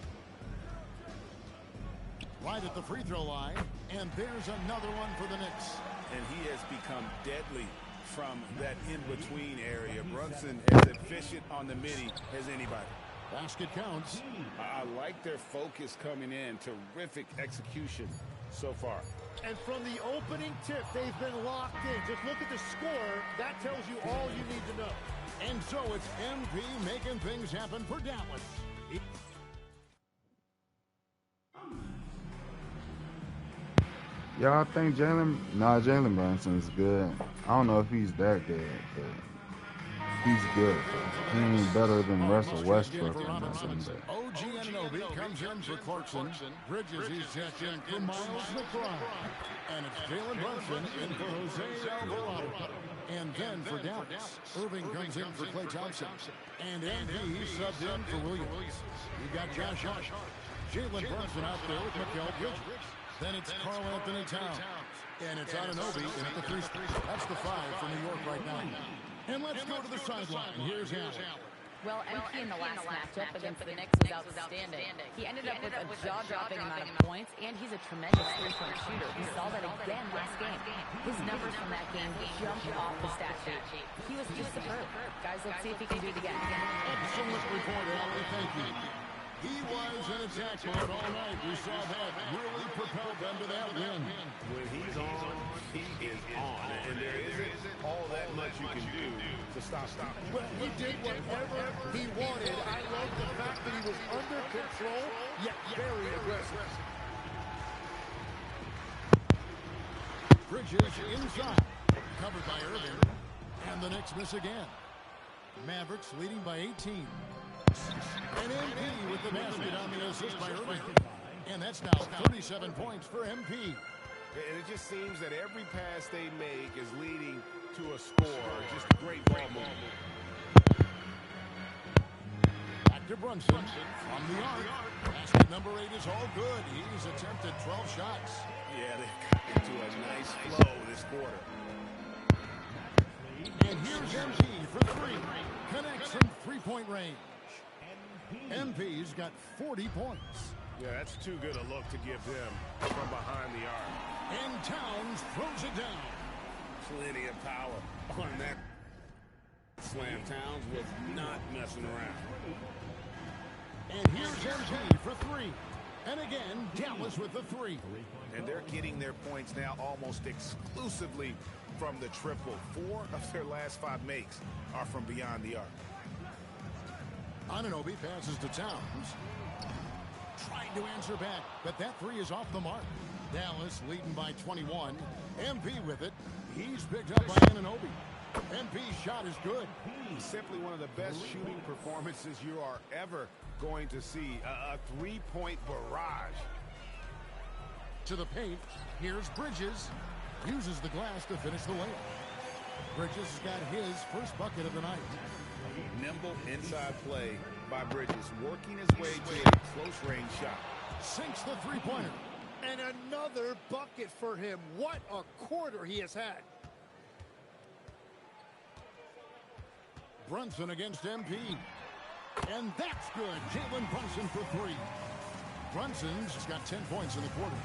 Right at the free throw line, and there's another one for the Knicks. And he has become deadly from that in-between area. Brunson as efficient on the midi as anybody. Basket counts. I like their focus coming in. Terrific execution so far. And from the opening tip, they've been locked in. Just look at the score. That tells you all you need to know. And so it's MP making things happen for Dallas. Y'all think Jalen Brunson's good. I don't know if he's that good, but he's good. He ain't better than Russell Westbrook or nothing, but OG Anunoby comes in for Clarkson. Bridges, he's checked in for Miles McBride. And it's Jalen Brunson in for Jose Alvarado. And then for Dallas, Irving comes in for Klay Thompson. And MP subbed in for Williams. You got Josh Hart. Jalen Brunson out there with Mikal Bridges. Then it's Karl Anthony Towns. And it's Anunoby in at the 3 spot. That's the 5 for New York right now. And let's go to the sideline. Here's Allen. Well, MP in the last matchup against the Knicks was outstanding. He ended up with a jaw-dropping amount of points, and he's a tremendous three-point shooter. We saw that again last game. His numbers from that game jumped off the stat sheet. He was just superb. Guys, let's see if he can do it again. Excellent report, Allen. Thank you. He was in attack mode all night. We saw that really propelled them to that win. When he's on, he is on. And there isn't all that much you can do to stop him. Well, he did whatever he wanted. I love the fact that he was under control, yet very aggressive. Bridges inside. Covered by Irving. And the Knicks miss again. Mavericks leading by 18. And MP with the basket on the assist by Irving. And that's now 37 points for MP. And it just seems that every pass they make is leading to a score. Just a great ball movement. Back to Brunson from the arc. Basket number 8 is all good. He's attempted 12 shots. Yeah, they got into a nice flow this quarter. And here's MP for 3. Connects from three-point range. MP's got 40 points. Yeah, that's too good a look to give them from behind the arc. And Towns throws it down. Plenty of power on that slam. Towns was not messing around. And here's MP for 3. And again, Dallas with the 3. And they're getting their points now almost exclusively from the triple. 4 of their last 5 makes are from beyond the arc. Anunoby passes to Towns. Trying to answer back, but that 3 is off the mark. Dallas leading by 21. MP with it. He's picked up by Anunoby. MP's shot is good. Simply one of the best shooting performances you are ever going to see. A three-point barrage. To the paint. Here's Bridges. Uses the glass to finish the layup. Bridges has got his first bucket of the night. Nimble inside play by Bridges, working his way to a close-range shot. Sinks the three-pointer. And another bucket for him. What a quarter he has had. Brunson against MP. And that's good. Jalen Brunson for 3. Brunson's got 10 points in the quarter.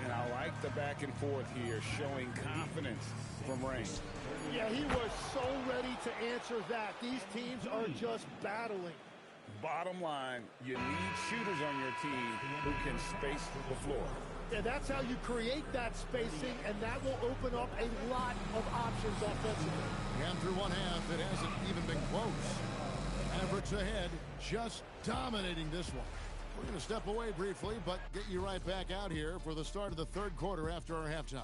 And I like the back and forth here, showing confidence from Rain. Yeah, he was so ready to answer that. These teams are just battling. Bottom line, you need shooters on your team who can space the floor. Yeah, that's how you create that spacing, and that will open up a lot of options offensively. And through one half, it hasn't even been close. Mavericks ahead, just dominating this one. We're going to step away briefly, but get you right back out here for the start of the third quarter after our halftime.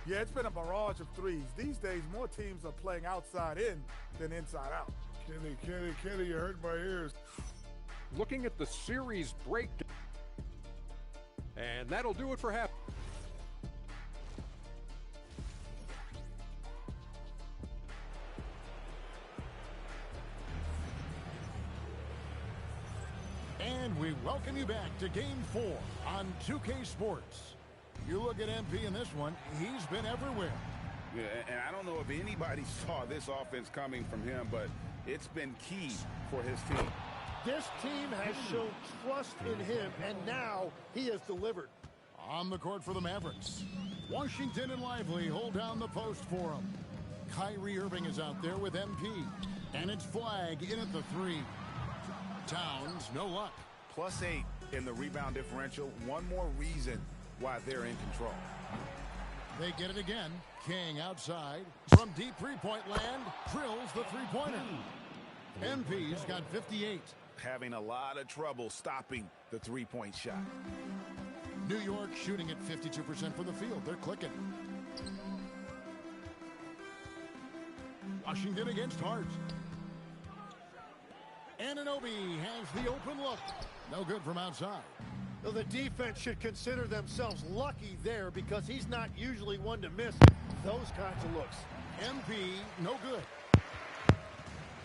Yeah, it's been a barrage of threes. These days, more teams are playing outside in than inside out. Kenny, you hurt my ears. Looking at the series breakdown. And that'll do it for half. And we welcome you back to Game 4 on 2K Sports. You look at MP in this one, he's been everywhere. Yeah, and I don't know if anybody saw this offense coming from him, but it's been key for his team. This team has shown trust in him, and now he has delivered. On the court for the Mavericks. Washington and Lively hold down the post for him. Kyrie Irving is out there with MP. And it's Flag in at the 3. Towns, no luck. +8 in the rebound differential. One more reason why they're in control. They get it again. King outside. From deep three-point land, drills the three-pointer. MP's got 58. Having a lot of trouble stopping the three-point shot. New York shooting at 52% from the field. They're clicking. Washington against Hart. Anunoby has the open look. No good from outside. Well, the defense should consider themselves lucky there because he's not usually one to miss those kinds of looks. MP, no good.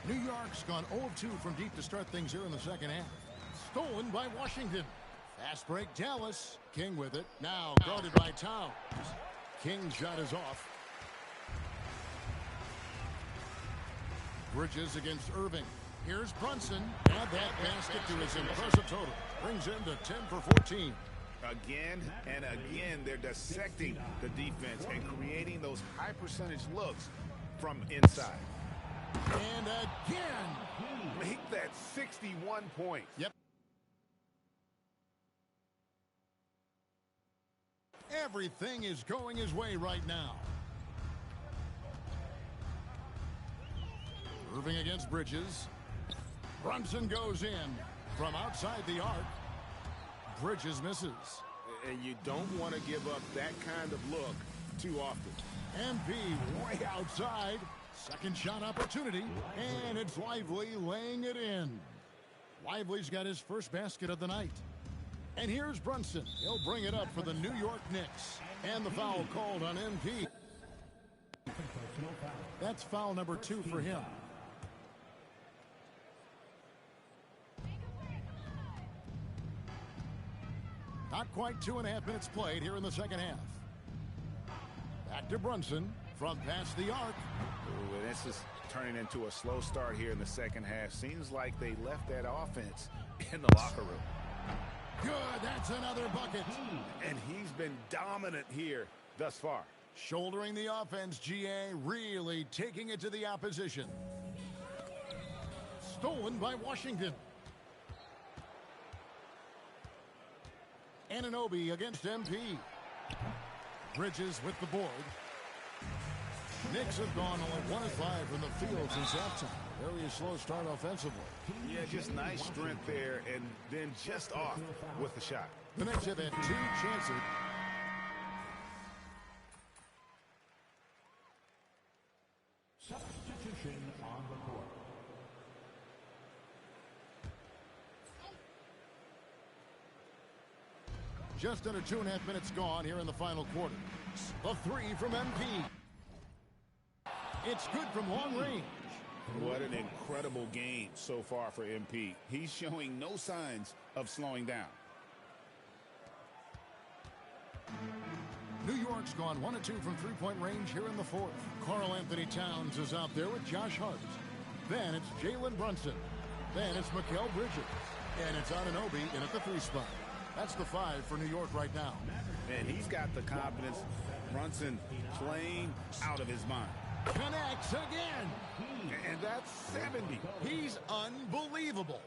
New York's gone 0-2 from deep to start things here in the second half. Stolen by Washington. Fast break Dallas. King with it. Now guarded by Towns. King's shot is off. Bridges against Irving. Here's Brunson. Add that basket to his impressive total. Brings him to 10 for 14. Again and again, they're dissecting the defense and creating those high percentage looks from inside. And again. Make that 61 points. Yep. Everything is going his way right now. Irving against Bridges. Brunson goes in from outside the arc. Bridges misses. And you don't want to give up that kind of look too often. MP way outside. Second shot opportunity. And it's Lively laying it in. Lively's got his first basket of the night. And here's Brunson. He'll bring it up for the New York Knicks. And the foul called on MP. That's foul number 2 for him. Not quite 2.5 minutes played here in the second half. Back to Brunson from past the arc. Ooh, this is turning into a slow start here in the second half. Seems like they left that offense in the locker room. Good, that's another bucket. And he's been dominant here thus far. Shouldering the offense, GA, really taking it to the opposition. Stolen by Washington. Anunoby against MP. Bridges with the board. Knicks have gone only 1 of 5 from the field since halftime. Very slow start offensively. Yeah, just nice strength there, and then just off with the shot. The Knicks have had 2 chances. Substitution on the court. Just under 2.5 minutes gone here in the final quarter. The 3 from MP. It's good from long range. What an incredible game so far for MP. He's showing no signs of slowing down. New York's gone 1 of 2 from three-point range here in the fourth. Karl Anthony Towns is out there with Josh Hart. Then it's Jalen Brunson. Then it's Mikal Bridges. And it's Anunoby in at the 3 spot. That's the 5 for New York right now. And he's got the confidence. Brunson playing out of his mind. Connects again. And that's 70. He's unbelievable.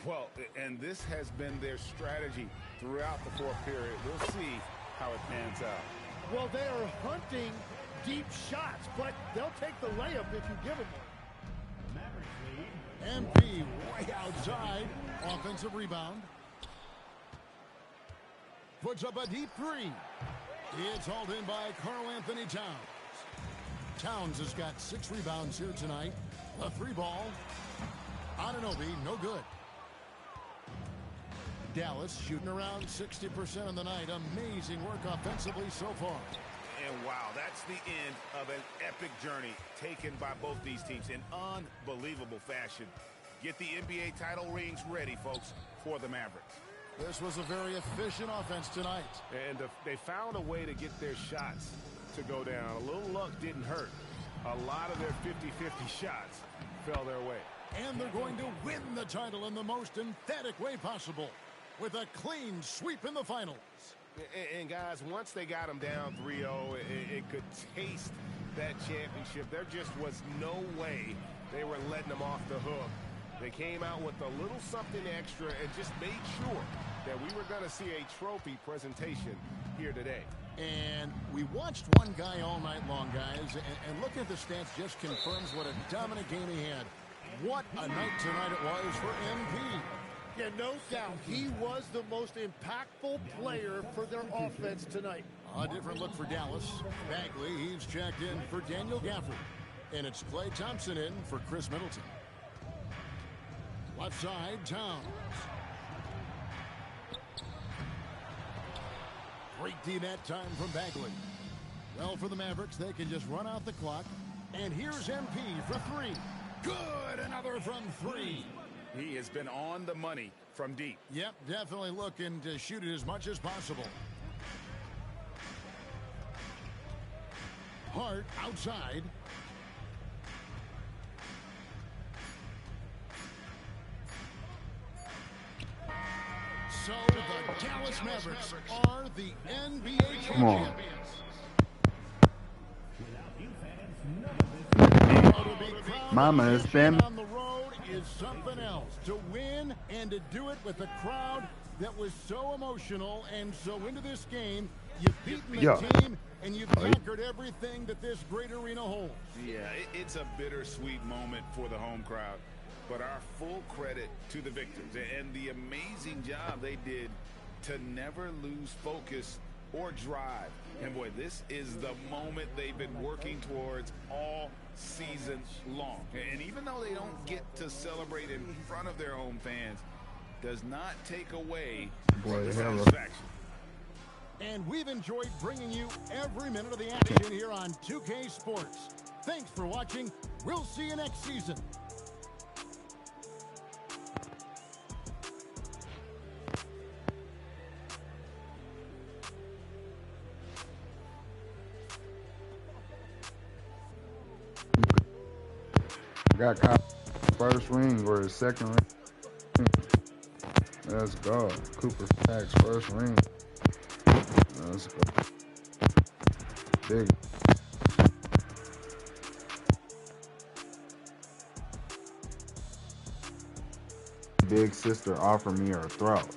Well, and this has been their strategy throughout the fourth period. We'll see how it pans out. Well, they are hunting deep shots, but they'll take the layup if you give them one. MP way outside. Offensive rebound. Puts up a deep 3. It's hauled in by Karl Anthony Towns. Towns has got 6 rebounds here tonight. A 3 ball. Anunoby, no good. Dallas shooting around 60% on the night. Amazing work offensively so far. And wow, that's the end of an epic journey taken by both these teams in unbelievable fashion. Get the NBA title rings ready, folks, for the Mavericks. This was a very efficient offense tonight. And they found a way to get their shots to go down. A little luck didn't hurt. A lot of their 50-50 shots fell their way. And they're going to win the title in the most emphatic way possible with a clean sweep in the finals. And guys, once they got them down 3-0, it could taste that championship. There just was no way they were letting them off the hook. They came out with a little something extra and just made sure that we were going to see a trophy presentation here today. And we watched one guy all night long, guys, and looking at the stats just confirms what a dominant game he had. What a night tonight it was for MP. Yeah, no doubt. He was the most impactful player for their offense tonight. A different look for Dallas. Bagley, he's checked in for Daniel Gafford. And it's Klay Thompson in for Chris Middleton. Left side, Towns. Great D that time from Bagley. Well, for the Mavericks, they can just run out the clock. And here's MP for three. Good, another from three. He has been on the money from deep. Yep, definitely looking to shoot it as much as possible. Hart outside. So the Dallas Mavericks are the NBA champions. Mama is been on the road is something else. To win and to do it with a crowd that was so emotional and so into this game, you've beaten the team and you've conquered everything that this great arena holds. Yeah, it's a bittersweet moment for the home crowd. But our full credit to the victors and the amazing job they did to never lose focus or drive. And boy, this is the moment they've been working towards all season long. And even though they don't get to celebrate in front of their home fans, does not take away from the satisfaction. And we've enjoyed bringing you every minute of the action here on 2K Sports. Thanks for watching. We'll see you next season. got Kyle's first ring or his second ring. Let's go. Cooper Flag's first ring. Let's go. Big. Big sister offered me her throat.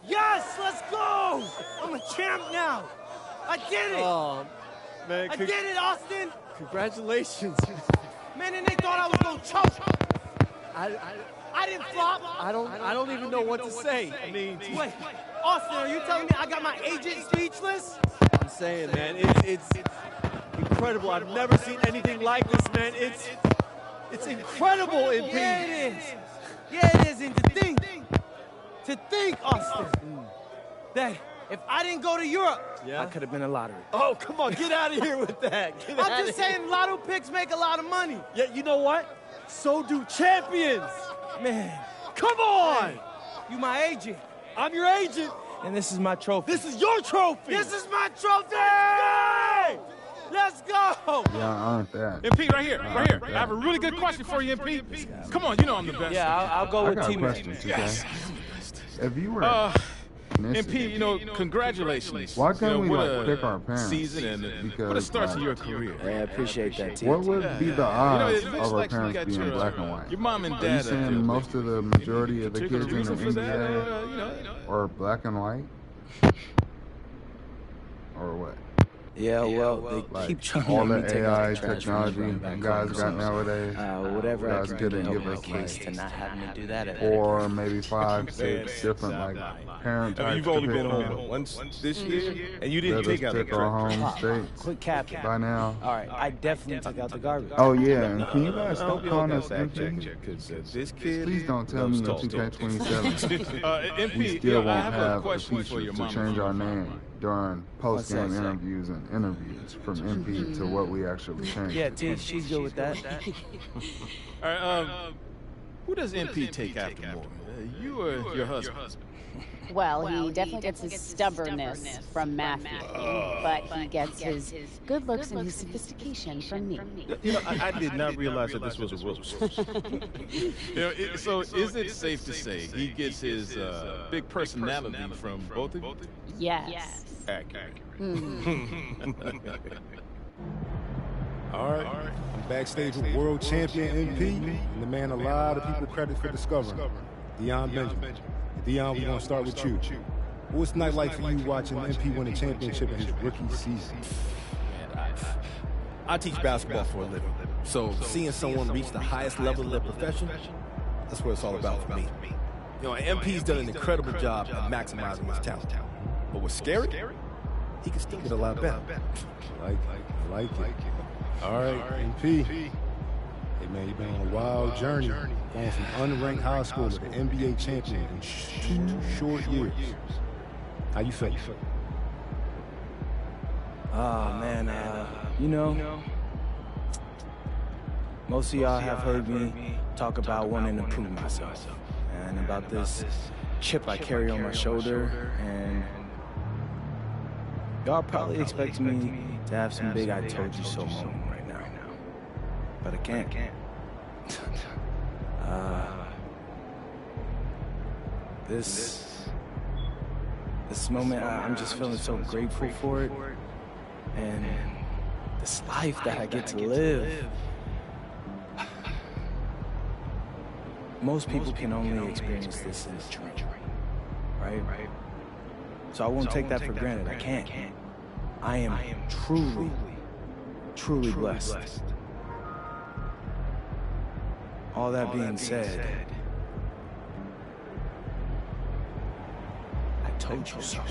Yes, let's go! I'm a champ now. I did it. Oh, man. I did it, Austin. Congratulations. Man, and they thought I was going to choke. I didn't flop. I don't even know what to say. I mean, wait, Austin, are you telling me I got my agent speechless? I'm saying, man, it's incredible. I've never seen anything like this, man. It's incredible, MP. Yeah, it is. Yeah, it is. And to think, Austin, that if I didn't go to Europe, I could have been a lottery. Oh, come on, get out of here with that. I'm just saying lotto picks make a lot of money. Yeah, you know what? So do champions. Man. Come on. Hey, you my agent. I'm your agent. And this is my trophy. This is your trophy. This is my trophy. Let's go. Yeah, I earned that. MP, right here. I have a really good question for you, MP. Come on, you know I'm the best. Yeah, I'll go with team. Yes. If you were MP, you know, congratulations. Why can't we like pick our parents? Season and what a start to your career. I appreciate that, team. What would be the odds of our parents being black and white? Your mom and Are dad. you saying most of the majority of the kids in the NBA are black and white? Or what? Yeah, well, they Like, keep trying all to the take out AI the trash technology from you back guys home, got so, nowadays. whatever I guys can do to couldn't help give my us case like to not having to do that at 4, maybe 5, 6 Man, different stop like parent I mean, types you've to only pick been from. home once this year, and you didn't Let take us out the pick our trash. home states Quit capping. by now. All right, I definitely took out the garbage. Oh yeah, and can you guys I hope stop you calling all us got fact check, MP? because this kid Please don't tell me in loves tall 2K27 MP, we still I won't have a have the question for feature your to mama. change our name during post-game What's that? interviews and interviews from MP to what we actually changed. Yeah, T, she's good with that. All right, who does MP take after more, you or your husband? Well, he definitely gets his stubbornness from Matthew, but he gets his good looks and his sophistication from me. You know, I did not realize that this was a roast. So is it safe to say he gets his big personality from both of you? Yes. Accurate. All right. I'm backstage with world champion MP and the man a lot of people credit for discovering, Deion Benjamin. Deion, we're going to start with you. What's the night like for you watching MP win a championship in his rookie season? I teach basketball for a living, so seeing someone reach the highest level of their profession, that's what it's all about for me. You know, MP's done an incredible job at maximizing his talent. But what's scary, he can still get a lot better. I like it. All right, MP. Hey, man, you've been on a wild journey, going from unranked high schooler to NBA champion in 2 short years. How you feel? Oh, man, you know, most of y'all have heard me talk about wanting to prove myself and about this chip I carry on my shoulder, and y'all probably expecting me to have some big I told you so moment right now, but I can't. This moment, I'm just feeling so grateful for it, and this life that I get to live. Most people can only experience this in a dream, right? So I won't take that for granted. I can't. I am truly blessed. All that being said, I told you so.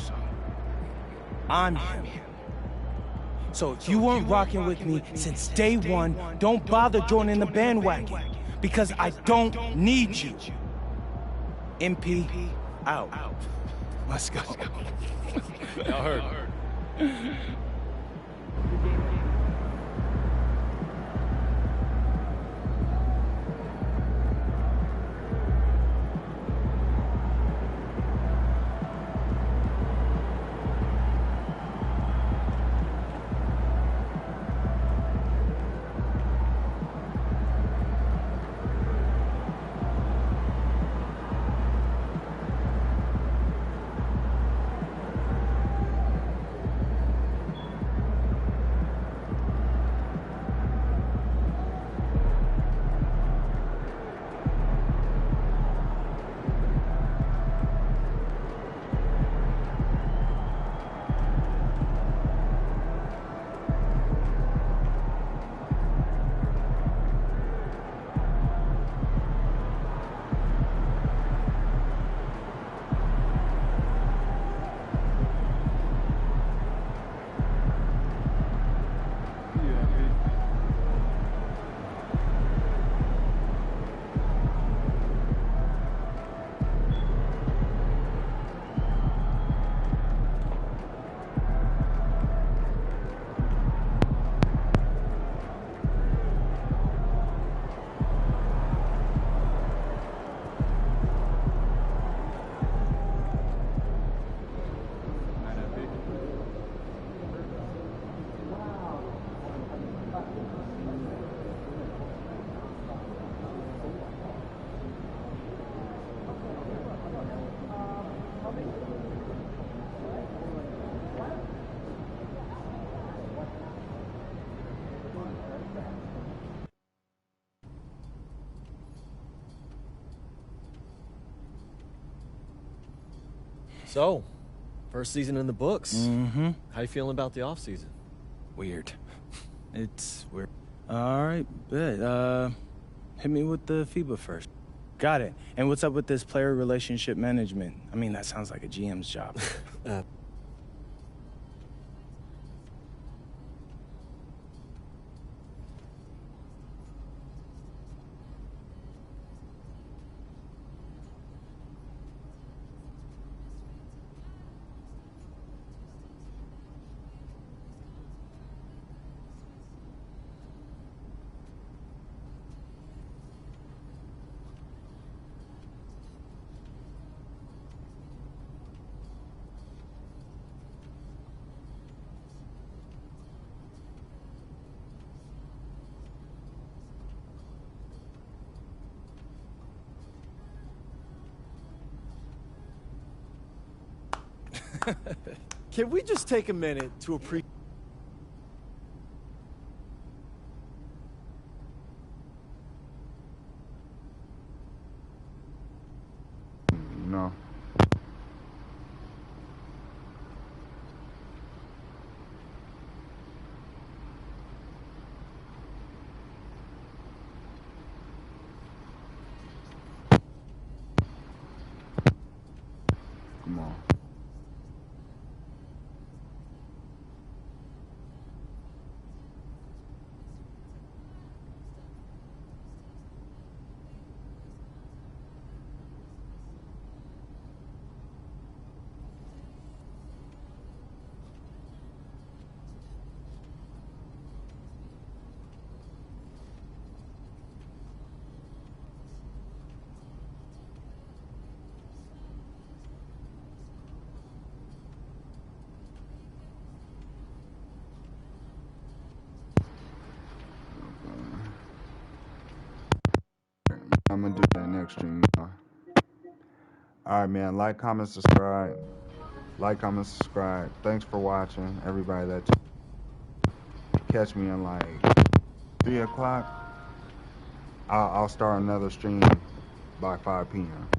I'm him. So if you weren't rocking with me since day one, don't bother joining the bandwagon, because I don't need you. MP, out. Let's go. Y'all heard. So, first season in the books. Mm-hmm. How you feeling about the offseason? Weird. It's weird. All right, bet. Hit me with the FIBA first. Got it. And what's up with this player relationship management? I mean, that sounds like a GM's job. Can we just take a minute to appreciate? No. Come on. I'm gonna do that next stream. Alright, man. Like, comment, subscribe. Like, comment, subscribe. Thanks for watching. Everybody that catch me in like 3 o'clock. I'll start another stream by 5 p.m.